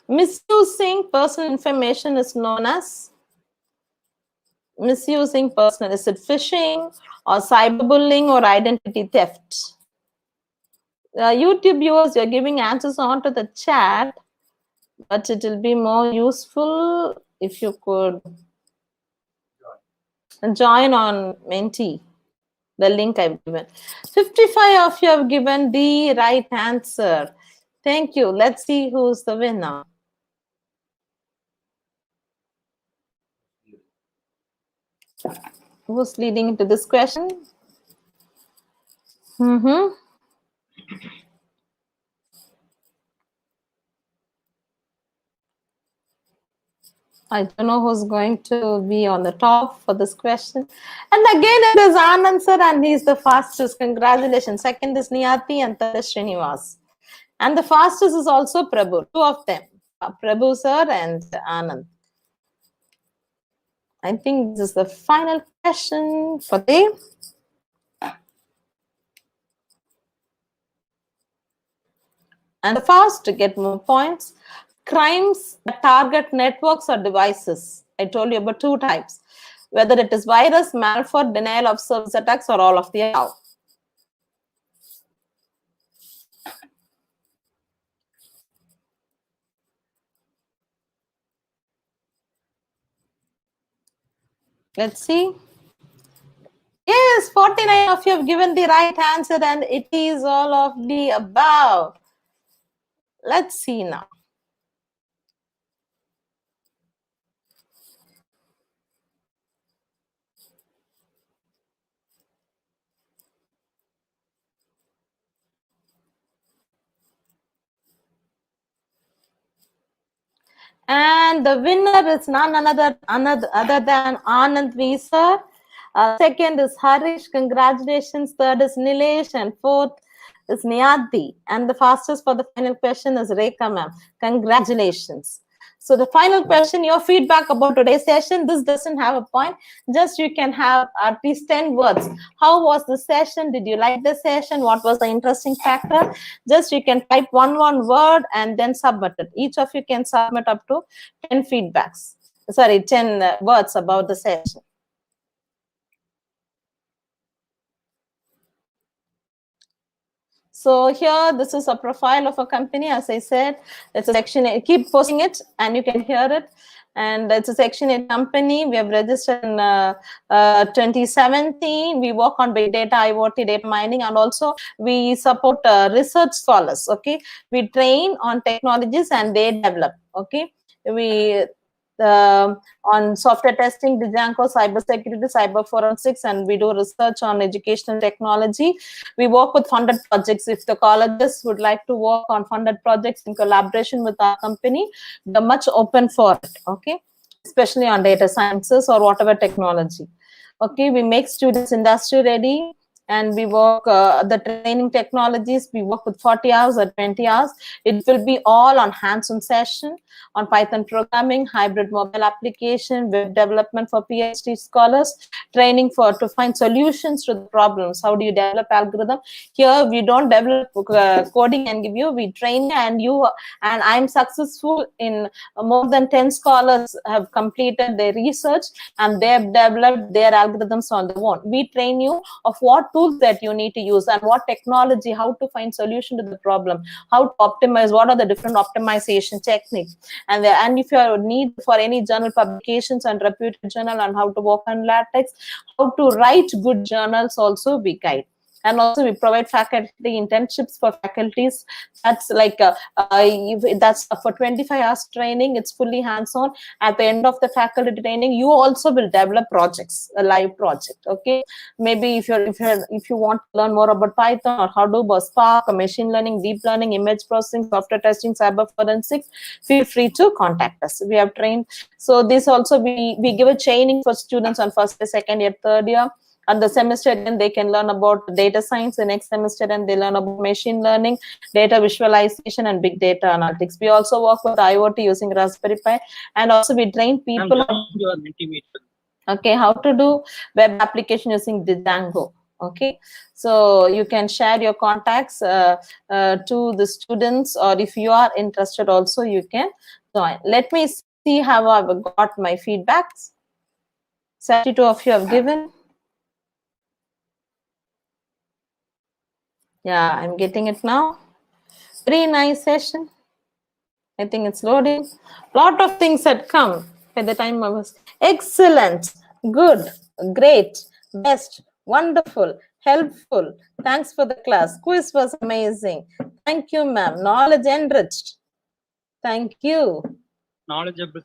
Speaker 2: Misusing personal information is known as misusing personal. Is it phishing or cyberbullying or identity theft? YouTube viewers, you're giving answers onto the chat, but it will be more useful if you could join on Menti, the link I've given. 55 of you have given the right answer. Thank you. Let's see who's the winner. Who's leading into this question? I don't know who's going to be on the top for this question. And again, it is Anand sir, and he's the fastest. Congratulations. Second is Niyati, and third is Srinivas. And the fastest is also Prabhu, 2 of them. Prabhu sir and Anand. I think this is the final question for today. And the fast to get more points. Crimes that target networks or devices. I told you about 2 types. Whether it is virus, malware, denial of service attacks, or all of the above. Let's see. Yes, 49 of you have given the right answer, and it is all of the above. Let's see now. And the winner is none other than Anand V sir. Second is Harish. Congratulations. Third is Nilesh. And fourth is Niyati. And the fastest for the final question is Rekha ma'am. Congratulations. So the final question, your feedback about today's session. This doesn't have a point. Just you can have at least 10 words. How was the session? Did you like the session? What was the interesting factor? Just you can type one word and then submit it. Each of you can submit up to 10 feedbacks. Sorry, 10 words about the session. So here, this is a profile of a company. As I said, it's a section 8. Keep posting it and you can hear it. And it's a section 8 company. We have registered in 2017. We work on big data, IoT, data mining, and also we support research scholars. Okay, we train on technologies and they develop. Okay, we on software testing, Django, cybersecurity, cyber forensics, and we do research on educational technology. We work with funded projects. If the colleges would like to work on funded projects in collaboration with our company, they're much open for it, okay? Especially on data sciences or whatever technology. Okay, we make students industry ready. And we work the training technologies, we work with 40 hours or 20 hours. It will be all on hands-on session on Python programming, hybrid mobile application, web development for PhD scholars, training to find solutions to the problems. How do you develop algorithm? Here we don't develop coding and give you, we train and I'm successful in more than 10 scholars have completed their research and they have developed their algorithms on their own. We train you of what tools that you need to use and what technology, how to find solution to the problem, how to optimize, what are the different optimization techniques, and if you have need for any journal publications and reputed journal and how to work on LaTeX, how to write good journals also we guide. And also we provide faculty internships for faculties. That's like that's for 25 hours training. It's fully hands-on. At the end of the faculty training, you also will develop projects, a live project. Okay, maybe if you want to learn more about Python or Hadoop or Spark or machine learning, deep learning, image processing, software testing, cyber forensics, feel free to contact us. We have trained. So this also we give a training for students on first year, second year, third year. And the semester then they can learn about data science. The next semester then they learn about machine learning, data visualization, and big data analytics. We also work with IoT using Raspberry Pi, and also we train people on how to do web application using Django. Okay, so you can share your contacts to the students, or if you are interested also you can join. Let me see how I've got my feedbacks. 32 of you have given. Yeah, I'm getting it now. Very nice session. I think it's loading. Lot of things had come by the time I was. Excellent, good, great, best, wonderful, helpful. Thanks for the class. Quiz was amazing. Thank you, ma'am. Knowledge enriched. Thank you.
Speaker 5: Knowledgeable.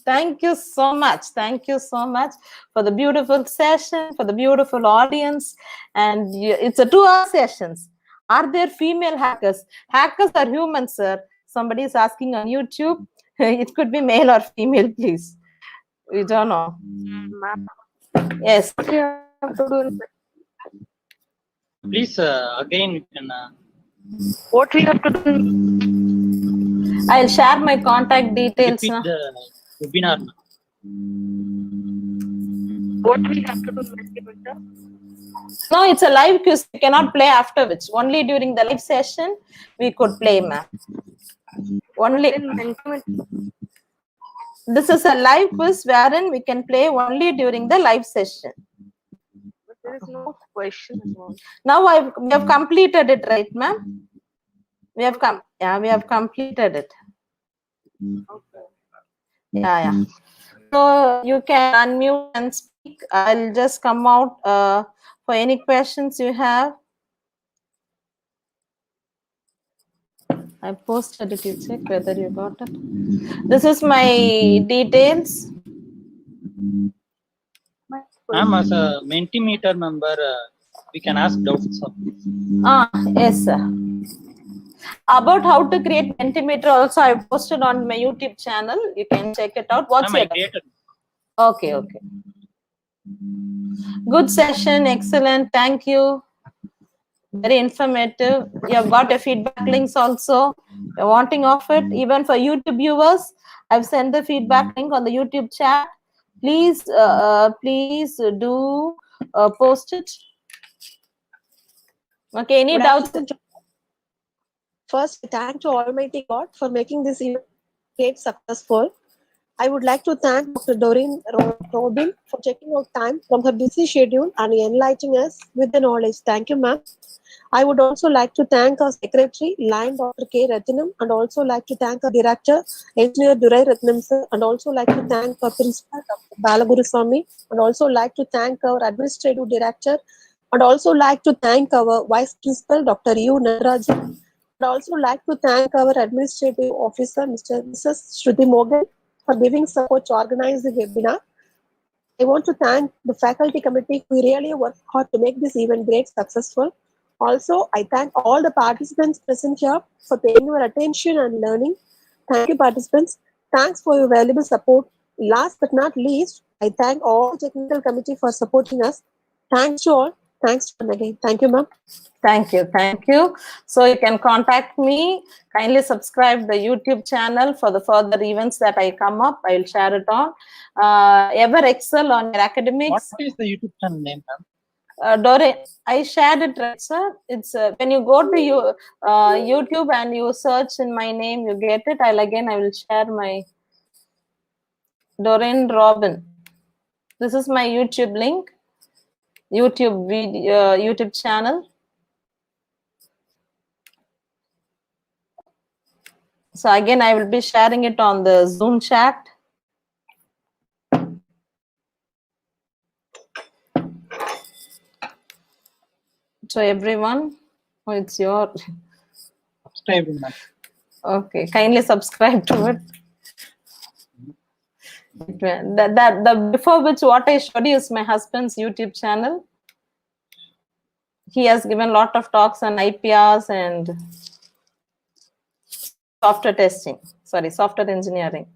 Speaker 2: Thank you so much. Thank you so much for the beautiful session, for the beautiful audience. And it's a 2-hour sessions. Are there female hackers? Hackers are humans, sir. Somebody is asking on YouTube. It could be male or female, please. We don't know. Yes.
Speaker 10: Please, again, you can.
Speaker 3: What we have to do?
Speaker 2: I'll share my contact details.
Speaker 10: Repeat the webinar.
Speaker 3: What we have to do?
Speaker 2: No, it's a live quiz. You cannot play afterwards. Only during the live session we could play, ma'am. Only. This is a live quiz wherein we can play only during the live session.
Speaker 3: But there is no question.
Speaker 2: Now we have completed it, right, ma'am? We have we have completed it. Yeah. So you can unmute and speak. I'll just come out for any questions you have. I posted it. You check whether you got it. This is my details.
Speaker 10: Ma'am, as a Mentimeter member, we can ask doubts.
Speaker 2: Yes, sir. About how to create Mentimeter also I posted on my YouTube channel. You can check it out. What's your Okay. Good session, excellent. Thank you. Very informative. You have got a feedback links also. You're wanting of it. Even for YouTube viewers, I've sent the feedback link on the YouTube chat. Please, please do post it. Okay, any
Speaker 14: Good
Speaker 2: doubts?
Speaker 14: First, I thank to Almighty God for making this event successful. I would like to thank Dr. Doreen Robin for taking out time from her busy schedule and enlightening us with the knowledge. Thank you, ma'am. I would also like to thank our secretary, line Dr. K. Rathinam, and also like to thank our director, Engineer Durai Ratnam sir, and also like to thank our principal, Dr. Balaguru Swami, and also like to thank our administrative director, and also like to thank our vice principal, Dr. U. Narajan. I'd also like to thank our administrative officer, Mrs. Shruti Mogan, for giving support to organize the webinar. I want to thank the faculty committee who really worked hard to make this event great successful. Also, I thank all the participants present here for paying your attention and learning. Thank you, participants. Thanks for your valuable support. Last but not least, I thank all the technical committee for supporting us. Thanks to all. Thanks again. Thank you, ma'am.
Speaker 2: Thank you. Thank you. So you can contact me. Kindly subscribe the YouTube channel for the further events that I come up. I will share it on. Ever excel on your academics.
Speaker 10: What is the YouTube channel name, ma'am?
Speaker 2: Doreen, I shared it, right, sir? It's when you go to YouTube and you search in my name, you get it. I will share my Doreen Robin. This is my YouTube link, YouTube video, YouTube channel. So again, I will be sharing it on the Zoom chat. So everyone, oh, it's your
Speaker 10: Subscribe.
Speaker 2: Okay, kindly subscribe to it. The before which what I showed you is my husband's YouTube channel. He has given a lot of talks on IPRs and software testing. Sorry, software engineering.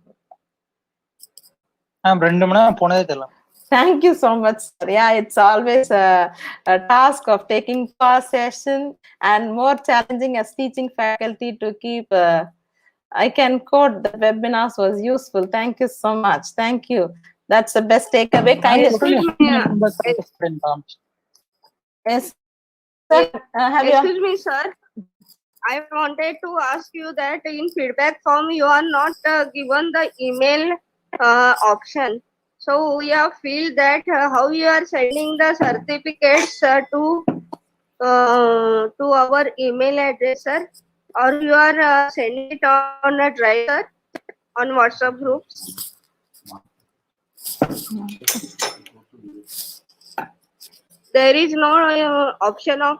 Speaker 2: Thank you so much, sir. Yeah, it's always a task of taking past session and more challenging as teaching faculty to keep. I can quote the webinars was useful. Thank you so much. Thank you. That's the best takeaway. Kindly. Yes. Sir,
Speaker 15: Excuse me, sir. I wanted to ask you that in feedback form you are not given the email option. So we have feel that how you are sending the certificates to our email address, sir, or you are sending it on a drive, sir, on WhatsApp groups. There is no option of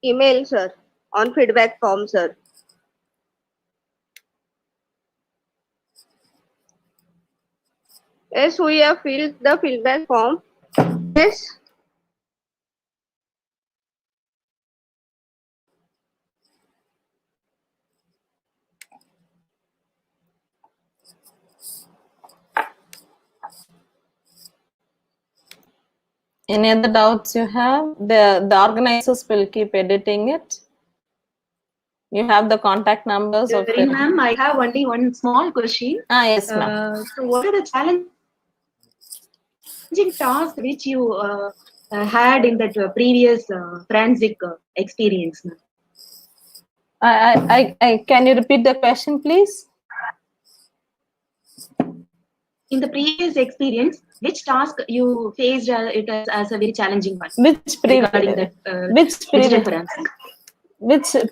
Speaker 15: email, sir, on feedback form, sir. Yes, we have filled the feedback form. Yes.
Speaker 2: Any other doubts you have? The organizers will keep editing it. You have the contact numbers of the...
Speaker 9: Ma'am, I have only one small question.
Speaker 2: Yes, ma'am.
Speaker 9: So what are the challenging tasks which you had in that previous forensic experience, ma'am?
Speaker 2: Can you repeat the question, please?
Speaker 9: In the previous experience, which task you faced it as a very challenging one?
Speaker 2: Which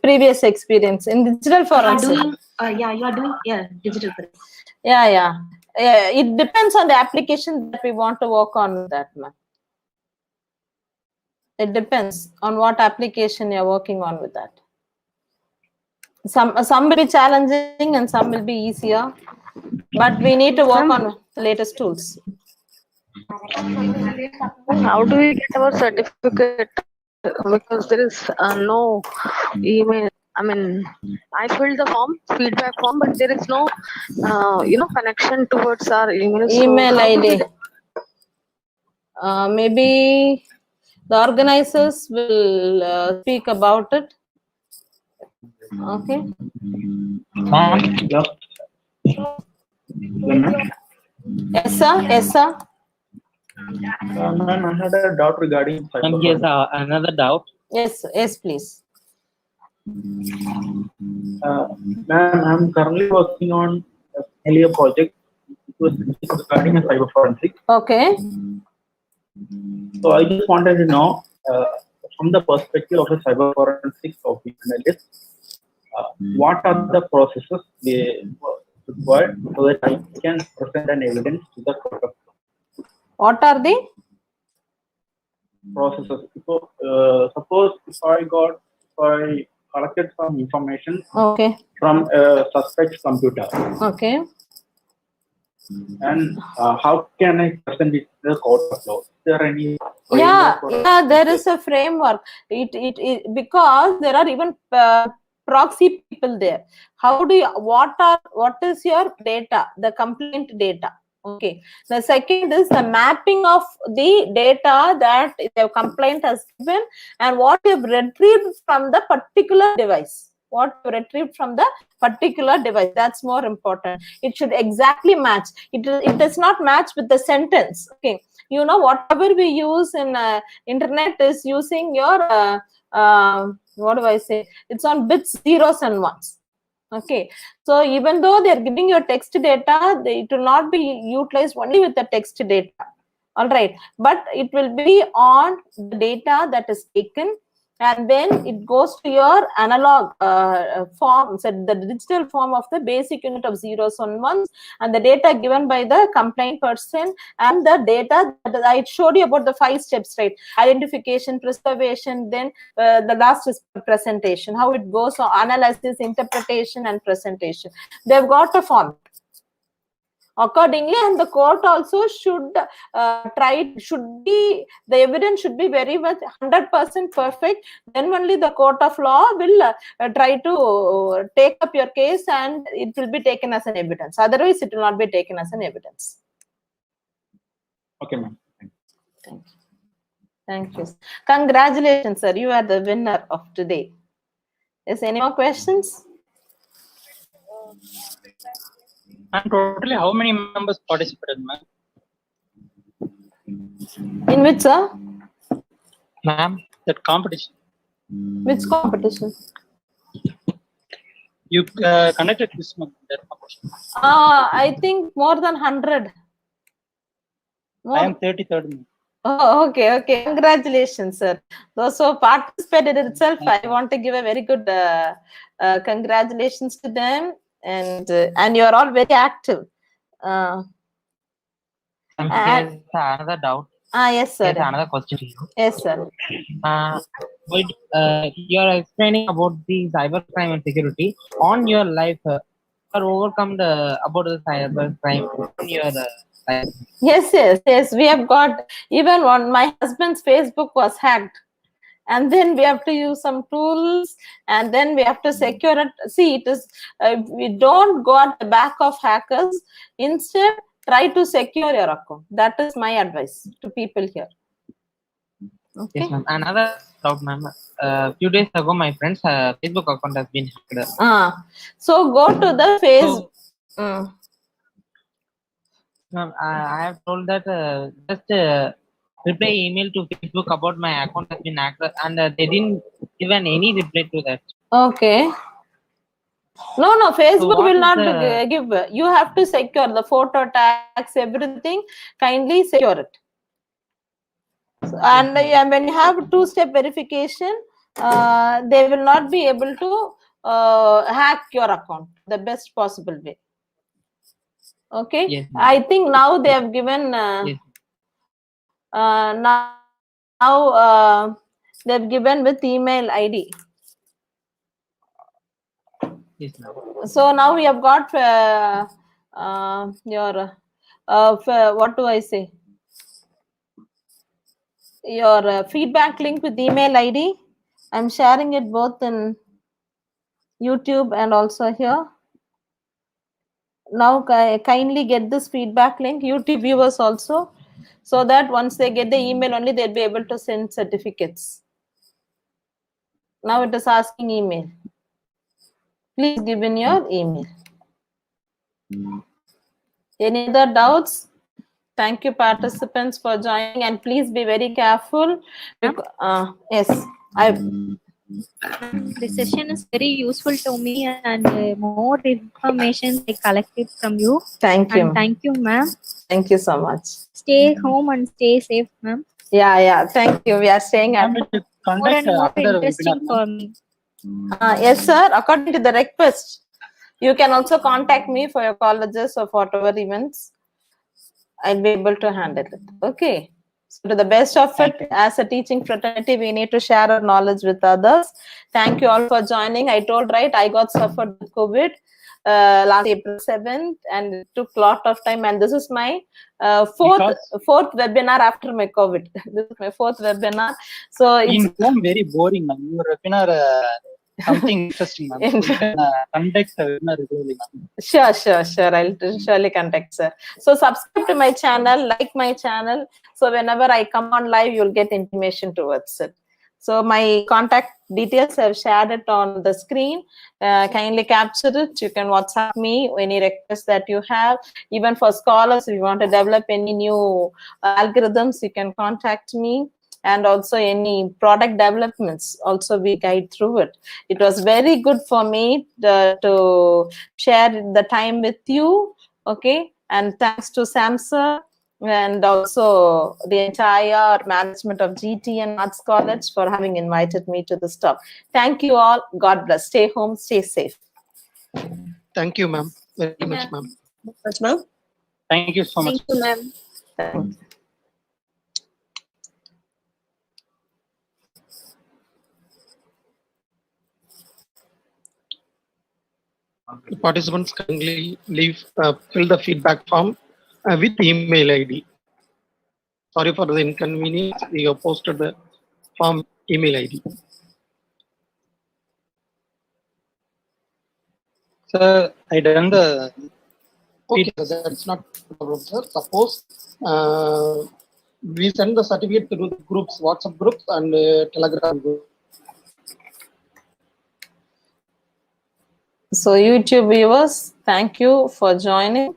Speaker 2: previous experience in digital forensic?
Speaker 9: You are doing digital forensic.
Speaker 2: Yeah. It depends on the application that we want to work on with that, ma'am. It depends on what application you're working on with that. Some will be challenging and some will be easier, but we need to work on the latest tools.
Speaker 16: How do we get our certificate? Because there is no email. I mean, I filled the form, feedback form, but there is no, connection towards our email.
Speaker 2: Email ID. Maybe the organizers will speak about it. Okay. Yes, sir. Yes, sir.
Speaker 17: Ma'am, I had a doubt regarding cyber.
Speaker 8: Yes, another doubt.
Speaker 2: Yes, yes, please.
Speaker 17: Ma'am, I'm currently working on a project regarding a cyber forensic.
Speaker 2: Okay.
Speaker 17: So I just wanted to know, from the perspective of a cyber forensic analyst, what are the processes they required so that I can present an evidence to the court of law?
Speaker 2: What are the
Speaker 17: processes? So, suppose if I collected some information from a suspect's computer.
Speaker 2: Okay.
Speaker 17: And how can I present it to the court of law? Is there any
Speaker 2: yeah, there is a framework. It because there are even proxy people there. How do you, what is your data, the complaint data? Okay. The second is the mapping of the data that the complaint has given and what you have retrieved from the particular device. What you retrieved from the particular device. That's more important. It should exactly match. It does not match with the sentence. Okay. You know, whatever we use in internet is using your what do I say? It's on bits, zeros and ones. Okay, so even though they are giving you text data, it will not be utilized only with the text data. All right, but it will be on the data that is taken, and then it goes to your analog form, so the digital form of the basic unit of zeros and ones, and the data given by the complaint person, and the data that I showed you about the 5 steps, right? Identification, preservation, then the last is presentation, how it goes on analysis, interpretation, and presentation. They've got a form. Accordingly, and the court also should the evidence should be very much 100% perfect. Then only the court of law will try to take up your case and it will be taken as an evidence. Otherwise, it will not be taken as an evidence.
Speaker 17: Okay, ma'am.
Speaker 2: Thank you. Thank you. Congratulations, sir. You are the winner of today. Is any more questions?
Speaker 10: And totally, how many members participated, ma'am?
Speaker 2: In which, sir?
Speaker 10: Ma'am, that competition.
Speaker 2: Which competition?
Speaker 10: You conducted this month.
Speaker 2: I think more than 100. More.
Speaker 10: I am 33rd.
Speaker 2: Oh, okay, okay. Congratulations, sir. Those who participated itself, I want to give a very good congratulations to them. And you are all very active.
Speaker 18: Another doubt.
Speaker 2: Yes, sir.
Speaker 18: Yes, another question to you.
Speaker 2: Yes, sir.
Speaker 18: You are explaining about the cybercrime and security on your life. You are overcome about the cybercrime on your life.
Speaker 2: Yes. We have got, even on my husband's Facebook was hacked. And then we have to use some tools, and then we have to secure it. See, it is we don't go at the back of hackers. Instead, try to secure your account. That is my advice to people here. Okay.
Speaker 18: Yes, ma'am. Another doubt, ma'am. Few days ago, my friend's Facebook account has been hacked.
Speaker 2: So go to the Facebook.
Speaker 18: Ma'am, I have told that just reply email to Facebook about my account has been hacked, and they didn't even any reply to that.
Speaker 2: Okay. No, Facebook will not give. You have to secure the photo tags, everything. Kindly secure it. And when you have 2-step verification, they will not be able to hack your account the best possible way. Okay.
Speaker 18: Yes,
Speaker 2: I think now they have given
Speaker 18: yes.
Speaker 2: Now they've given with email ID.
Speaker 18: Yes, ma'am.
Speaker 2: So now we have got your what do I say? Your feedback link with email ID. I'm sharing it both in YouTube and also here. Now kindly get this feedback link, YouTube viewers also, so that once they get the email only, they'll be able to send certificates. Now it is asking email. Please give in your email. Any other doubts? Thank you, participants, for joining, and please be very careful. Yes,
Speaker 11: The session is very useful to me, and more information I collected from you.
Speaker 2: Thank you.
Speaker 11: And thank you, ma'am.
Speaker 2: Thank you so much.
Speaker 11: Stay home and stay safe, ma'am.
Speaker 2: Yeah. Thank you. We are staying at
Speaker 11: More and more interesting for me.
Speaker 2: yes, sir. According to the request, you can also contact me for your colleges or whatever events. I'll be able to handle it. Okay. So to the best of it, as a teaching fraternity, we need to share our knowledge with others. Thank you all for joining. I told, right, I got suffered with COVID last April 7th, and it took a lot of time. And this is my fourth webinar after my COVID. This is my fourth webinar. So it's
Speaker 10: very boring, ma'am. Your webinar something interesting, ma'am. So you can conduct a webinar regularly, ma'am.
Speaker 2: Sure. I'll surely contact, sir. So subscribe to my channel, like my channel. So whenever I come on live, you'll get intimation towards it. So my contact details, I've shared it on the screen. Kindly capture it. You can WhatsApp me any requests that you have. Even for scholars, if you want to develop any new algorithms, you can contact me. And also any product developments, also we guide through it. It was very good for me to share the time with you. Okay, and thanks to Samsung and also the entire management of GTN Arts College for having invited me to this talk. Thank you all. God bless. Stay home, stay safe.
Speaker 1: Thank you, ma'am. Very much, ma'am.
Speaker 10: Thank you so much.
Speaker 11: Thank you, ma'am.
Speaker 2: Thank you.
Speaker 1: The participants kindly fill the feedback form with email ID. Sorry for the inconvenience. We have posted the form email ID.
Speaker 10: Sir, I done the.
Speaker 1: Okay, that's not a problem, sir. Suppose we send the certificate through the groups, WhatsApp groups and Telegram group.
Speaker 2: So YouTube viewers, thank you for joining.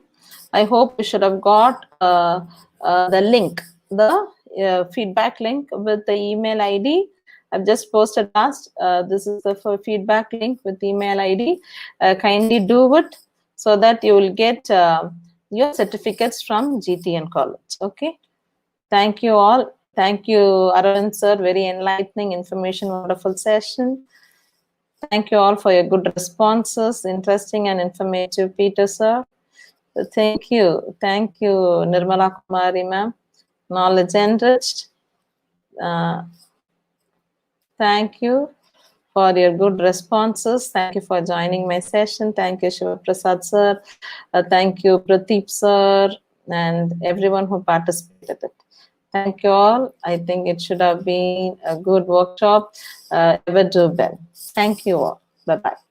Speaker 2: I hope you should have got the link, the feedback link with the email ID. I've just posted last. This is the feedback link with email ID. Kindly do it so that you will get your certificates from GTN College. Okay. Thank you all. Thank you, Arvind sir. Very enlightening information, wonderful session. Thank you all for your good responses. Interesting and informative, Peter sir. Thank you. Thank you, Nirmala Kumari ma'am. Knowledge enriched. Thank you for your good responses. Thank you for joining my session. Thank you, Shiva Prasad sir. Thank you, Pradeep sir, and everyone who participated. Thank you all. I think it should have been a good workshop. Ever do well. Thank you all. Bye-bye.